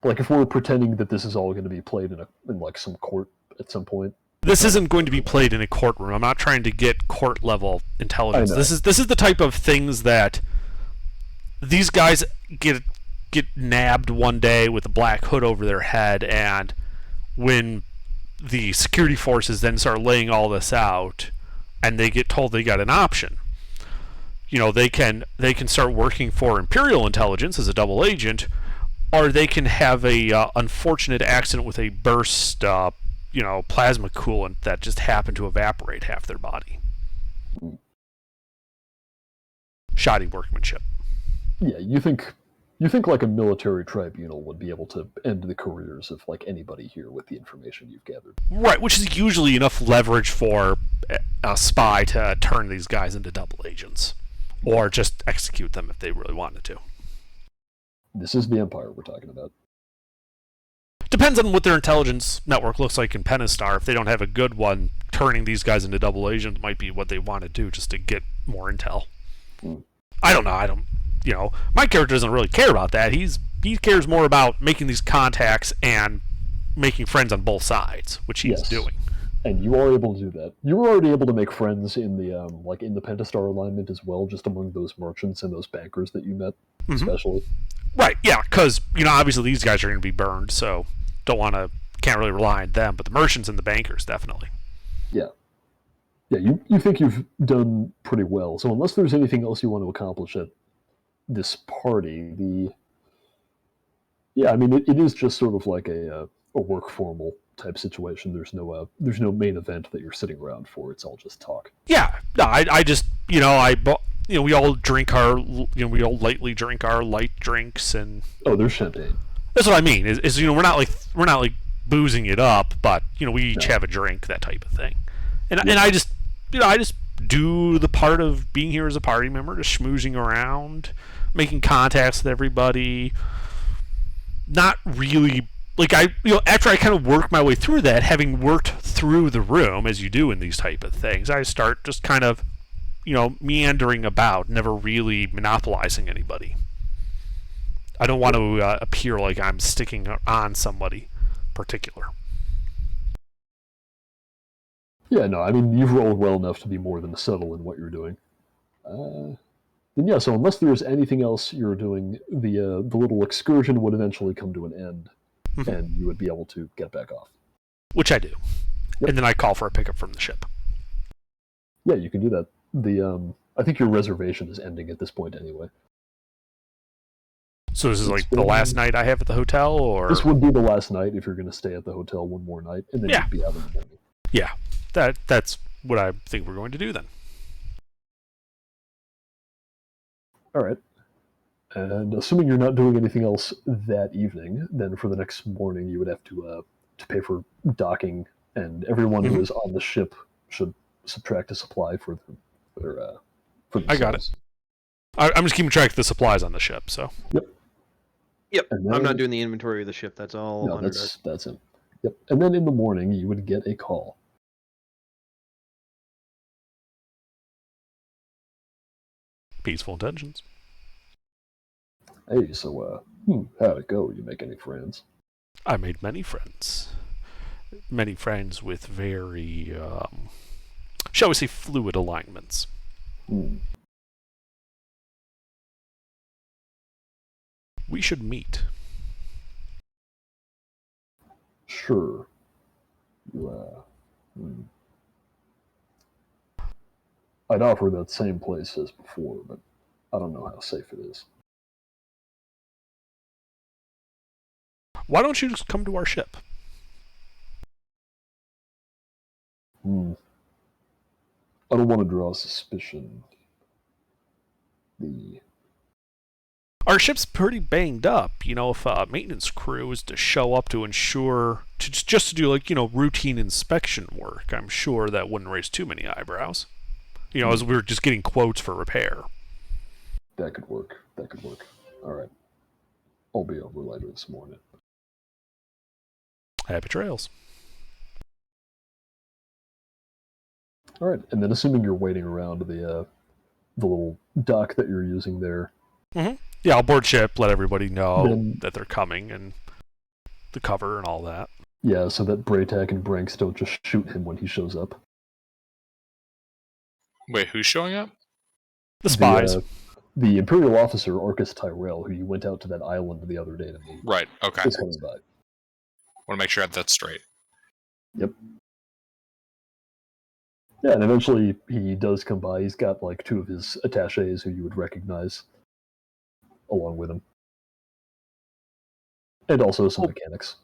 Like if we're pretending that this is all going to be played in like some court at some point. This isn't going to be played in a courtroom. I'm not trying to get court level intelligence. I know. This is the type of things that these guys get nabbed one day with a black hood over their head, and when the security forces then start laying all this out, and they get told they got an option. They can start working for Imperial Intelligence as a double agent, or they can have a unfortunate accident with a burst, plasma coolant that just happened to evaporate half their body. Shoddy workmanship. Yeah, you think like a military tribunal would be able to end the careers of like anybody here with the information you've gathered. Right, which is usually enough leverage for a spy to turn these guys into double agents, or just execute them if they really wanted to. This is the Empire we're talking about. Depends on what their intelligence network looks like in Pennistar. If they don't have a good one, turning these guys into double agents might be what they want to do just to get more intel. I don't know. My character doesn't really care about that. He cares more about making these contacts and making friends on both sides, which he's doing. And you are able to do that. You were already able to make friends in the in the Pentastar alignment as well, just among those merchants and those bankers that you met, especially. Right, yeah, because obviously these guys are going to be burned, so can't really rely on them. But the merchants and the bankers definitely. Yeah, you think you've done pretty well. So unless there's anything else you want to accomplish at this party, it is just sort of like a work formal type situation. There's no main event that you're sitting around for. It's all just talk. Yeah, no, I just we all drink we all lightly drink our light drinks, and there's champagne. That's what I mean. Is we're not like boozing it up, but we each have a drink, that type of thing. And I just do the part of being here as a party member, just schmoozing around, making contacts with everybody. Not really after I kind of work my way through that, having worked through the room as you do in these type of things, I start just kind of meandering about, never really monopolizing anybody. I don't want to appear like I'm sticking on somebody particular. Yeah, no, you've rolled well enough to be more than subtle in what you're doing. Then yeah, so unless there's anything else you're doing, the little excursion would eventually come to an end, and you would be able to get back off. Which I do. Yep. And then I call for a pickup from the ship. Yeah, you can do that. I think your reservation is ending at this point anyway. So this is like the last night I have at the hotel, or this would be the last night if you're going to stay at the hotel one more night, and then you'd be out in the morning. Yeah, that's what I think we're going to do then. All right. And assuming you're not doing anything else that evening, then for the next morning you would have to pay for docking, and everyone who is on the ship should subtract a supply for themselves. I got it. I'm just keeping track of the supplies on the ship, so. Yep. Then, I'm not doing the inventory of the ship. That's all. No, that's him. Yep. And then in the morning you would get a call. Peaceful intentions. Hey, so how'd it go? You make any friends? I made many friends. Many friends with very, shall we say, fluid alignments. Hmm. We should meet. Sure. I'd offer that same place as before, but I don't know how safe it is. Why don't you just come to our ship? I don't want to draw suspicion. Our ship's pretty banged up. If a maintenance crew is to show up to ensure, just to do routine inspection work, I'm sure that wouldn't raise too many eyebrows. As we were just getting quotes for repair. That could work. All right. I'll be over later this morning. Happy trails. All right, and then assuming you're waiting around the little dock that you're using there. Mm-hmm. Yeah, I'll board ship, let everybody know Then- that they're coming, and the cover and all that. Yeah, so that Braytak and Branks don't just shoot him when he shows up. Wait, who's showing up? The spies. The Imperial officer, Arcus Tyrell, who you went out to that island the other day to meet, Right, okay. is coming by. Want to make sure I have that straight. Yep. Yeah, and eventually he does come by. He's got like two of his attaches who you would recognize along with him. And also some mechanics.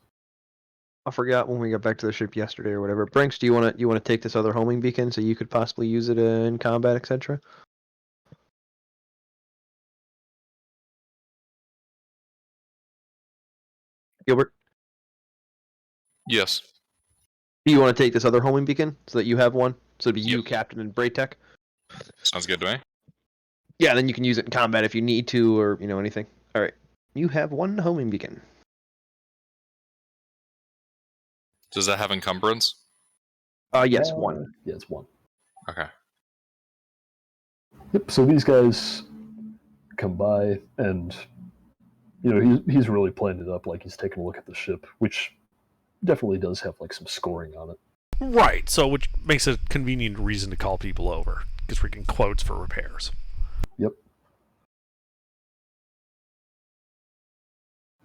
I forgot when we got back to the ship yesterday or whatever. Branks, do you want to take this other homing beacon so you could possibly use it in combat, etc.? Gilbert, Yes. do you want to take this other homing beacon so that you have one? So it'd be you, Yep. Captain, and Braytek? Sounds good to me. Yeah, then you can use it in combat if you need to, or anything. All right, you have one homing beacon. Does that have encumbrance? Yes, one. Yeah, it's one. Okay. Yep, so these guys come by, and he's really playing it up like he's taking a look at the ship, which definitely does have like some scoring on it. Right, so which makes a convenient reason to call people over, because we're getting quotes for repairs. Yep.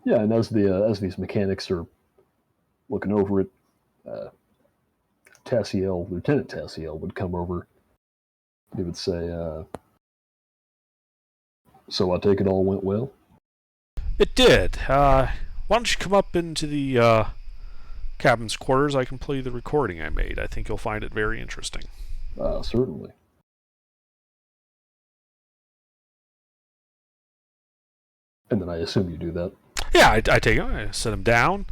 Yeah, and as these mechanics are looking over it, Lieutenant Tassiel would come over. He would say, "So I take it all went well?" It did. Why don't you come up into the captain's quarters? I can play you the recording I made. I think you'll find it very interesting. Certainly. And then I assume you do that. Yeah, I take him. I set him down.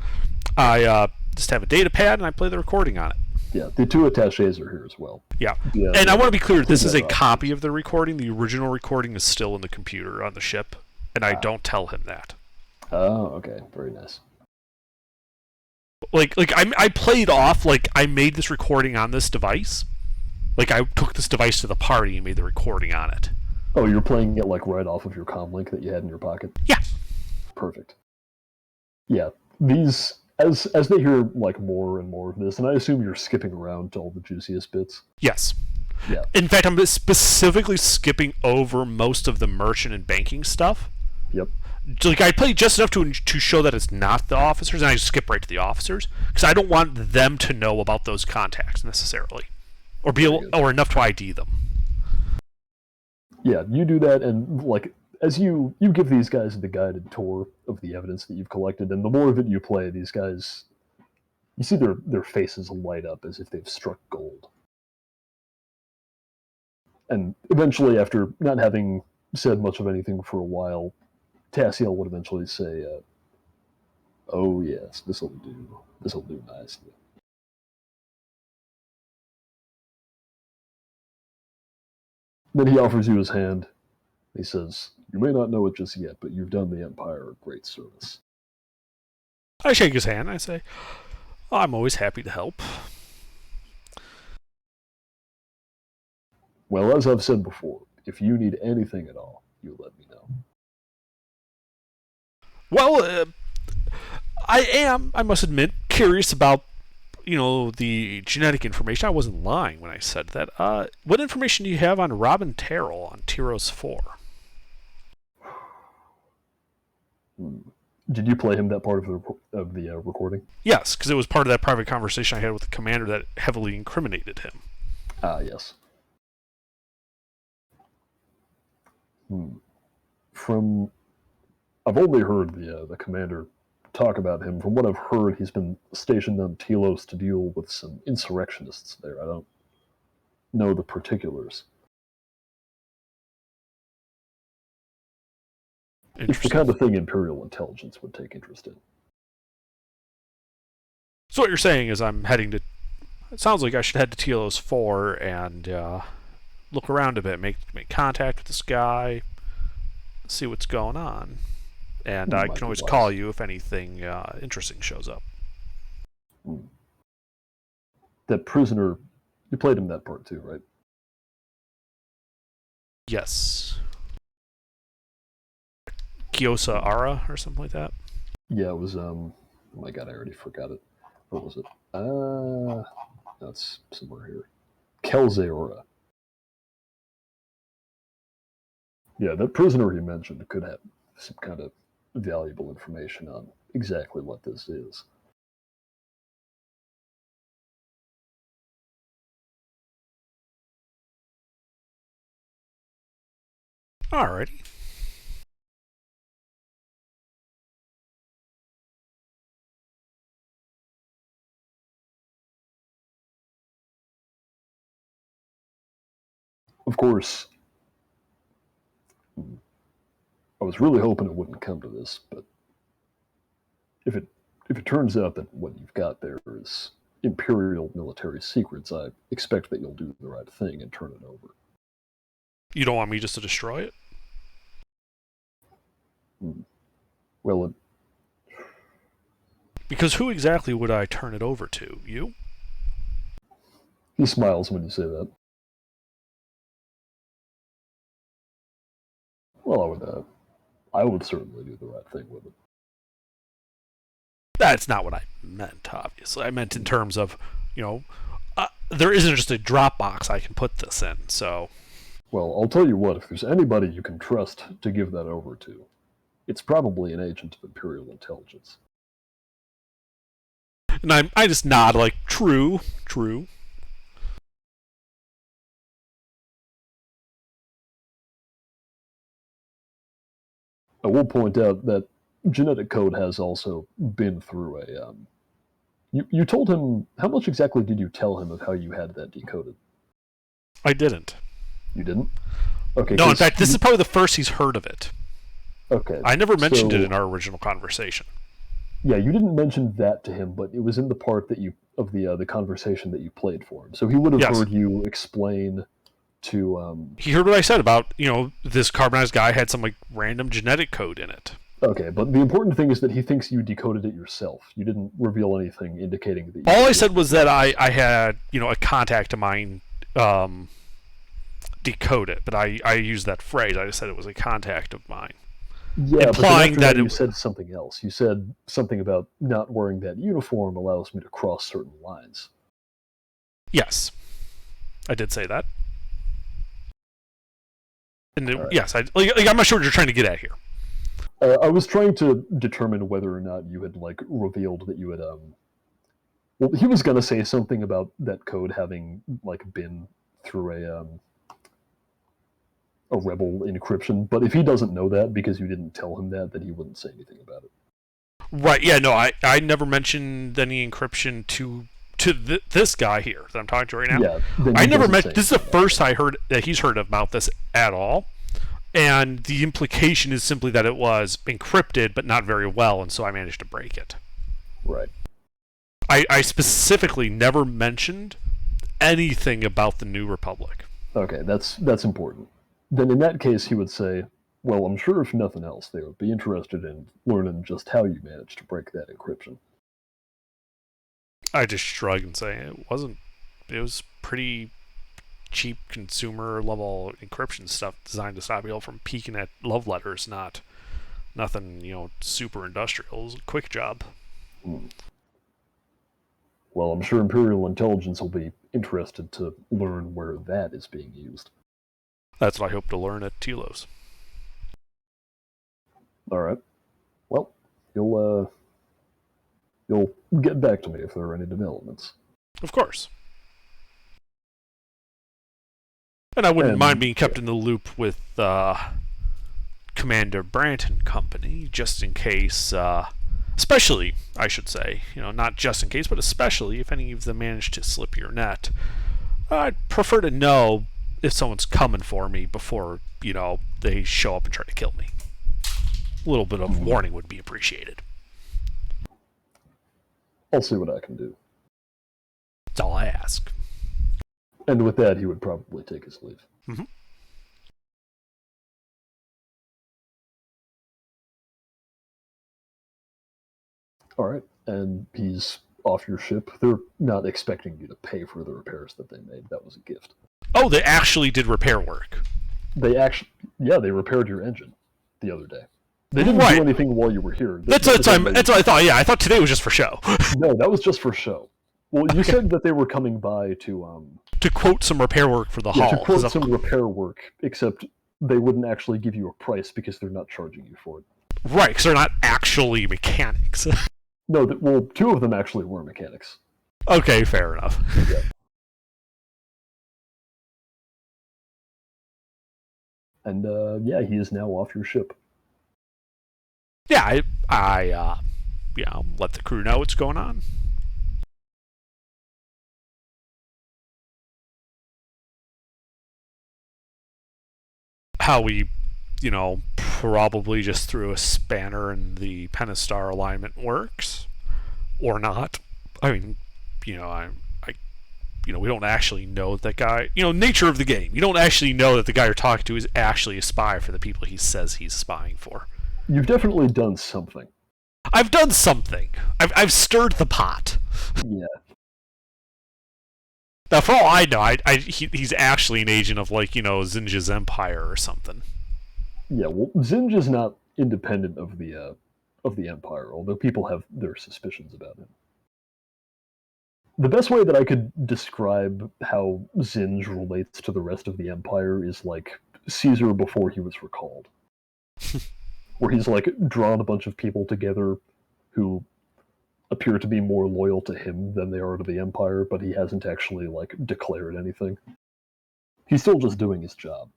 I just have a data pad and I play the recording on it. Yeah, the two attaches are here as well. Yeah. Yeah, And I want to be clear, this is a that up. copy of the recording. The original recording is still in the computer on the ship, and I don't tell him that. Oh, okay. Very nice. Like I played off like I made this recording on this device. Like I took this device to the party and made the recording on it. Oh, you're playing it like right off of your comm link that you had in your pocket? Yeah. Perfect. Yeah, these as they hear like more and more of this, and I assume you're skipping around to all the juiciest bits. Yes. Yeah. In fact, I'm specifically skipping over most of the merchant and banking stuff. Yep. Like I play just enough to show that it's not the officers, and I skip right to the officers because I don't want them to know about those contacts necessarily, or be able, or enough to ID them. Yeah, you do that, and like as you give these guys the guided tour of the evidence that you've collected, and the more of it you play, these guys, you see their faces light up as if they've struck gold. And eventually, after not having said much of anything for a while, Tassiel would eventually say, "Oh yes, this'll do. This'll do nicely." Then he offers you his hand. He says, "You may not know it just yet, but you've done the Empire a great service." I shake his hand. I say, "I'm always happy to help." Well, as I've said before, if you need anything at all, you let me know. Well, I must admit, curious about the genetic information, I wasn't lying when I said that. What information do you have on Robin Terrell on Tyros 4? Did you play him that part of the recording? Yes, because it was part of that private conversation I had with the commander that heavily incriminated him. Ah, yes. I've only heard the commander talk about him. From what I've heard, he's been stationed on Telos to deal with some insurrectionists there. I don't know the particulars. It's the kind of thing Imperial intelligence would take interest in. So what you're saying is I'm heading to... It sounds like I should head to Telos 4 and look around a bit, make contact with this guy, see what's going on. And I can always call you if anything interesting shows up. That prisoner, you played him that part too, right? Yes. Kyosa Ara or something like that? Yeah, it was, oh my god, I already forgot it. What was it? That's somewhere here. Kelzeora. Yeah, that prisoner you mentioned could have some kind of valuable information on exactly what this is. Alrighty. Of course, I was really hoping it wouldn't come to this, but if it turns out that what you've got there is Imperial military secrets, I expect that you'll do the right thing and turn it over. You don't want me just to destroy it? Well, Because who exactly would I turn it over to? You? he smiles when you say that. Well, I would certainly do the right thing with it. That's not what I meant, obviously. I meant in terms of, there isn't just a Dropbox I can put this in, so... Well, I'll tell you what, if there's anybody you can trust to give that over to, it's probably an agent of Imperial intelligence. And I just nod like, true. I will point out that genetic code has also been through a... You told him... How much exactly did you tell him of how you had that decoded? I didn't. You didn't? Okay. No, in fact, this is probably the first he's heard of it. Okay. I never mentioned it in our original conversation. Yeah, you didn't mention that to him, but it was in the part that of the conversation that you played for him. So he would have heard you explain to... He heard what I said about, this carbonized guy had some, random genetic code in it. Okay, but the important thing is that he thinks you decoded it yourself. You didn't reveal anything indicating that you... All I said was that I had, a contact of mine decode it, but I used that phrase. I just said it was a contact of mine. Yeah, implying but that you said something else. You said something about not wearing that uniform allows me to cross certain lines. Yes, I did say that. And right. Yes, I'm not sure what you're trying to get at here. I was trying to determine whether or not you had revealed that you had Well, he was gonna say something about that code having been through a rebel encryption, but if he doesn't know that because you didn't tell him that, then he wouldn't say anything about it. Right? Yeah. No, I never mentioned any encryption to this guy here that I'm talking to right now. Yeah. I never mentioned. This is the first I heard that he's heard about this at all. And the implication is simply that it was encrypted, but not very well, and so I managed to break it. Right. I specifically never mentioned anything about the New Republic. Okay, that's important. Then in that case, he would say, well, I'm sure if nothing else, they would be interested in learning just how you managed to break that encryption. I just shrug and say it was pretty cheap consumer level encryption stuff designed to stop people from peeking at love letters, nothing, super industrial. It was a quick job. Well, Well, I'm sure Imperial Intelligence will be interested to learn where that is being used. That's what I hope to learn at Telos. All right. Well, you'll get back to me if there are any developments. Of course. And I wouldn't mind being kept in the loop with Commander Brandt and company, just in case, especially, I should say, not just in case, but especially if any of them manage to slip your net. I'd prefer to know if someone's coming for me before, they show up and try to kill me. A little bit of warning would be appreciated. I'll see what I can do. That's all I ask. And with that, he would probably take his leave. Mm-hmm. All right, and he's off your ship. They're not expecting you to pay for the repairs that they made. That was a gift. Oh, they actually did repair work. They repaired your engine the other day. They didn't do anything while you were here. That's what I thought. Yeah, I thought today was just for show. No, that was just for show. Well, you said that they were coming by to quote some repair work for the hull. To quote some repair work, except they wouldn't actually give you a price because they're not charging you for it. Right, because they're not actually mechanics. No, two of them actually were mechanics. Okay, fair enough. Yeah. And he is now off your ship. Yeah, I let the crew know what's going on. How we, probably just threw a spanner in the Pentastar alignment works, or not. I mean, we don't actually know that guy. Nature of the game. You don't actually know that the guy you're talking to is actually a spy for the people he says he's spying for. You've definitely done something. I've done something. I've stirred the pot. Yeah. Now, for all I know, he's actually an agent of, Zinja's Empire or something. Yeah, well, Zinja's not independent of the Empire, although people have their suspicions about him. The best way that I could describe how Zinj relates to the rest of the Empire is like Caesar before he was recalled. Where he's drawn a bunch of people together who appear to be more loyal to him than they are to the Empire, but he hasn't actually declared anything. He's still just doing his job.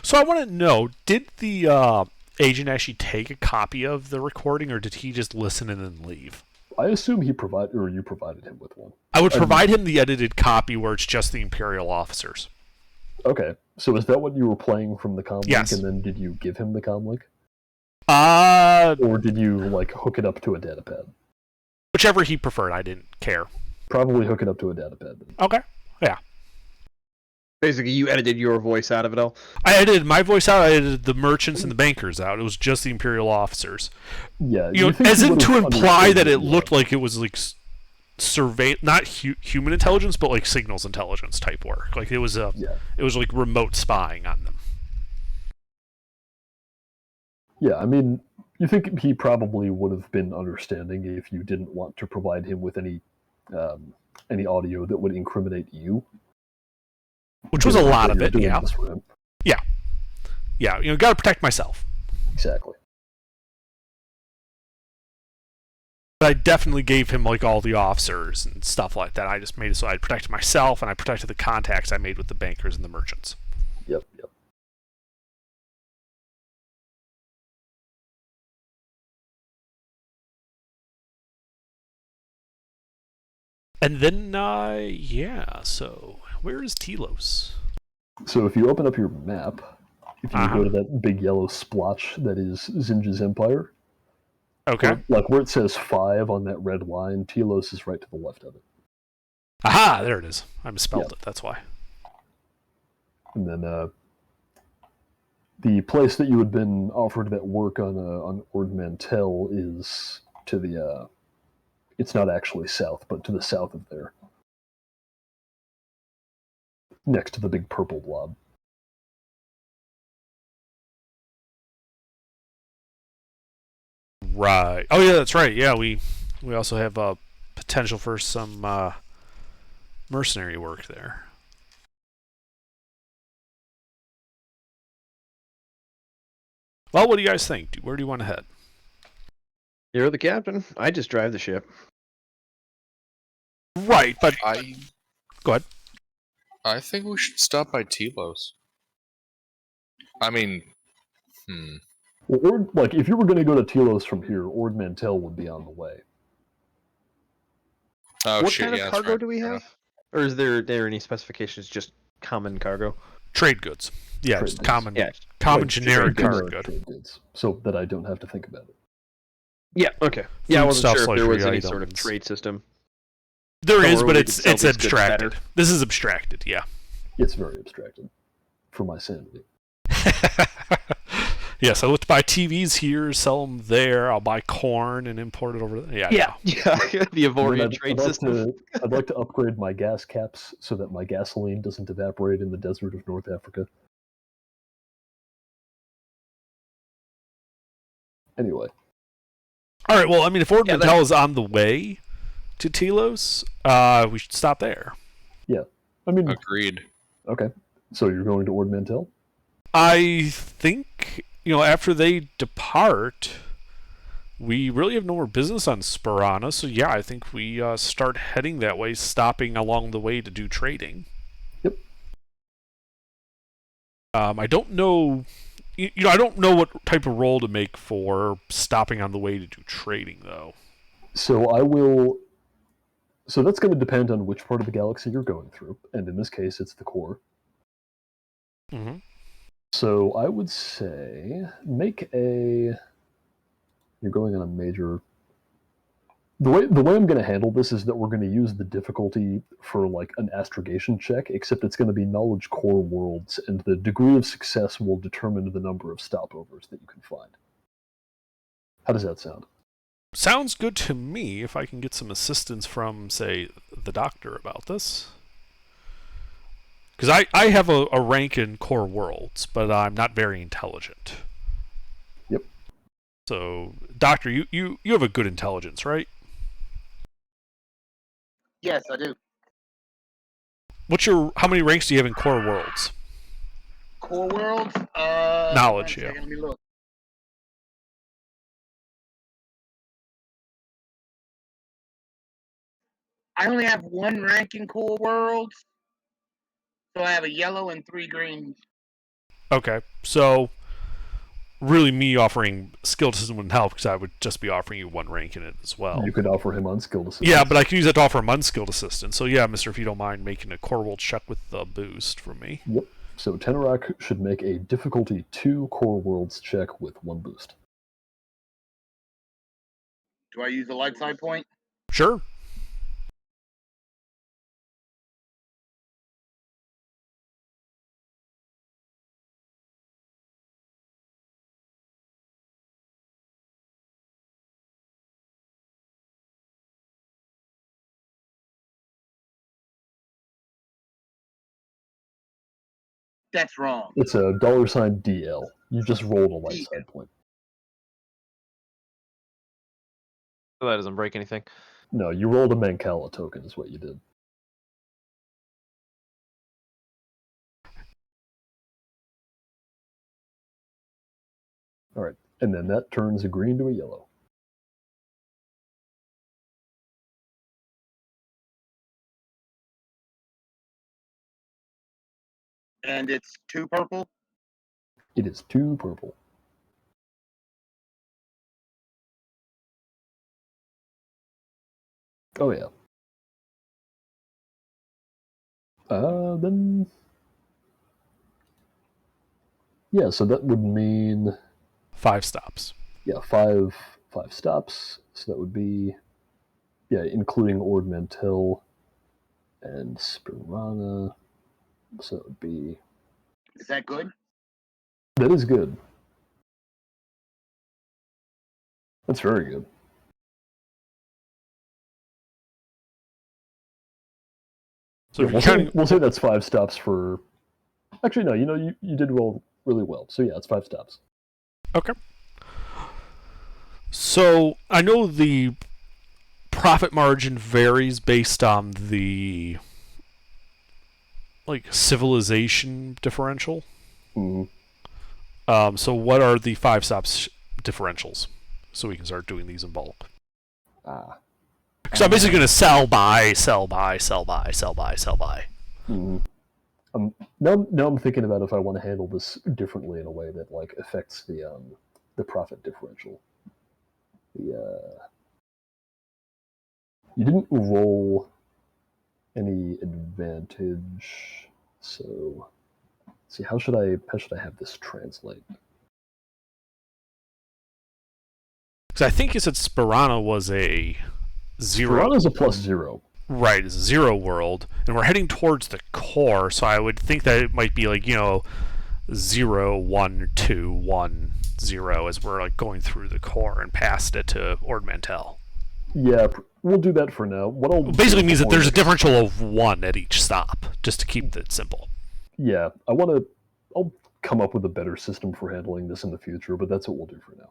So I want to know, did the agent actually take a copy of the recording, or did he just listen and then leave? I assume you provided him with one. I would provide him the edited copy where it's just the Imperial officers. Okay, so is that what you were playing from the comlink? Yes. And then did you give him the comlink? Or did you hook it up to a datapad? Whichever he preferred, I didn't care. Probably hook it up to a datapad then. Okay, yeah. Basically, you edited your voice out of it all? I edited my voice out, I edited the merchants and the bankers out. It was just the Imperial officers. Yeah. As in to imply that it looked like it was not human intelligence, but signals intelligence type work. It was remote spying on them. Yeah, I mean, you think he probably would have been understanding if you didn't want to provide him with any audio that would incriminate you. Which was a lot of it, yeah. Yeah. Yeah, gotta protect myself. Exactly. But I definitely gave him all the officers and stuff like that. I just made it so I protected myself and I protected the contacts I made with the bankers and the merchants. Yep. And then, so where is Telos? So if you open up your map, if you go to that big yellow splotch that is Zinja's Empire, okay, where it says 5 on that red line, Telos is right to the left of it. Aha, there it is. I misspelled it, that's why. And then the place that you had been offered that work on Ord Mantell is to the it's not actually south, but to the south of there. Next to the big purple blob. Right. Oh yeah, that's right. Yeah, we also have potential for some mercenary work there. Well, what do you guys think? Where do you want to head? You're the captain. I just drive the ship. Right, but go ahead. I think we should stop by Telos. I mean, Well, like if you were going to go to Telos from here, Ord Mantell would be on the way. Oh, What shit, kind of yeah, that's cargo right. do we Fair have? Or is there any specifications? Just common cargo? Trade goods. Yeah, Trade just goods. common, Yeah. common Like, generic generic cargo. trade goods, so that I don't have to think about it. Yeah. Okay. Yeah, I wasn't Foodstuffs, sure if there was luxury any sort of items. trade system. There is, Or but we it's could sell these goods abstracted. better. This is abstracted, yeah. It's very abstracted for my sanity. Yes, I look to buy TVs here, sell them there. I'll buy corn and import it over there. Yeah, Yeah. no. Yeah. The And then Avorian trade system. I'd like to upgrade my gas caps so that my gasoline doesn't evaporate in the desert of North Africa. Anyway, All right, well, I mean, if Ord Yeah, Mantell is on the way to Telos, we should stop there. I mean, Agreed. okay. So you're going to Ord Mantell? I think, after they depart, we really have no more business on Sparana. So, yeah, I think we start heading that way, stopping along the way to do trading. Yep. I don't know... I don't know what type of role to make for stopping on the way to do trading, though. So I will. So that's going to depend on which part of the galaxy you're going through, and in this case, it's the core. Mm-hmm. So I would say make a. You're going on a major. The way I'm going to handle this is that we're going to use the difficulty for like an astrogation check, except it's going to be knowledge core worlds, and the degree of success will determine the number of stopovers that you can find. How does that sound? Sounds good to me if I can get some assistance from, say, the doctor about this. Because I have a rank in core worlds, but I'm not very intelligent. Yep. So, doctor, you have a good intelligence, right? Yes, I do. How many ranks do you have in core worlds? Core worlds. Knowledge, one yeah. second, let me look. I only have one rank in core worlds, so I have a yellow and 3 greens. Okay, so really me offering skill system wouldn't help because I would just be offering you one rank in it as well. You could offer him unskilled assistance. Yeah, but I can use that to offer him unskilled assistance. So yeah, mister, if you don't mind making a core world check with the boost from me. Yep. So Tenorok should make a difficulty 2 core worlds check with 1 boost. Do I use the light side point? Sure. That's wrong. It's a $DL. You just rolled a light side point. So that doesn't break anything. No, you rolled a Mancala token is what you did. Alright, and then that turns a green to a yellow. And it's 2 purple. It is 2 purple. Oh yeah. Then... Yeah, so that would mean... 5 stops. Yeah, five stops. So that would be... Yeah, including Ord Mantell and Sparana. So it would be... Is that good? That is good. That's very good. So Yeah, if we'll, you're counting, we'll say that's 5 stops for... Actually, no, you did really well. So yeah, it's 5 stops. okay. So I know the profit margin varies based on the like civilization differential. Mm-hmm. So what are the 5 stops differentials? So we can start doing these in bulk. So I'm basically going to sell, buy, sell, buy, sell, buy, sell, buy, sell, buy. Mm-hmm. Now I'm thinking about if I want to handle this differently in a way that like affects the profit differential. You didn't roll any advantage, so let's see how should I have this translate? Because I think you said Sperana was a 0. Toronto's a +0. Right, it's a 0 world, and we're heading towards the core, so I would think that it might be like, 0, 1, 2, 1, 0 as we're like going through the core and past it to Ord Mantell. Yeah, we'll do that for now. Basically means that there's a differential of 1 at each stop, just to keep it simple. Yeah, I'll come up with a better system for handling this in the future, but that's what we'll do for now.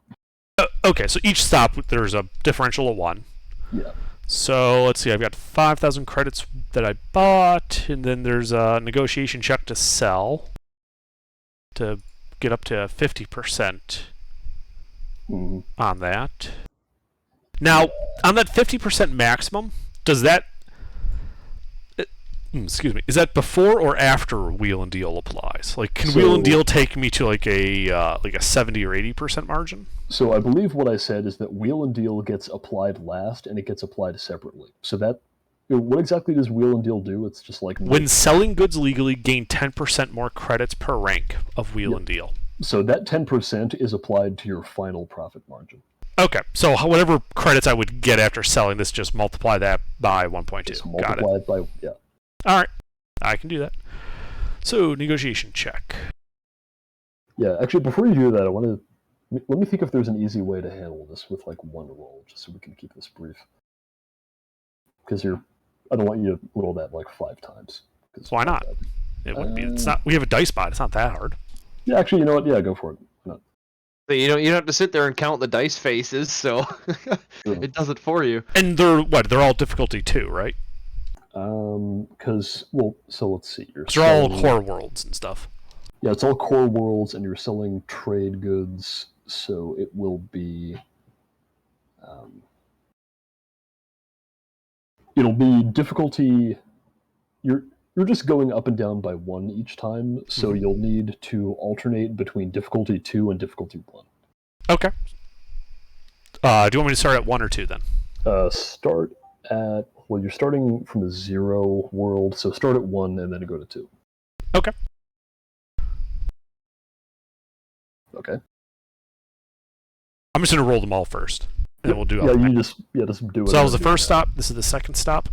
Okay, so each stop there's a differential of 1. Yeah. So let's see, I've got 5,000 credits that I bought, and then there's a negotiation check to sell to get up to 50% on that. Now, on that 50% maximum, does that... excuse me, is that before or after Wheel and Deal applies? Like, can Wheel and Deal take me to like a 70 or 80% margin? So I believe what I said is that Wheel and Deal gets applied last, and it gets applied separately. So that, what exactly does Wheel and Deal do? It's just like when selling goods legally, gain 10% more credits per rank of Wheel and Deal. So that 10% is applied to your final profit margin. Okay, so whatever credits I would get after selling this, just multiply that by 1.2. Just Got it. multiply it by, yeah. All right, I can do that. So negotiation check. Yeah, actually, before you do that, let me think if there's an easy way to handle this with like one roll, just so we can keep this brief. Because I don't want you to roll that like 5 times. Why not? It wouldn't be. It's not. We have a dice bot. It's not that hard. Yeah, actually, you know what? Yeah, go for it. No. So you don't have to sit there and count the dice faces, so it does it for you. And they're all difficulty 2, right? So let's see. They're all core worlds and stuff. Yeah, it's all core worlds, and you're selling trade goods, so it will be. It'll be difficulty. You're just going up and down by 1 each time, so you'll need to alternate between difficulty 2 and difficulty 1. Okay. Do you want me to start at 1 or 2 then? Start at you're starting from a 0 world, so start at 1 and then go to 2. Okay. Okay. I'm just gonna roll them all first, and then we'll do. Just do it. So that was the first stop. This is the second stop.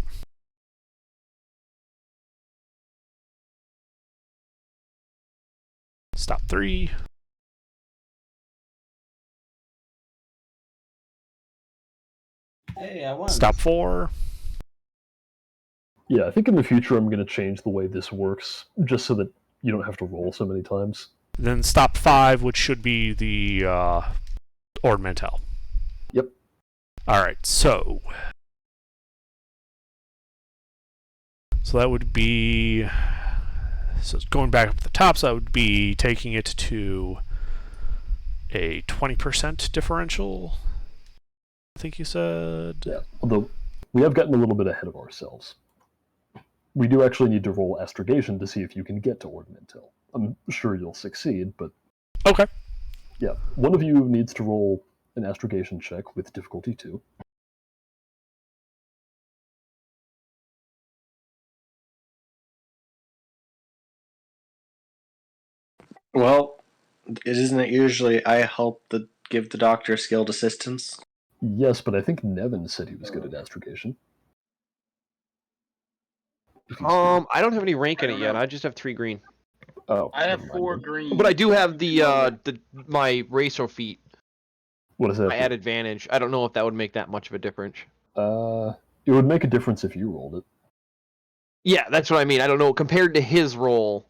Stop 3. Hey, I won. Stop 4. Yeah, I think in the future I'm going to change the way this works, just so that you don't have to roll so many times. Then stop 5, which should be the Ord Mantell. Yep. All right, so that would be. So going back up to the top, so that would be taking it to a 20% differential. I think you said. Yeah, although we have gotten a little bit ahead of ourselves. We do actually need to roll astrogation to see if you can get to Ord Mantell. I'm sure you'll succeed, but... Okay. Yeah, one of you needs to roll an astrogation check with difficulty 2. Well, isn't it usually I help give the doctor skilled assistance? Yes, but I think Nevin said he was good at astrogation. I don't have any rank in it yet. I just have 3 green. Oh, I have never 4 mind. green. But I do have my racer feat. What is that? I add advantage. I don't know if that would make that much of a difference. It would make a difference if you rolled it. Yeah, that's what I mean. I don't know compared to his roll.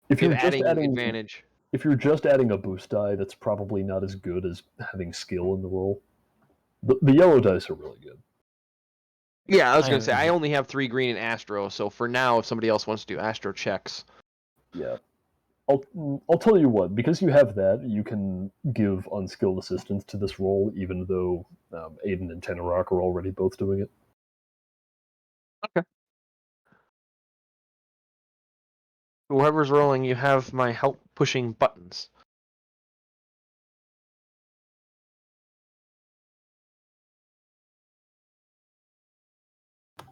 If you're adding just adding advantage. If you're just adding a boost die, that's probably not as good as having skill in the roll. The yellow dice are really good. Yeah, I was I gonna say I am- only have 3 green and Astro, so for now, if somebody else wants to do Astro checks, Yeah. I'll tell you what, because you have that, you can give unskilled assistance to this roll, even though Aiden and Tenorock are already both doing it. whoever's rolling, you have my help pushing buttons.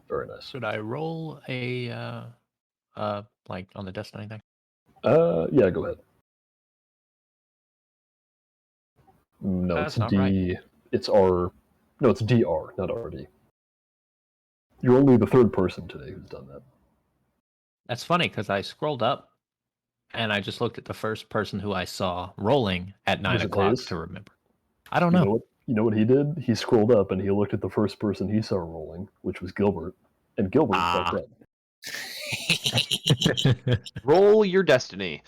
Very nice. Should I roll a like on the Destiny thing? Yeah, go ahead. No, That's it's not D. right. It's R. No, it's DR, not RD. You're only the third person today who's done that. That's funny because I scrolled up and I just looked at the first person who I saw rolling at 9 Was it o'clock Hayes? to remember. I don't You know. know what? You know what he did? He scrolled up and he looked at the first person he saw rolling, which was Gilbert, and Gilbert fucked up. Roll your destiny.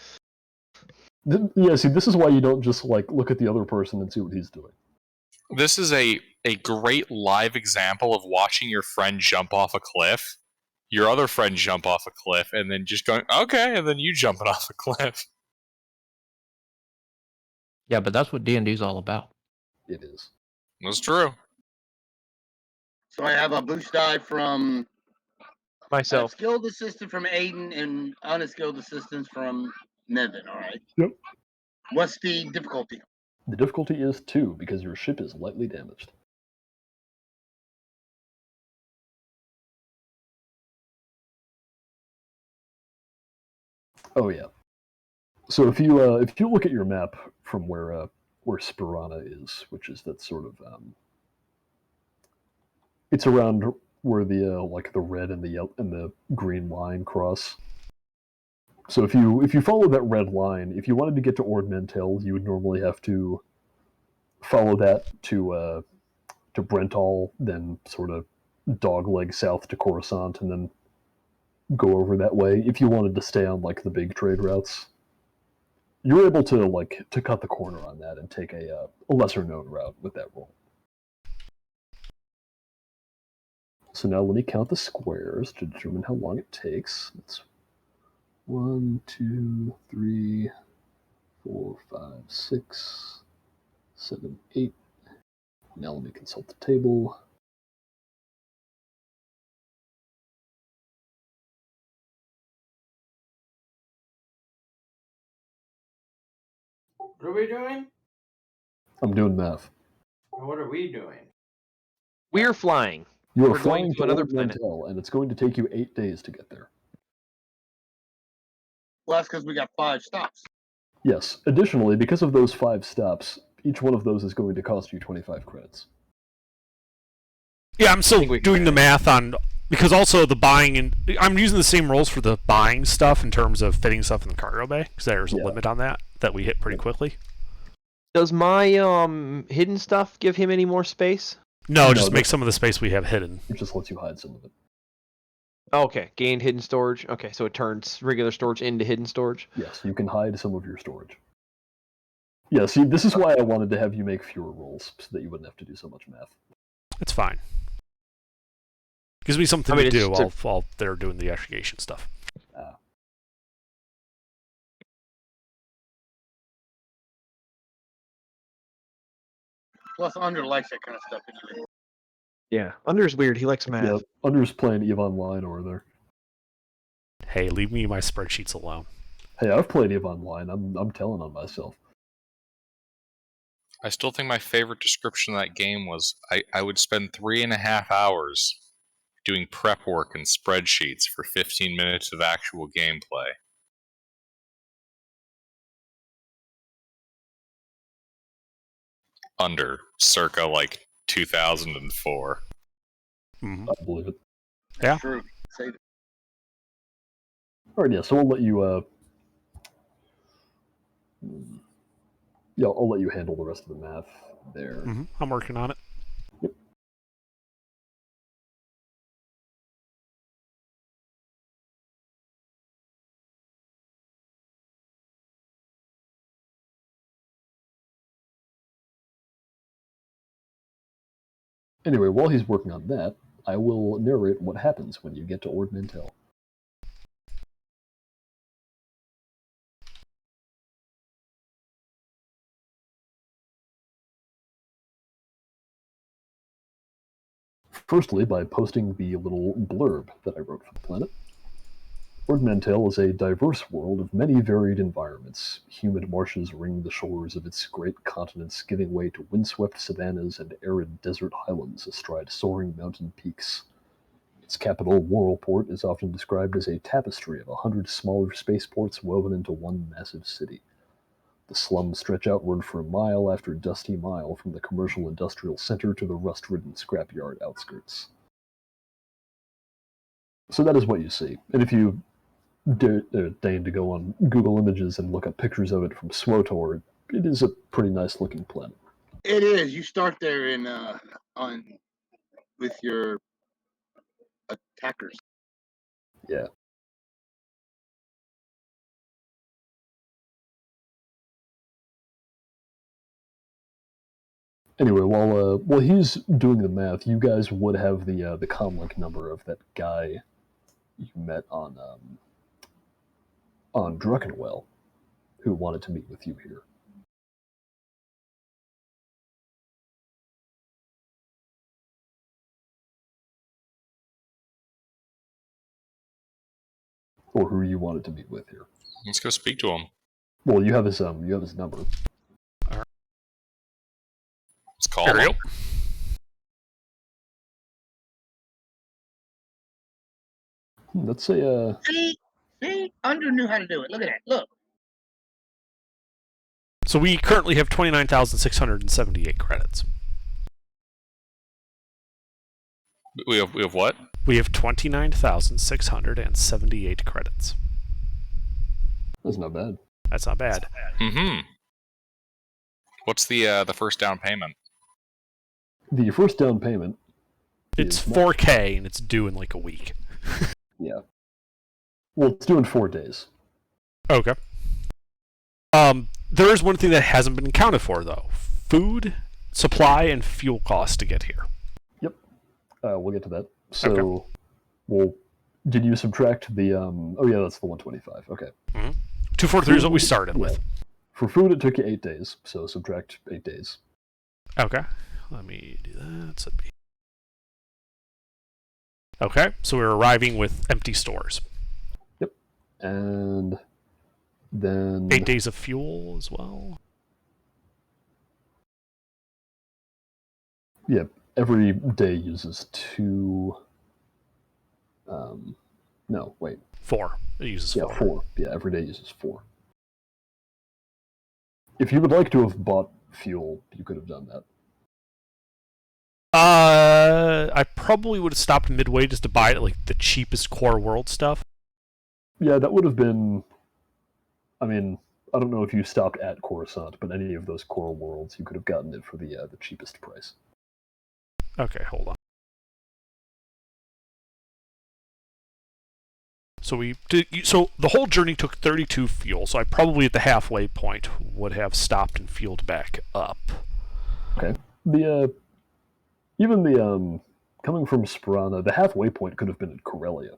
Yeah, see, this is why you don't just like look at the other person and see what he's doing. This is a great live example of watching your friend jump off a cliff, your other friend jump off a cliff, and then just going, okay, and then you jumping off a cliff. Yeah, but that's what D&D is all about. It is. That's true. So I have a boost die from Myself. skilled assistant from Aiden and unskilled assistance from Nevin. All right. Yep. What's the difficulty? The difficulty is 2 because your ship is lightly damaged. Oh yeah. So if you look at your map from where Spirana is, which is that sort of it's around where the like the red and the yellow and the green line cross. So if you follow that red line, if you wanted to get to Ord Mantell, you would normally have to follow that to Brentall, then sort of dogleg south to Coruscant, and then go over that way. If you wanted to stay on like the big trade routes, you're able to cut the corner on that and take a lesser known route with that roll. So now let me count the squares to determine how long it takes. It's 1, 2, 3, 4, 5, 6, 7, 8. Now let me consult the table. What are we doing? I'm doing math. What are we doing? We're flying. You are We're going flying to another Ord planet. Mantell, and it's going to take you 8 days to get there. Well, that's because we got 5 stops. Yes. Additionally, because of those 5 stops, each one of those is going to cost you 25 credits. Yeah, I'm still think we can doing the manage. math on because also the buying and I'm using the same rules for the buying stuff in terms of fitting stuff in the cargo bay because there's a Yeah. limit on that we hit pretty quickly. Does my hidden stuff give him any more space? No, No, just make that- some of the space we have hidden. It just lets you hide some of it. Okay, gained hidden storage. Okay, so it turns regular storage into hidden storage. Yes, you can hide some of your storage. Yeah, see, this is why I wanted to have you make fewer rolls, so that you wouldn't have to do so much math. It's fine. Gives me something I mean, to it's do just while they're doing the aggregation stuff. Plus, Under likes that kind of stuff anyway. Yeah, Under's weird. He likes math. Yeah, Under's playing EVE Online over there. Hey, leave me my spreadsheets alone. Hey, I've played EVE Online. I'm telling on myself. I still think my favorite description of that game was I would spend 3.5 hours doing prep work and spreadsheets for 15 minutes of actual gameplay. Under circa like 2004. Mm-hmm. I believe it. Yeah. True. Say that. All right, yeah. So I'll let you. Yeah, I'll let you handle the rest of the math there. Mm-hmm. I'm working on it. Anyway, while he's working on that, I will narrate what happens when you get to Ord Mantell. Firstly, by posting the little blurb that I wrote for the planet. Ord Mantell is a diverse world of many varied environments. Humid marshes ring the shores of its great continents, giving way to windswept savannas and arid desert highlands astride soaring mountain peaks. Its capital, Worrellport, is often described as a tapestry of 100 smaller spaceports woven into one massive city. The slums stretch outward for mile after dusty mile from the commercial industrial center to the rust-ridden scrapyard outskirts. So that is what you see. And if you deign to go on Google Images and look up pictures of it from SWOTOR, it is a pretty nice looking planet. It is. You start there in with your attackers. Yeah. Anyway, while he's doing the math, you guys would have the comlink number of that guy you met on Druckenwell, who wanted to meet with you here. Or who you wanted to meet with here. Let's go speak to him. Well, you have his number. Let's call Ariel. him. Let's say See, Andrew knew how to do it. Look at that. Look. So we currently have 29,678 credits. We have what? We have 29,678 credits. that's not bad. That's not bad. Mm-hmm. What's the first down payment? The first down payment. It's is 4K and it's due in like a week. Yeah. Well, it's due in 4 days. Okay. There is one thing that hasn't been accounted for though: food, supply, and fuel costs to get here. Yep. We'll get to that. So, Okay. well, did you subtract the? Oh yeah, that's the 125. Okay. 243 is what we started with. For food, it took you 8 days. So subtract 8 days. Okay. Let me do that. So it'd be... Okay, so we're arriving with empty stores. Yep. And then 8 days of fuel as well. Yeah, every day uses 2. No, wait. 4. It uses Yeah, 4. 4. Yeah, every day uses 4. If you would like to have bought fuel, you could have done that. I probably would have stopped midway just to buy like the cheapest Core World stuff. Yeah, that would have been. I mean, I don't know if you stopped at Coruscant, but any of those Core Worlds, you could have gotten it for the cheapest price. Okay, hold on. So so the whole journey took 32 fuel. So I probably at the halfway point would have stopped and fueled back up. Okay. Even coming from Sperana, the halfway point could have been at Corellia,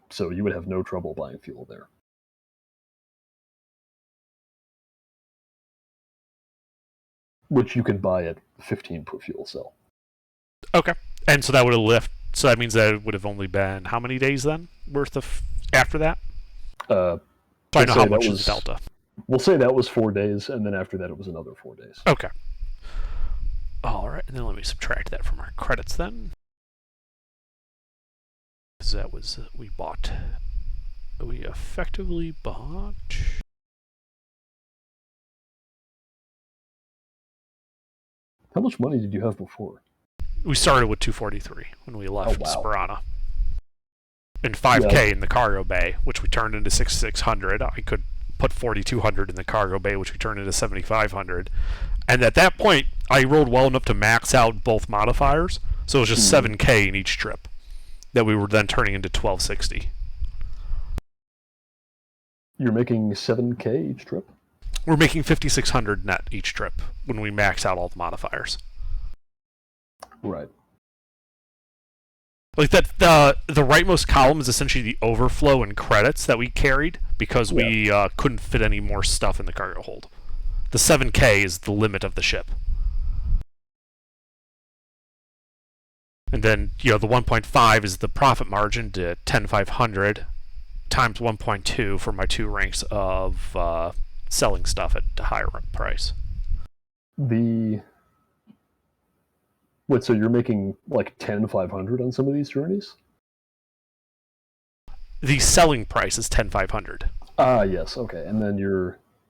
so you would have no trouble buying fuel there. Which you could buy at 15 per fuel cell. Okay, and so that would have left. So that means that it would have only been how many days then worth of after that? So I know how much is the delta. We'll say that was 4 days, and then after that it was another 4 days. Okay. All right, and then let me subtract that from our credits then. Because that was we effectively bought. How much money did you have before? We started with 243 when we left Sperana. And 5K Yeah. in the cargo bay, which we turned into 6600. I could put 4200 in the cargo bay, which we turned into 7500. And at that point, I rolled well enough to max out both modifiers, so it was just 7K in each trip that we were then turning into 1260. You're making 7K each trip? We're making 5600 net each trip when we max out all the modifiers. Right. Like that, the rightmost column is essentially the overflow in credits that we carried because we couldn't fit any more stuff in the cargo hold. The 7K is the limit of the ship. And then, the 1.5 is the profit margin to 10,500 times 1.2 for my 2 ranks of selling stuff at a higher price. Wait, so you're making like 10,500 on some of these journeys? The selling price is 10,500. Ah, yes, okay. And then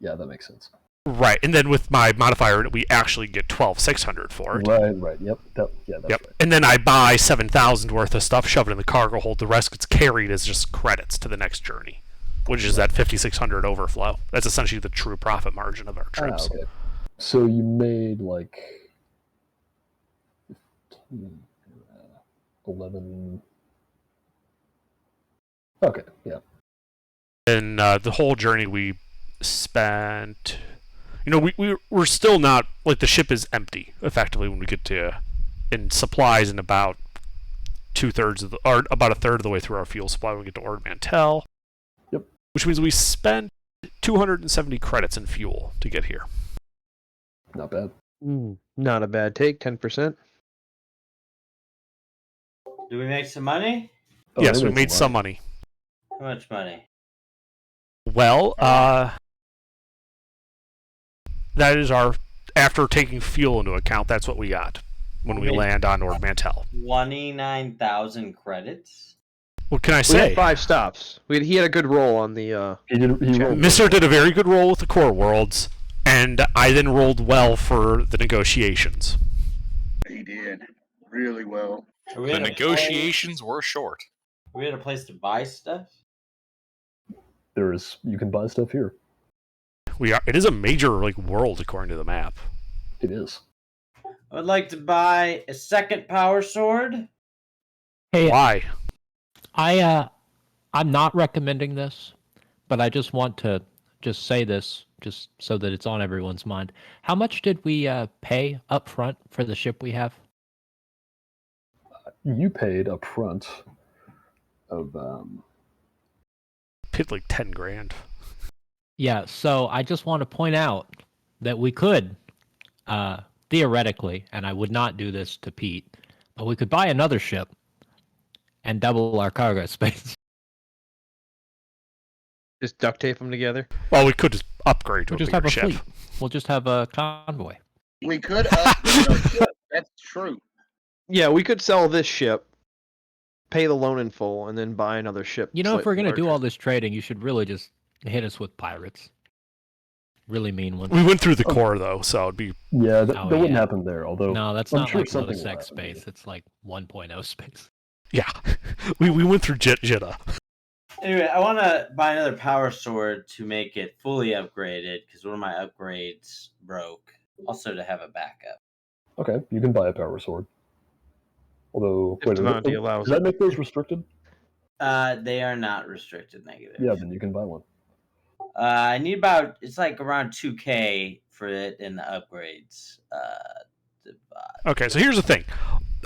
yeah, that makes sense. Right, and then with my modifier, we actually get 12,600 for it. Right, yep. That's right. And then I buy 7,000 worth of stuff, shove it in the cargo hold. The rest gets carried as just credits to the next journey, which is that 5,600 overflow. That's essentially the true profit margin of our trips. Okay. So you made like 15, 11. Okay, yeah. And the whole journey we spent, we're still not, like, the ship is empty effectively when we get to in supplies, and about 2/3 or about 1/3 of the way through our fuel supply when we get to Ord Mantell. Yep. Which means we spent 270 credits in fuel to get here. Not bad. Not a bad take, 10%. Do we make some money? Oh, Yes, they we made some money. How much money? Well, that is after taking fuel into account, that's what we got when we land on Ord Mantell. 29,000 credits? What can I We say? had 5 stops. He had a good roll on the. He rolled Mister did a very good roll with the core worlds, and I then rolled well for the negotiations. He did really well. Are we The at a negotiations were short. place- Are we at a place to buy stuff? you can buy stuff here. It is a major world according to the map. It is. I would like to buy a second power sword. Hey, Why? I'm not recommending this, but I just want to just say this just so that it's on everyone's mind. How much did we pay up front for the ship we have? You paid up front of Paid like 10 grand. Yeah, so I just want to point out that we could, theoretically, and I would not do this to Pete, but we could buy another ship and double our cargo space. Just duct tape them together. Well, we could just upgrade to We'll a just have bigger a ship. fleet. We'll just have a convoy. We could upgrade our ship. That's true. Yeah, we could sell this ship, pay the loan in full, and then buy another ship. You know, if we're slightly going to do larger. all this trading, you should really just hit us with pirates. Really mean ones. We went through the core though, so it'd be yeah, that Oh, wouldn't yeah. happen there. Although No, that's I'm not sure like something Lotus will X happen. space. It's like 1.0 space. yeah. we went through Jitta. Anyway, I want to buy another power sword to make it fully upgraded because one of my upgrades broke. Also to have a backup. Okay, you can buy a power sword. Although, If wait, Devontae allows does that it. make those restricted? They are not restricted negative. Yeah, then you can buy one. I need it's like around 2K for it in the upgrades. To buy. Okay, so here's the thing.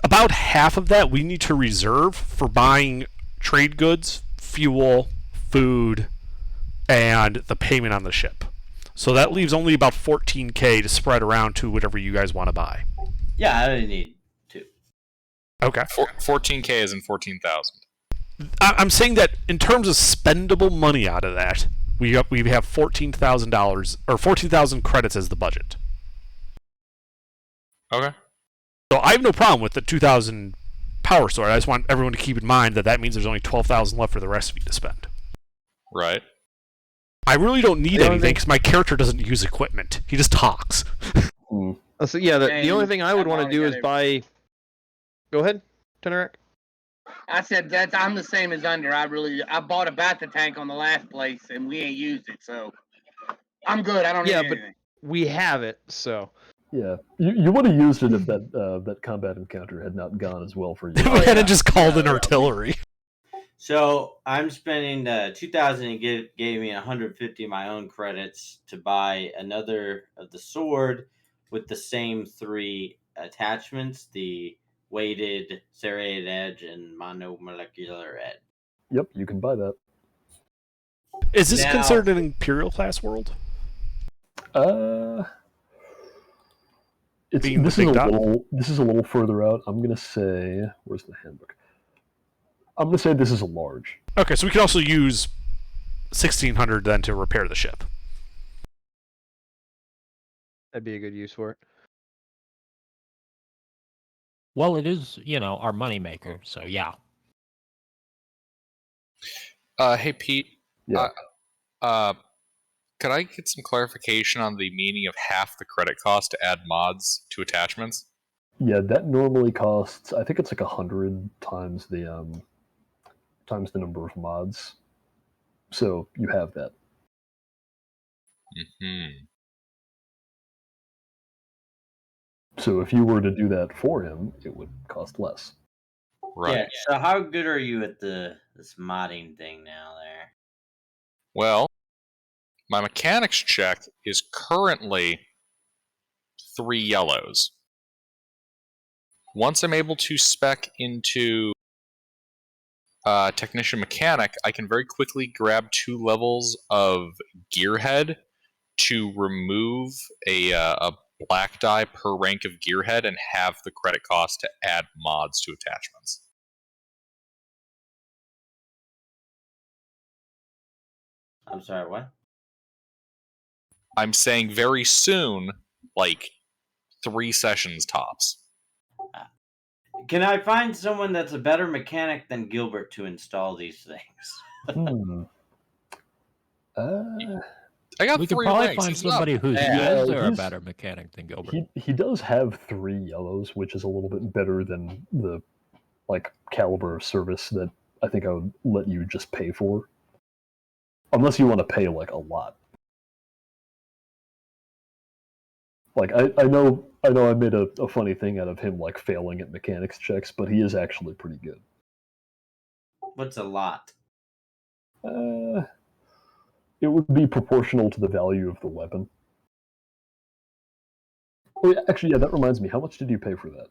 About half of that we need to reserve for buying trade goods, fuel, food, and the payment on the ship. So that leaves only about 14K to spread around to whatever you guys want to buy. Yeah, I only need 2. Okay. 14K is in 14,000. I'm saying that in terms of spendable money out of that, we have $14,000 or 14,000 credits as the budget. Okay. So I have no problem with the 2,000 power sword. I just want everyone to keep in mind that means there's only 12,000 left for the rest of you to spend. Right. I really don't need The only anything thing- because my character doesn't use equipment. He just talks. So yeah, the only And thing I would I've want to already do got is buy. Go ahead, Tenarak. I said that I'm the same as Under. I bought a Bacta tank on the last place and we ain't used it, so I'm good. I don't Yeah, need but- anything. We have it, so Yeah, you would have used it if that combat encounter had not gone as well for you. we hadn't yeah. just called in Yeah. artillery. So I'm spending 2,000 and gave me 150 of my own credits to buy another of the sword with the same 3 attachments: the weighted serrated edge and monomolecular edge. Yep, you can buy that. Is this Now- considered an Imperial class world? It's Being the this is big a dot? little further out. I'm gonna say, where's the handbook? I'm gonna say this is a large. Okay, so we can also use 1600 then to repair the ship. That'd be a good use for it. Well, it is, our moneymaker, so yeah. Hey Pete. Yeah. Could I get some clarification on the meaning of half the credit cost to add mods to attachments? Yeah, that normally costs. I think it's like 100 times the number of mods. So you have that. Mm-hmm. So if you were to do that for him, it would cost less. Right. Yeah. So how good are you at this modding thing now? There. Well, my mechanics check is currently 3 yellows. Once I'm able to spec into technician mechanic, I can very quickly grab 2 levels of gearhead to remove a black die per rank of gearhead and have the credit cost to add mods to attachments. I'm sorry. What? I'm saying very soon, like 3 sessions tops. Can I find someone that's a better mechanic than Gilbert to install these things? I got We could 3 probably ranks. find He's up. somebody who's Yeah, used or a he's- better mechanic than Gilbert. He does have 3 yellows, which is a little bit better than the caliber of service that I think I would let you just pay for. Unless you want to pay a lot. I know I made a funny thing out of him failing at mechanics checks, but he is actually pretty good. What's a lot? It would be proportional to the value of the weapon. Oh, yeah, actually, yeah, that reminds me. How much did you pay for that?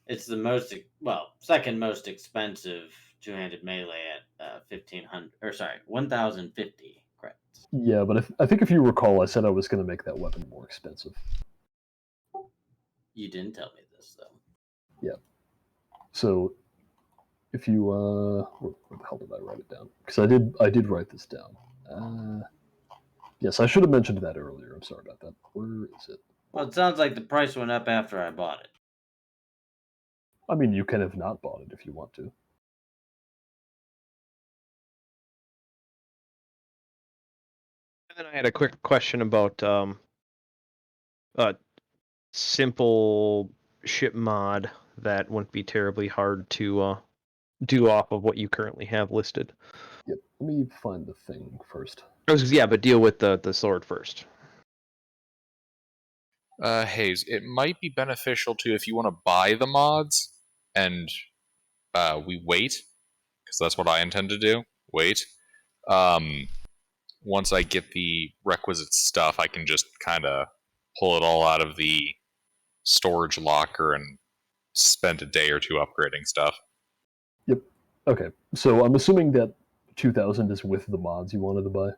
It's the second most expensive two-handed melee at 1,500. Or sorry, 1,050 credits. Yeah, but I think if you recall, I said I was going to make that weapon more expensive. You didn't tell me this though. Yeah. So, if you where the hell did I write it down? Because I did write this down. Yes, I should have mentioned that earlier. I'm sorry about that. Where is it? Well, it sounds like the price went up after I bought it. I mean, you can have not bought it if you want to. And then I had a quick question about simple ship mod that wouldn't be terribly hard to do off of what you currently have listed. Yep. Let me find the thing first. Yeah, but deal with the sword first. Hayes, it might be beneficial to if you want to buy the mods and we wait, because that's what I intend to do. Wait. Once I get the requisite stuff, I can just kind of pull it all out of the storage locker and spend a day or 2 upgrading stuff. Yep. Okay. So I'm assuming that 2,000 is with the mods you wanted to buy.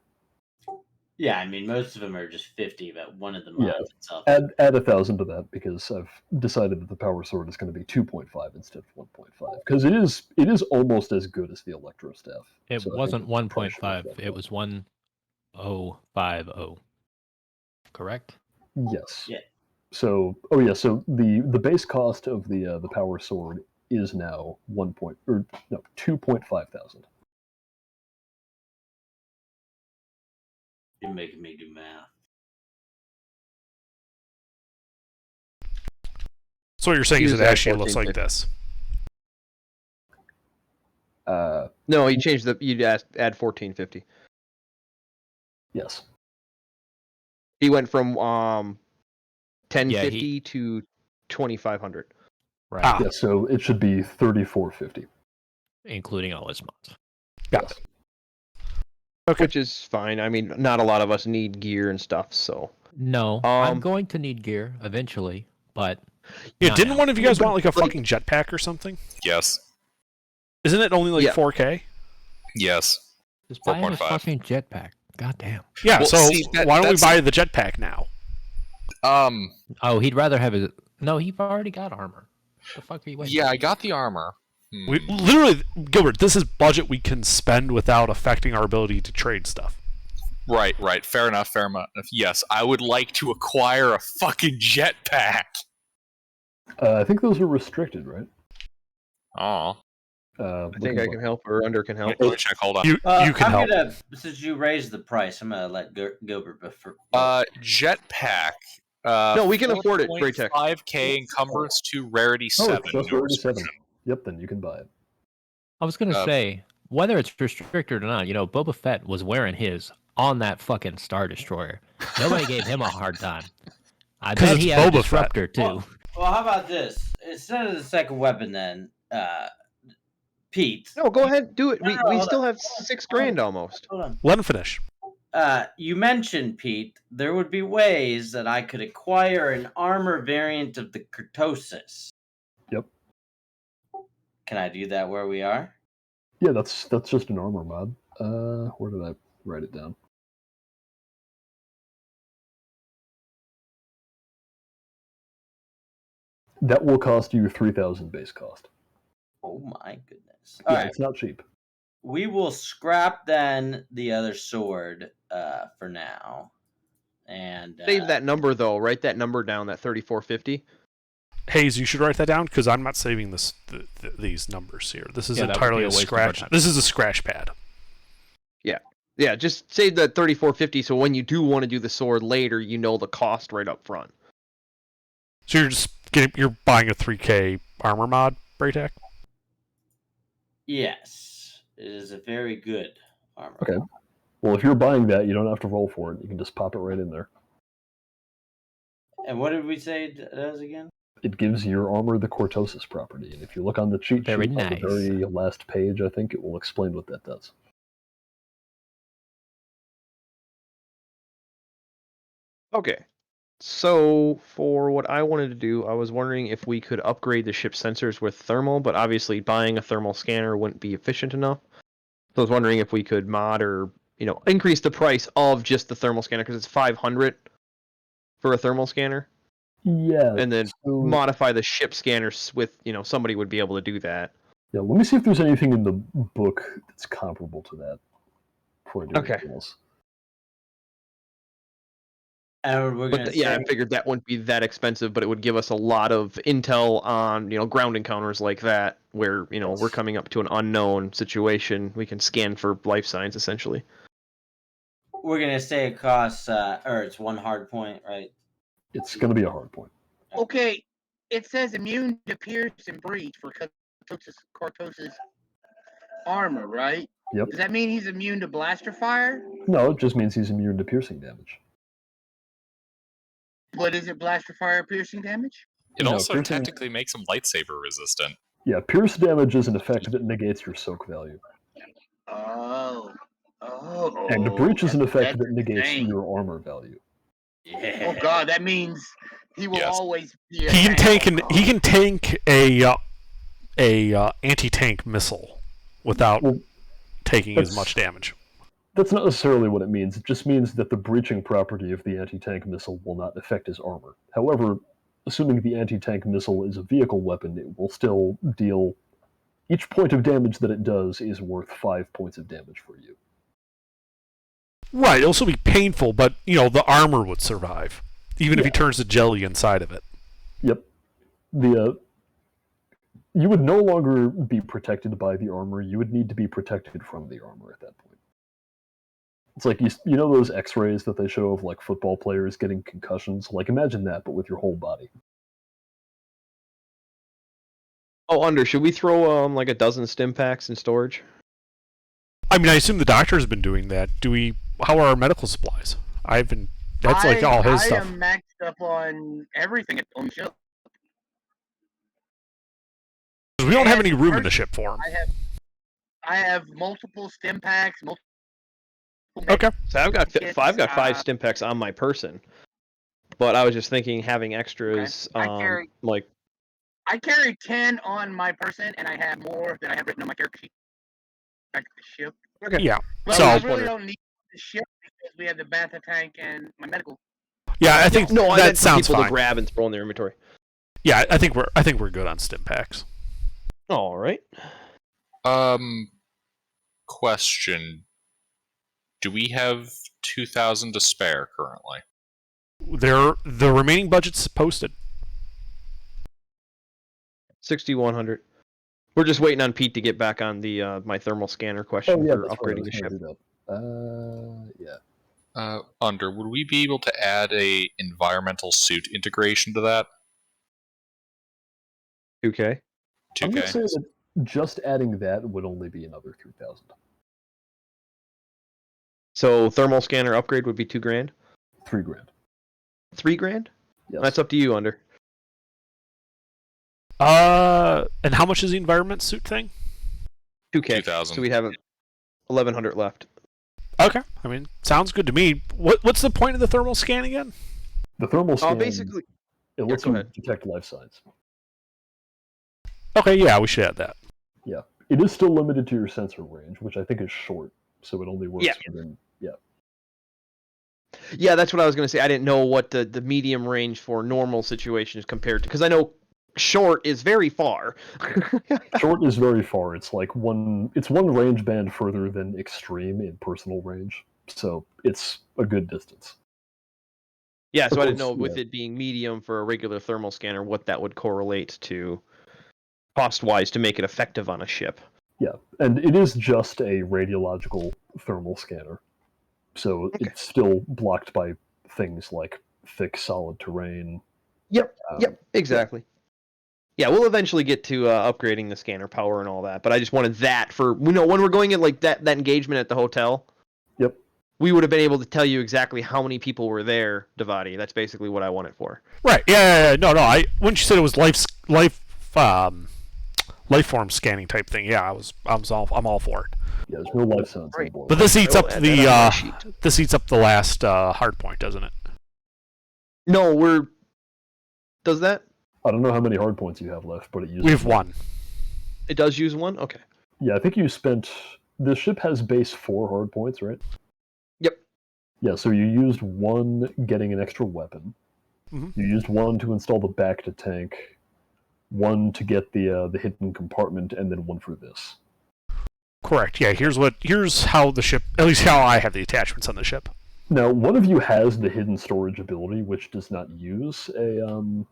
Yeah, I mean most of them are just 50, but one of the Yeah. mods itself. Add 1,000 to that because I've decided that the power sword is going to be 2.5 instead of 1.5 because it is almost as good as the electro staff. It So I think wasn't that the price should 1.5. reflect It that. was 1050. Correct? Yes. Yeah. So so the base cost of the power sword is now 2.5 thousand. You're making me do math. So what you're saying is Use it that actually looks like 1450. this. No, you changed you'd add 1450. Yes. He went from 1050 to 2500. Right. Ah. Yeah. So it should be 3450. Including all his mods. Got it. Okay. Which is fine. I mean, not a lot of us need gear and stuff, so No, I'm Um, going to need gear eventually, but Yeah, not didn't now. one of you guys But, want like a like- fucking jetpack or something? Yes. Isn't it only like Yeah. 4K? Yes. Just buy him a 4.5. fucking jetpack. God damn. Yeah, Well, so see, why don't we that's- buy the jetpack now? Oh, he'd rather have his. No, he's already got armor. The fuck are you waiting? Yeah, for? I got the armor. We literally, Gilbert, this is budget we can spend without affecting our ability to trade stuff. Right. Fair enough. Yes, I would like to acquire a fucking jetpack. I think those are restricted, right? Oh. I I think I can help, or Under can help. Let me check. Hold on. You can I'm help. gonna, since you raised the price, I'm gonna let Gilbert before. Jetpack. No, we can afford it, Braytech. 5K encumbrance to rarity Oh, 7. it's just no rarity 7. restriction. Yep, then you can buy it. I was gonna say whether it's restricted or not. You know, Boba Fett was wearing his on that fucking Star Destroyer. Nobody gave him a hard time. I 'Cause bet it's he had a Boba Fett. disruptor too. Well, how about this? Instead of the second weapon, then, Pete. No, go ahead, do it. No, We no, hold still on. have $6,000 almost. Hold on. Let him finish. You mentioned, Pete, there would be ways that I could acquire an armor variant of the Kurtosis. Yep. Can I do that where we are? Yeah, that's just an armor mod. Where did I write it down? That will cost you 3,000 base cost. Oh my goodness. Yeah, All right. it's not cheap. We will scrap then the other sword for now. And Save that number though. Write that number down. That 3450. Hayes, you should write that down because I'm not saving these numbers here. This is Yeah, that would entirely be a a waste of our scratch. time. This is a scratch pad. Yeah, just save that 3450. So when you do want to do the sword later, you know the cost right up front. So you're buying a 3K armor mod, Braytech? yes, it is a very good armor. Okay. Well, if you're buying that, you don't have to roll for it. You can just pop it right in there. And what did we say it does again? It gives your armor the Cortosis property, and if you look on the cheat Very sheet on the nice. very last page, I think it will explain what that does. Okay. So for what I wanted to do, I was wondering if we could upgrade the ship's sensors with thermal, but obviously buying a thermal scanner wouldn't be efficient enough. So I was wondering if we could mod or, increase the price of just the thermal scanner because it's 500 for a thermal scanner, Yeah. and then so- modify the ship scanners with, somebody would be able to do that. Yeah, let me see if there's anything in the book that's comparable to that before I do Okay. anything else. And we're gonna But yeah, I say, figured that wouldn't be that expensive, but it would give us a lot of intel on, ground encounters like that, where, we're coming up to an unknown situation. We can scan for life signs, essentially. we're gonna say it costs, or it's one hard point, right? It's going to be a hard point. Okay, it says immune to pierce and breach for Cortosis armor, right? Yep. Does that mean he's immune to blaster fire? No, it just means he's immune to piercing damage. What is it, blaster fire piercing damage? It No, also piercing- technically makes him lightsaber resistant. Yeah, pierce damage is an effect that negates your soak value. Oh. And breach is an effect that's that negates insane. your armor value. Yeah. Oh god, that means he will Yes. always be a He can tank. tank a anti-tank missile without Well, taking as that's- much damage. That's not necessarily what it means. It just means that the breaching property of the anti-tank missile will not affect his armor. However, assuming the anti-tank missile is a vehicle weapon, it will still deal... Each point of damage that it does is worth 5 points of damage for you. Right, it'll still be painful, but the armor would survive, even if he Yeah. turns to jelly inside of it. Yep. You would no longer be protected by the armor. You would need to be protected from the armor at that point. It's like you know those X-rays that they show of like football players getting concussions. Like imagine that, but with your whole body. Oh, Under, should we throw like a dozen stim packs in storage? I mean, I assume the doctor's been doing that. How are our medical supplies? That's like all his stuff. I am maxed up on everything on the show. 'Cause we don't have and any room in the first- ship for him. I have multiple stim packs, Okay. So I've got It's, five stim packs on my person. but I was just thinking having extras, I carry like I carry 10 on my person, and I have more than I have written on my character sheet. Back to the ship. okay. Yeah. Well, So- I I really wondering. don't need the ship because we have the Bantha tank and my medical. Yeah, I think No, I that meant for sounds people fine. to grab and throw in their inventory. Yeah, I think we're good on stim packs. All right. Question: do we have 2,000 to spare currently? The remaining budget's posted. 6,100. We're just waiting on Pete to get back on the my thermal scanner question for that's right, I upgrading was the gonna ship. do that. Yeah. Under, would we be able to add a environmental suit integration to that? 2K. I'm gonna 2K. say that just adding that would only be another 3,000. So thermal scanner upgrade would be $2,000. $3,000. $3,000. Yes. That's up to you, Under. And how much is the environment suit thing? 2K. 2,000. So we'd have 1,100 left. Okay, I mean, sounds good to me. What's the point of the thermal scan again? The thermal scan, Basically, it lets go you ahead. detect life signs. Okay, yeah, we should add that. Yeah. It is still limited to your sensor range, which I think is short, so it only works Yeah. within. Yeah, that's what I was going to say. I didn't know what the medium range for normal situations compared to, because I know short is very far. Short is very far. It's like one range band further than extreme in personal range, so it's a good distance. Yeah, so Of I didn't course, know with yeah. it being medium for a regular thermal scanner what that would correlate to cost-wise to make it effective on a ship. Yeah, and it is just a radiological thermal scanner, so Okay. it's still blocked by things like thick, solid terrain. Yep, Um, yep, exactly. Yeah, we'll eventually get to upgrading the scanner power and all that, but I just wanted that for, when we're going in like that engagement at the hotel. Yep. We would have been able to tell you exactly how many people were there, Devati. That's basically what I want it for. Right. Yeah. No. When you said it was life form scanning type thing, yeah, I'm all for it. Yeah, there's no life signs on Right. board. But this eats I up will add that on my sheet. this eats up the last hard point, doesn't it? No, does that? I don't know how many hard points you have left, but it uses. We have one. It does use one? Okay. Yeah, I think you spent. The ship has base 4 hard points, right? Yep. Yeah, so you used 1 getting an extra weapon. Mhm. You used 1 to install the back to tank, 1 to get the hidden compartment, and then 1 for this. Correct. Yeah. Here's how the ship, at least how I have the attachments on the ship. Now, one of you has the hidden storage ability, which does not use a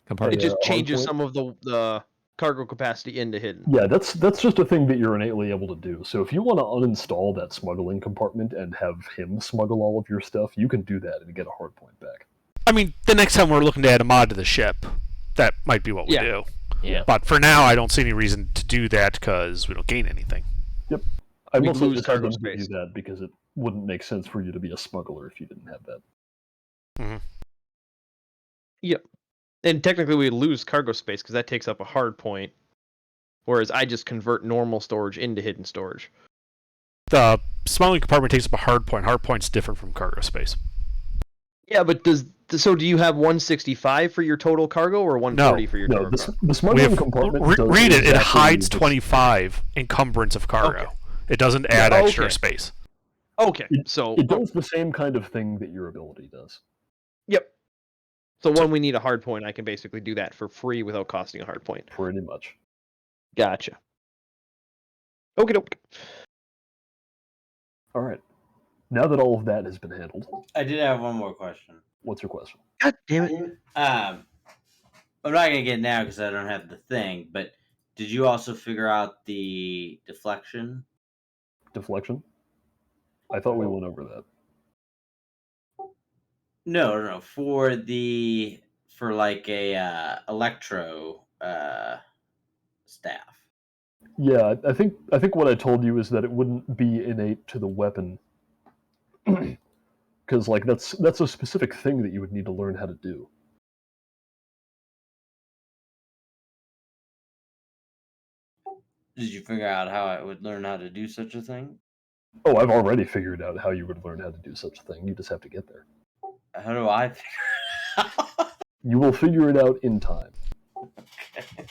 Compartment. It just hard changes point. some of the cargo capacity into hidden. Yeah, that's just a thing that you're innately able to do. So if you want to uninstall that smuggling compartment and have him smuggle all of your stuff, you can do that and get a hard point back. I mean, the next time we're looking to add a mod to the ship, that might be what we Yeah. do. Yeah. But for now, I don't see any reason to do that because we don't gain anything. I We'd mostly lose just had cargo them to do space. that because it wouldn't make sense for you to be a smuggler if you didn't have that. Yep. And technically we lose cargo space because that takes up a hard point. Whereas I just convert normal storage into hidden storage. The smuggling compartment takes up a hard point. Hard point's different from cargo space. Yeah, but do you have 165 for your total cargo or 140 for your No, total cargo? the We smuggling have, compartment. does read it. It exactly hides the- 25 encumbrance of cargo. Okay. It doesn't add Oh, extra okay. space. Okay, so It does the same kind of thing that your ability does. yep. So when we need a hard point, I can basically do that for free without costing a hard point. Pretty much. Gotcha. Okay, doke. All right. Now that all of that has been handled, I did have one more question. what's your question? God damn it. I'm not gonna get it now because I don't have the thing. But did you also figure out the deflection? Deflection? I thought we went over that. No. For like a electro staff. Yeah, I think what I told you is that it wouldn't be innate to the weapon, because like that's a specific thing that you would need to learn how to do. Did you figure out how I would learn how to do such a thing? Oh, I've already figured out how you would learn how to do such a thing. You just have to get there. How do I figure it out? You will figure it out in time. Okay.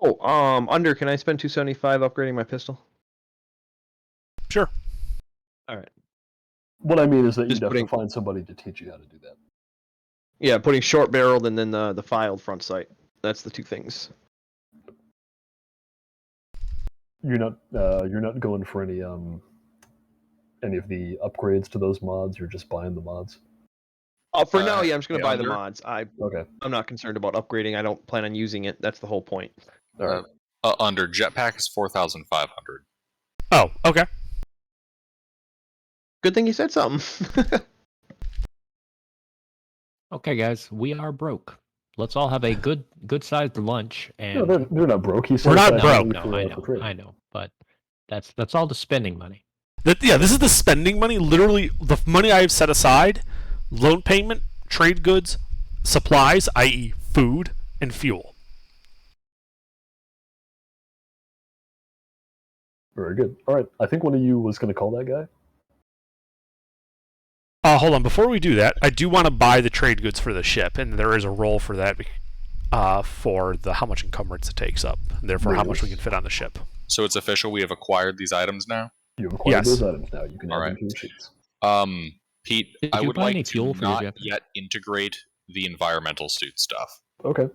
Oh, Under, can I spend 275 upgrading my pistol? Sure. All right. What I mean is that Just you'd have putting- to find somebody to teach you how to do that. Yeah, putting short barreled and then the filed front sight. That's the two things. You're not going for any of the upgrades to those mods. You're just buying the mods. For now, yeah, I'm just gonna hey, buy the Under? mods. Okay. I'm not concerned about upgrading. I don't plan on using it. That's the whole point. All right. Under jetpack is 4,500. Oh, okay. Good thing you said something. Okay, guys, we are broke. Let's all have a good sized lunch No, and they're not broke. He said We're not that broke. only no, for, I for know, trading. I know, but that's all the spending money. Yeah, this is the spending money. Literally, the money I've set aside: loan payment, trade goods, supplies, i.e., food and fuel. Very good. All right. I think one of you was going to call that guy. Hold on. Before we do that, I do want to buy the trade goods for the ship, and there is a role for that, for the how much encumbrance it takes up, and therefore how much we can fit on the ship. So it's official. We have acquired these items now. You've acquired Yes. those items now. You can add All them right. to your sheets. Pete, Did I you would buy any like to fuel for your not jet? yet integrate the environmental suit stuff. Okay. You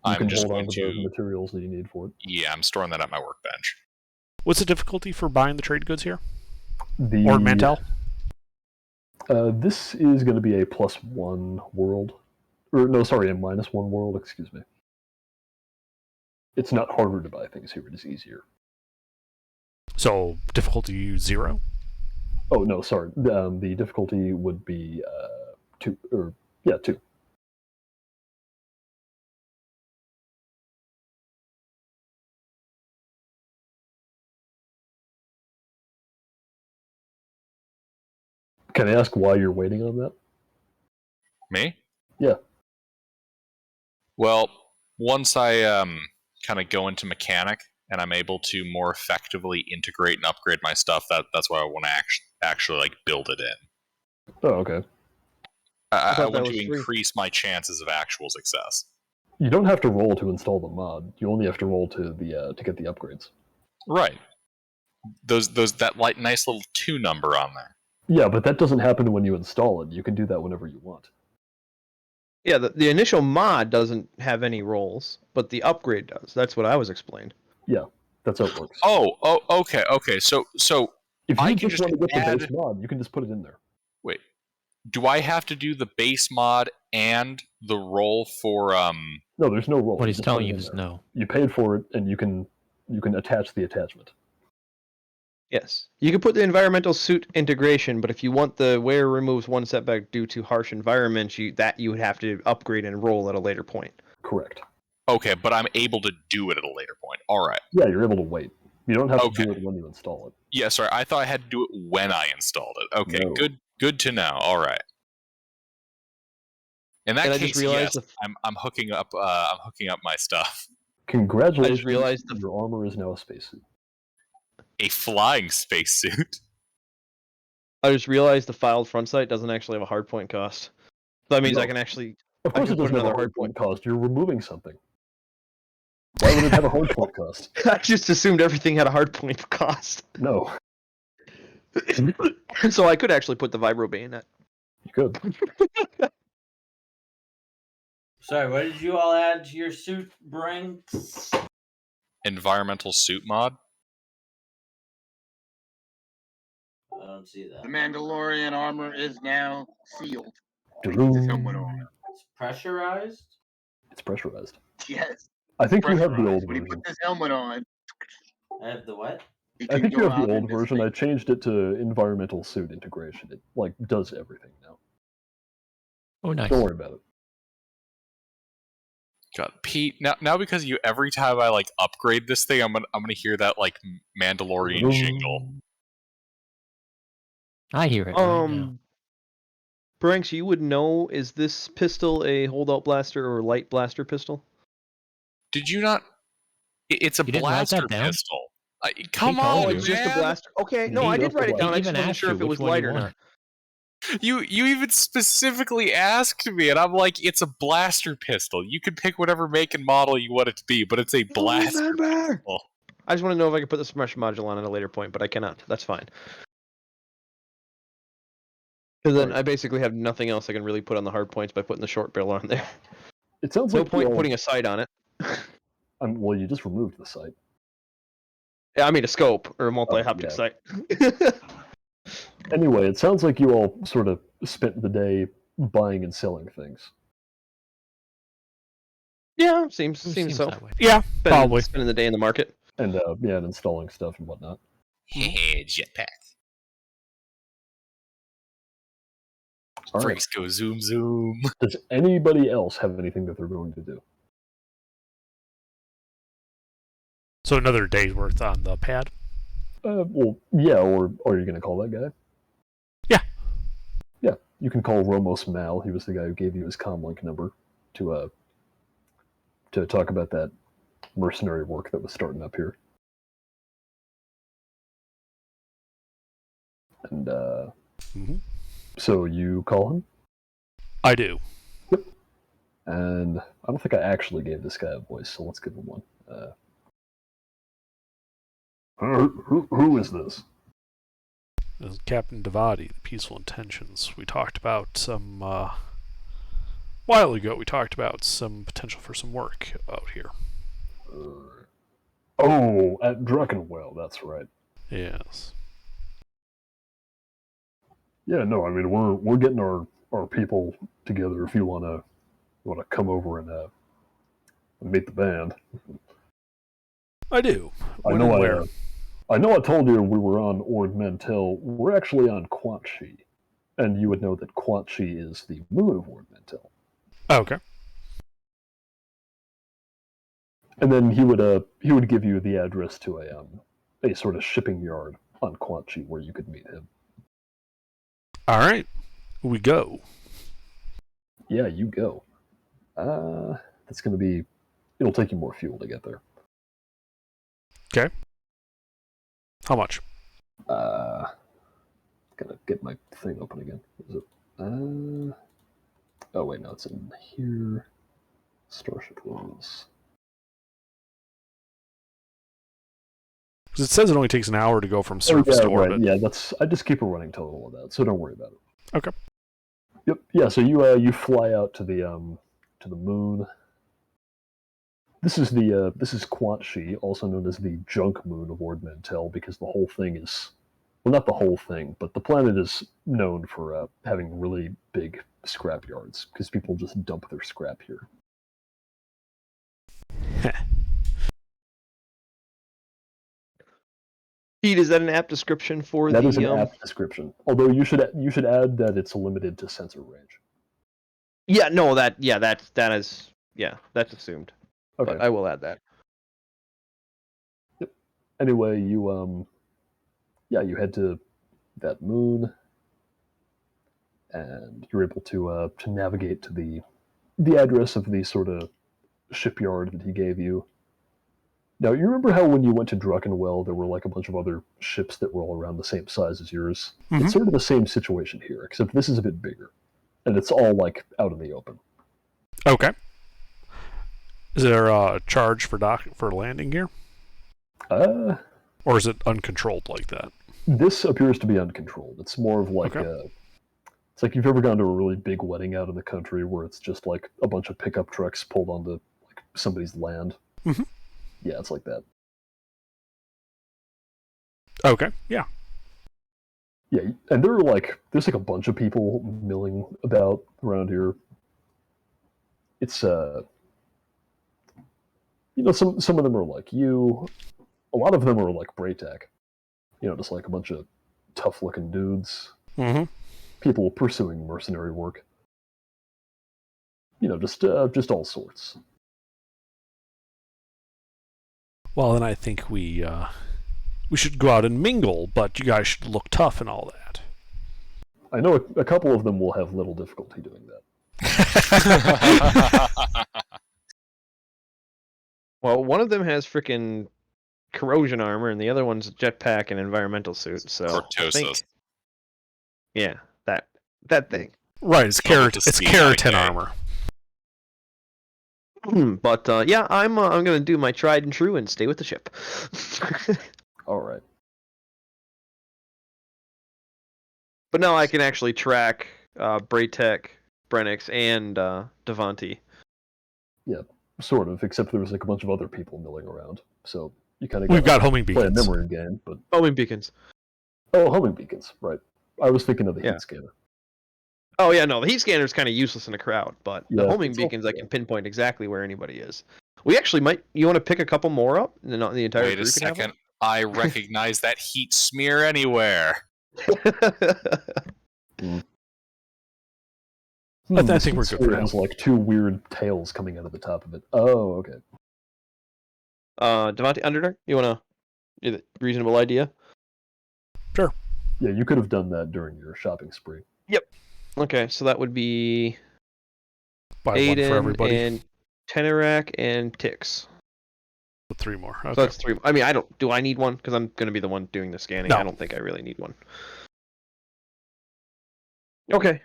I'm can just hold on going to those to. materials that you need for it. Yeah, I'm storing that at my workbench. What's the difficulty for buying the trade goods here? The, Or Mantel? This is going to be a +1 world. Or, no, sorry, a -1 world, excuse me. It's not harder to buy things here, it is easier. So difficulty 0. Oh, no, sorry. The difficulty would be 2. 2. Can I ask why you're waiting on that? Me? Yeah. Well, once I kind of go into mechanic and I'm able to more effectively integrate and upgrade my stuff, that's why I want to actually like build it in. Oh, okay. I thought that want was to free. increase my chances of actual success. You don't have to roll to install the mod. You only have to roll to get the upgrades. Right. That nice little 2 number on there. Yeah, but that doesn't happen when you install it. You can do that whenever you want. Yeah, the initial mod doesn't have any rolls, but the upgrade does. That's what I was explained. Yeah, that's how it works. Oh, okay. So If I you can just just want to get the add- base mod, you can just put it in there. wait. Do I have to do the base mod and the roll for No, there's no roll. What he's just telling put it you in is there. no. You paid for it, and you can attach the attachment. Yes. You can put the environmental suit integration, but if you want the wearer removes 1 setback due to harsh environment, you would have to upgrade and roll at a later point. Correct. Okay, but I'm able to do it at a later point. All right. Yeah, you're able to wait. You don't have to do Okay. it when you install it. Yeah, sorry. I thought I had to do it when I installed it. Okay, No. good to know. All right. In that And I case, just realized yes, I'm hooking up my stuff. Congratulations! realized your armor is now a spacesuit. A flying spacesuit. I just realized the filed front sight doesn't actually have a hardpoint cost. So that means No. I can actually. Of course, can it put doesn't have a another hard hardpoint. point cost. You're removing something. Why would it have a hard point cost? I just assumed everything had a hardpoint cost. No, So I could actually put the vibro bayonet. you could. Sorry, what did you all add to your suit, Brinks? Environmental suit mod. I don't see that. The Mandalorian armor is now sealed. He puts his helmet on. It's pressurized? It's pressurized. Yes, I think you have the pressurized. old When he version. puts his helmet on, I have the what? he I can think you go have the out old into version. I space. changed it to environmental suit integration. It does everything now. Oh, nice. Don't worry about it. God, Pete. Now because every time I like upgrade this thing, I'm gonna hear that like Mandalorian jingle. I hear it right now. Branks, you would know, is this pistol a holdout blaster or light blaster pistol? Did you not? It's a You didn't write that blaster down? pistol. Come told on, you. It's just a man. blaster. Okay, no, He I did just a write it blaster. down. I He just even wasn't asked sure you if it which was one you light or wanted. not. You even specifically asked me, and I'm like, it's a blaster pistol. You can pick whatever make and model you want it to be, but it's a blaster pistol. I just want to know if I can put the Smash module on at a later point, but I cannot. That's fine. Because then I basically have nothing else I can really put on the hard points by putting the short barrel on there. It sounds No like point you in all- putting a sight on it. well, you just removed the sight. Yeah, I mean a scope or a multi-haptic sight. Anyway, it sounds like you all sort of spent the day buying and selling things. Yeah, seems so. that way. Yeah, probably. Spending the day in the market. And yeah, and installing stuff and whatnot. Jetpack. All right. Freaks go zoom zoom. Does anybody else have anything that they're going to do? So another day's worth on the pad. Well, yeah, or are you going to call that guy? Yeah. Yeah, you can call Romos Mal. He was the guy who gave you his comlink number to talk about that mercenary work that was starting up here. And so you call him? I do. Yep. And I don't think I actually gave this guy a voice, so let's give him one. Who is this? This is Captain Devati, the Peaceful Intentions. We talked about some while ago. We talked about some potential for some work out here. Oh, at Druckenwell, that's right. Yes. Yeah, no, I mean we're getting our people together. If you wanna come over and meet the band. I do. I know I told you we were on Ord Mantell. We're actually on Quan Chi, and you would know that Quan Chi is the moon of Ord Mantell. Okay. And then he would give you the address to a sort of shipping yard on Quan Chi where you could meet him. All right. We go. Yeah, you go. That's going to be. It'll take you more fuel to get there. Okay. How much? Gotta get my thing open again. Is it? Oh wait, no, it's in here. Starship rules. Because it says it only takes an hour to go from surface to orbit. Right. Yeah, I just keep a running total of that, so don't worry about it. Okay. Yep. Yeah. So you fly out to the moon. This is Quan Chi, also known as the junk moon of Ord Mantell, because the whole thing is, well, not the whole thing, but the planet is known for having really big scrap yards because people just dump their scrap here. Pete, is that an apt description for That is an apt description. Although you should add that it's limited to sensor range. Yeah, no, that's assumed. Okay. But I will add that. Yep. Anyway, you head to that moon, and you're able to navigate to the address of the sort of shipyard that he gave you. Now, you remember how when you went to Druckenwell, there were like a bunch of other ships that were all around the same size as yours? Mm-hmm. It's sort of the same situation here, except this is a bit bigger, and it's all like out in the open. Okay. Is there a charge for landing gear? Or is it uncontrolled like that? This appears to be uncontrolled. It's more of like it's like you've ever gone to a really big wedding out in the country where it's just like a bunch of pickup trucks pulled onto like somebody's land. Mm-hmm. Yeah, it's like that. Okay, yeah. Yeah, and there's like a bunch of people milling about around here. It's some of them are like you. A lot of them are like Braytak. Just like a bunch of tough-looking dudes. Mm-hmm. People pursuing mercenary work. Just all sorts. Well, then I think we should go out and mingle, but you guys should look tough and all that. I know a couple of them will have little difficulty doing that. Well, one of them has freaking corrosion armor, and the other one's a jetpack and environmental suit. So I think, yeah, that That thing. Right, it's Double keratin. the It's speed, keratin okay. armor. But yeah, I'm gonna do my tried and true and stay with the ship. All right. But now I can actually track Braytech, Brenix, and Devonti. Sort of, except there was like a bunch of other people milling around. So you kind of We've got homing play a beacons. memory game, but Homing beacons. oh, homing beacons, right? I was thinking of the Yeah. heat scanner. Oh yeah, no, the heat scanner is kind of useless in a crowd, but the Yeah, homing it's all- beacons I can pinpoint exactly where anybody is. We actually might. You want to pick a couple more up, and then not the entire Wait a crew can have second. I recognize that heat smear anywhere. one? I the think we're heat good for smear now. has like two weird tails coming out of the top of it. Oh, okay. Devonti Underdark, you wanna? Is it a reasonable idea? Yeah, you could have done that during your shopping spree. Okay, so that would be Buy one Aiden for everybody. and Tenerak and Tix. With 3 more. Okay. So that's 3. I mean, I don't. Do I need one? Because I'm gonna be the one doing the scanning. No. I don't think I really need one. Okay.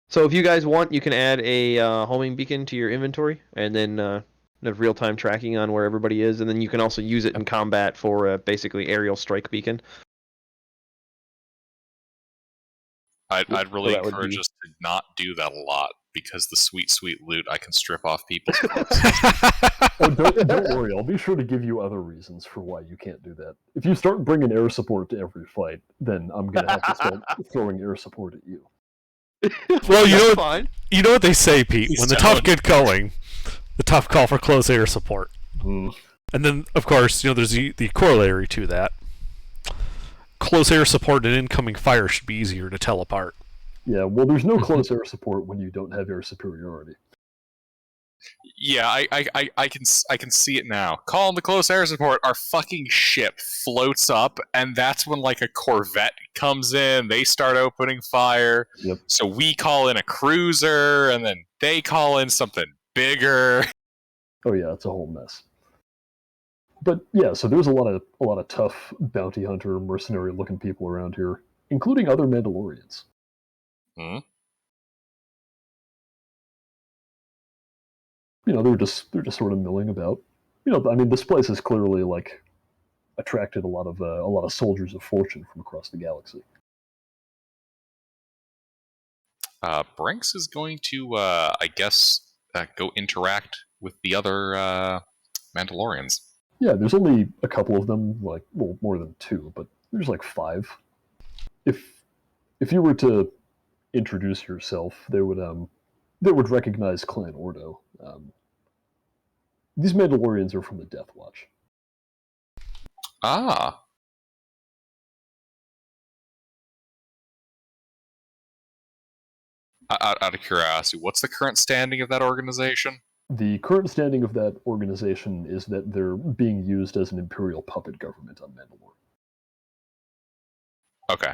So if you guys want, you can add a homing beacon to your inventory, and then have real-time tracking on where everybody is, and then you can also use it in combat for basically aerial strike beacon. I'd really that would encourage be- us to not do that a lot because the sweet, sweet loot I can strip off people's Oh, don't worry. I'll be sure to give you other reasons for why you can't do that. If you start bringing air support to every fight, then I'm gonna have to start throwing air support at you. Well, you know, fine. you know what they say, Pete. Please When the tough don't. get going, the tough call for close air support. Mm. And then, of course, you know, there's the corollary to that. Close air support and incoming fire should be easier to tell apart. Yeah, well, there's no close air support when you don't have air superiority. Yeah, I can see it now. Call in the close air support. Our fucking ship floats up, and that's when like a Corvette comes in. They start opening fire. Yep. So we call in a cruiser, and then they call in something bigger. Oh yeah, it's a whole mess. But yeah, so there's a lot of tough bounty hunter, mercenary looking people around here, including other Mandalorians. Hmm? You know, they're just sort of milling about. You know, I mean, this place has clearly like attracted a lot of soldiers of fortune from across the galaxy. Brinks is going to, I guess, go interact with the other Mandalorians. Yeah, there's only a couple of them, like, well, more than 2, but there's like 5. If you were to introduce yourself, they would recognize Clan Ordo. These Mandalorians are from the Death Watch. Ah. Out of curiosity, what's the current standing of that organization? The current standing of that organization is that they're being used as an imperial puppet government on Mandalore. Okay.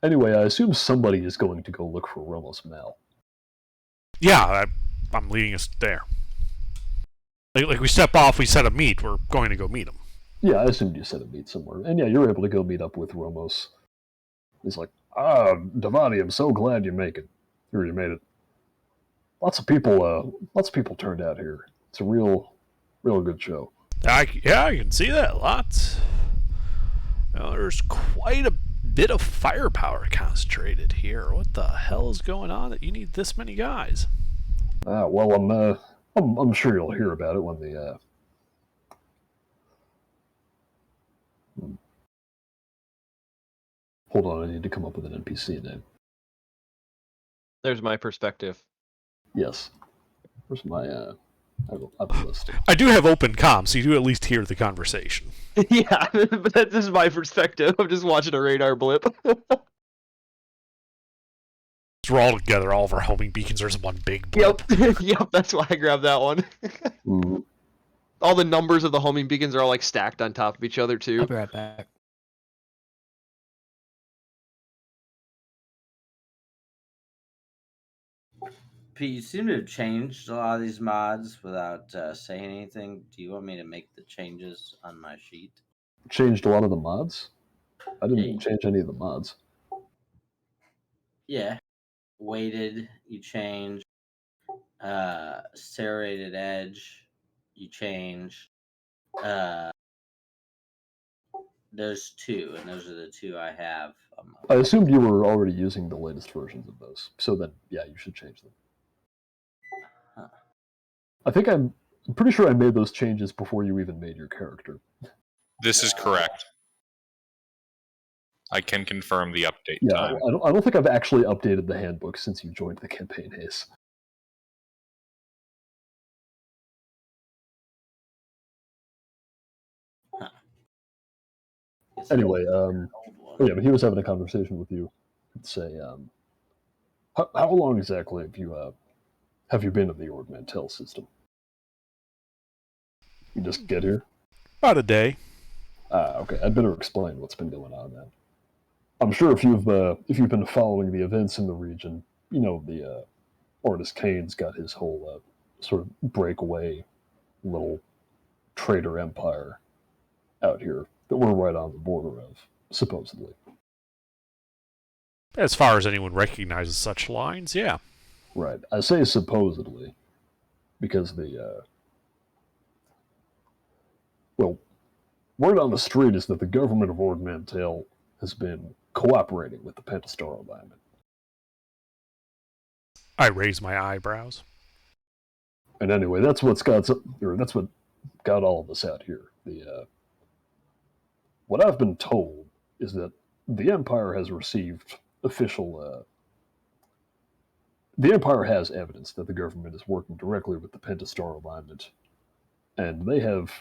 Anyway, I assume somebody is going to go look for Ramos Mal. Yeah, I'm leading us there. Like we step off, we set a meet. We're going to go meet him. Yeah, I assumed you said a meet somewhere. And yeah, you're able to go meet up with Ramos. He's like, Devani, I'm so glad you make it. Or you made it. Lots of people turned out here. It's a real good show. I can see that. Lots. Now, there's quite a bit of firepower concentrated here. What the hell is going on that you need this many guys? Well, I'm sure you'll hear about it when the Hold on, I need to come up with an NPC name. There's my perspective. Yes. Where's my I have a list. I do have open comms, so you do at least hear the conversation. Yeah, but this is my perspective. I'm just watching a radar blip. We're all together, all of our homing beacons. There's one big blip. Yep, yep. That's why I grabbed that one. Mm. All the numbers of the homing beacons are all like stacked on top of each other I'll too. be right back. Pete, you seem to have changed a lot of these mods without saying anything. Do you want me to make the changes on my sheet? Changed a lot of the mods. I didn't change any of the mods. Yeah. Weighted, you change. Serrated edge, you change. There's 2, and those are the 2 I have. I assumed you were already using the latest versions of those, so then, yeah, you should change them. Huh. I think I'm pretty sure I made those changes before you even made your character. This is correct. I can confirm the update Yeah, time. I don't think I've actually updated the handbook since you joined the campaign, Hayes. Huh. Anyway, yeah, but he was having a conversation with you. Say, how long exactly have you been in the Ord Mantell system? You just get here? About a day. Okay. I'd better explain what's been going on then. I'm sure if you've been following the events in the region, you know the Ordis Kane's got his whole sort of breakaway little traitor empire out here that we're right on the border of, supposedly. As far as anyone recognizes such lines, yeah. Right. I say supposedly because well, word on the street is that the government of Ord Mantell has been cooperating with the Pentastar Alignment. I raise my eyebrows. And anyway, that's what got all of us out here. What I've been told is that the Empire has received official. The Empire has evidence that the government is working directly with the Pentastar Alignment, and they have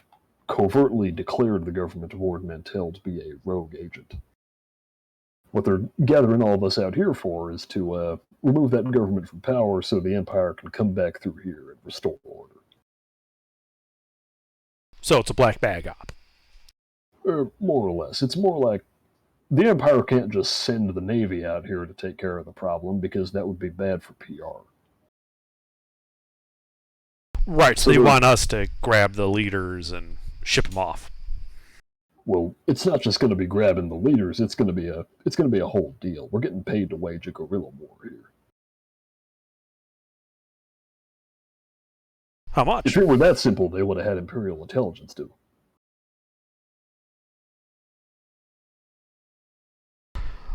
covertly declared the government of Ord Mantell to be a rogue agent. What they're gathering all of us out here for is to remove that government from power so the Empire can come back through here and restore order. So it's a black bag op. More or less. It's more like the Empire can't just send the Navy out here to take care of the problem because that would be bad for PR. Right, so they want us to grab the leaders and ship them off. Well, it's not just going to be grabbing the leaders. It's going to be a whole deal. We're getting paid to wage a guerrilla war here. How much? If it were that simple, they would have had Imperial intelligence do.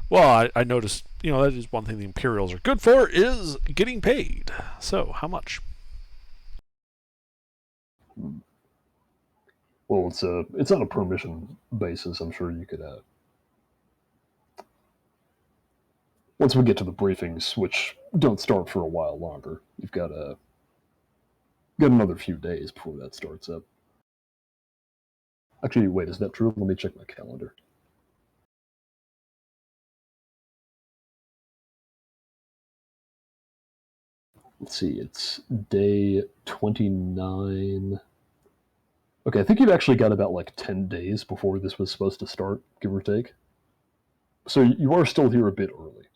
Well, I noticed, that is one thing the Imperials are good for, is getting paid. So, how much? Well, it's on a permission basis. I'm sure you could. Once we get to the briefings, which don't start for a while longer, you've got another few days before that starts up. Actually, wait, is that true? Let me check my calendar. Let's see, it's day 29. Okay, I think you've actually got about 10 days before this was supposed to start, give or take. So you are still here a bit early.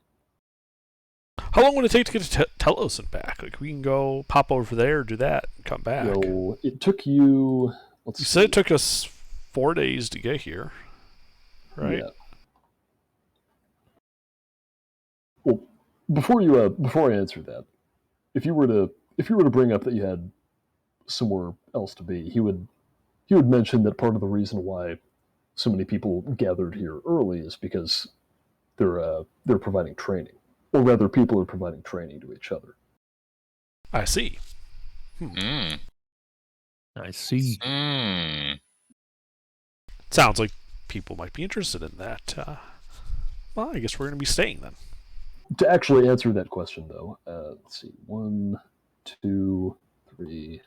How long would it take to get to Telos and back? We can go pop over there, do that, and come back. It took you... You said it took us 4 days to get here, right? Yeah. Well, before I answer that, if you were to bring up that you had somewhere else to be, he would mention that part of the reason why so many people gathered here early is because they're providing training, or rather, people are providing training to each other. I see. I see. Sounds like people might be interested in that. Well, I guess we're going to be staying then. To actually answer that question, though, let's see. 1, 2, 3,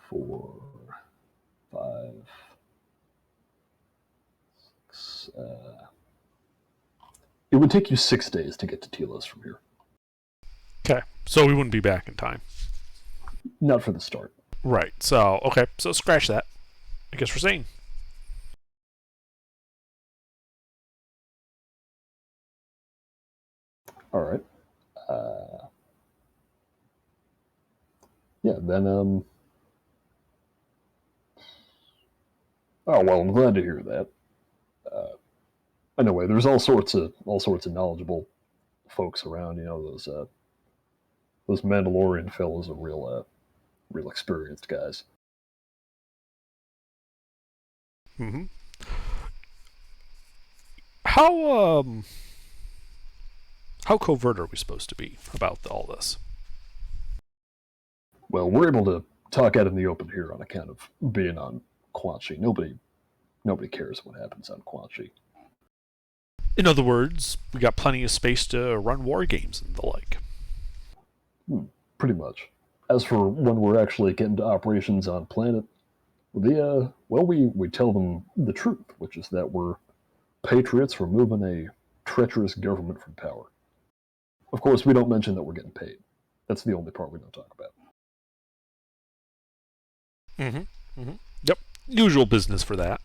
4, 5, 6. It would take you 6 days to get to Telos from here. Okay, so we wouldn't be back in time. Not for the start. Right, so, okay, so scratch that. I guess we're staying. All right. Yeah, then, oh, well, I'm glad to hear that. Anyway, there's all sorts of knowledgeable folks around. You know, those Mandalorian fellows are real experienced guys. Mm-hmm. How covert are we supposed to be about all this? Well, we're able to talk out in the open here on account of being on Quan Chi. Nobody cares what happens on Quan Chi. In other words, we got plenty of space to run war games and the like. Pretty much. As for when we're actually getting to operations on planet, we tell them the truth, which is that we're patriots removing a treacherous government from power. Of course, we don't mention that we're getting paid. That's the only part we don't talk about. Mm-hmm. Mm-hmm. Yep. Usual business for that.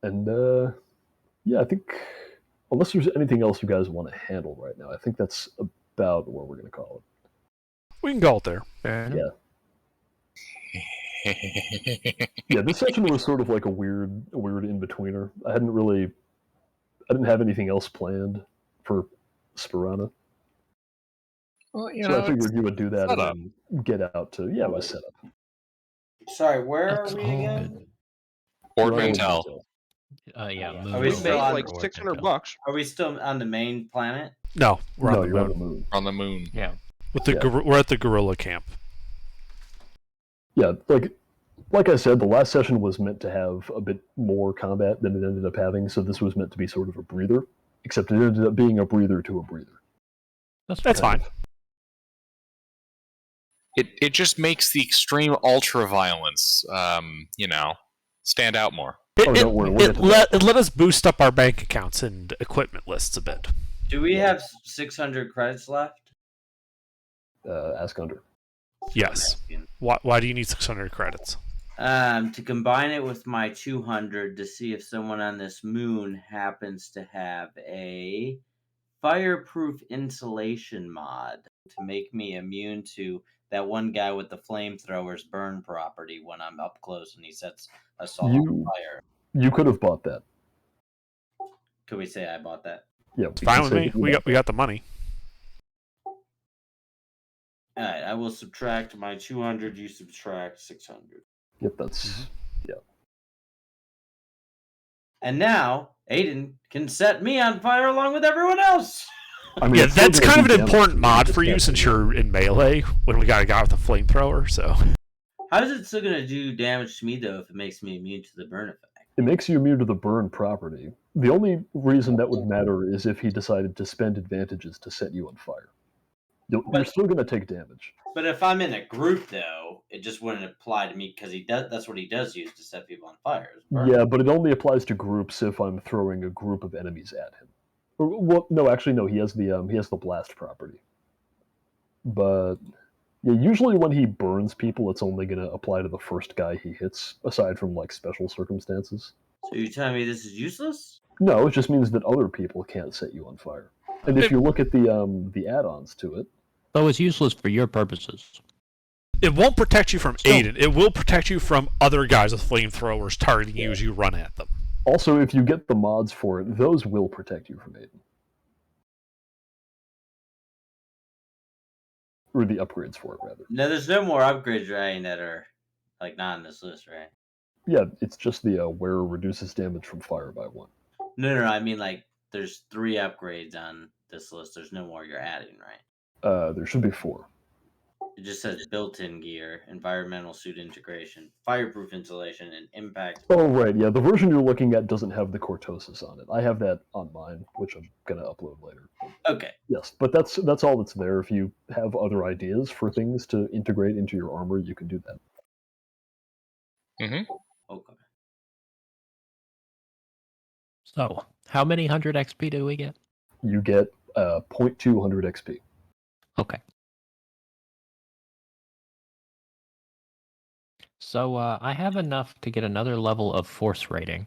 And I think unless there's anything else you guys want to handle right now, I think that's about what we're going to call it. We can call it there. Yeah. Yeah, this session was sort of like a weird in-betweener. I didn't have anything else planned for Spirana. Well, So I figured you would do that and then get out to, it was set up. Sorry, where That's are we all again? good. Fort Right. Mantel. Yeah, Are moon. we We still made on like Lord $600. Mantel. Are we still on the main planet? No, we're No, on the you're on moon. the moon. On the moon. Yeah. With the Yeah. we're at the gorilla camp. Yeah, like I said, the last session was meant to have a bit more combat than it ended up having, so this was meant to be sort of a breather, except it ended up being a breather to a breather. That's fair. fine. It just makes the extreme ultra violence, stand out more. Don't worry, we'll get to It let us boost up our bank accounts and equipment lists a bit. Do we have 600 credits left? Ask Under. Yes. Why do you need 600 credits? To combine it with my 200 to see if someone on this moon happens to have a fireproof insulation mod to make me immune to that one guy with the flamethrower's burn property when I'm up close and he sets us all on fire. You could have bought that. Could we say I bought that? Yeah, It's fine with me. We got the money. All right, I will subtract my 200. You subtract 600. Yep, that's And now Aiden can set me on fire along with everyone else. I mean, Yeah, it's still that's gonna kind of do an damage important to mod the for you defense. since you're in melee when we got a guy with a flamethrower, so. How is it still going to do damage to me, though, if it makes me immune to the burn effect? It makes you immune to the burn property. The only reason that would matter is if he decided to spend advantages to set you on fire. You're still going to take damage. But if I'm in a group, though, it just wouldn't apply to me because that's what he does use to set people on fire. is burn. Yeah, but it only applies to groups if I'm throwing a group of enemies at him. Well, no, actually, no. He has the blast property. But yeah, usually when he burns people, it's only going to apply to the first guy he hits, aside from like special circumstances. So you're telling me this is useless? No, it just means that other people can't set you on fire. And if you look at the add-ons to it, So it's useless for your purposes. It won't protect you from Still- Aiden. It will protect you from other guys with flamethrowers targeting you as you run at them. also if you get the mods for it, those will protect you from Aiden. Or the upgrades for it, rather. No, there's no more upgrades, right, that are like not on this list, right? Yeah, it's just the wearer reduces damage from fire by 1. No. I mean, like, there's 3 upgrades on this list. There's no more you're adding, right? There should be 4. It just says built-in gear, environmental suit integration, fireproof insulation, and impact. Oh, right, yeah, the version you're looking at doesn't have the Cortosis on it. I have that on mine, which I'm going to upload later. Okay. Yes, but that's all that's there. If you have other ideas for things to integrate into your armor, you can do that. Mm-hmm. Okay. So, how many 100 XP do we get? You get 0.200 XP. Okay. So, I have enough to get another level of force rating.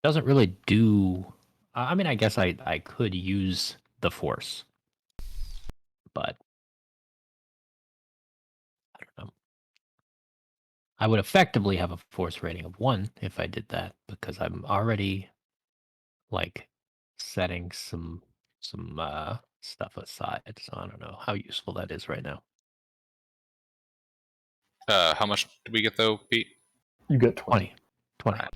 doesn't really do. I mean, I guess I could use the Force, but I don't know. I would effectively have a Force rating of 1 if I did that, because I'm already like setting some stuff aside. So I don't know how useful that is right now. How much did we get though, Pete? You get 20. 20. Alright.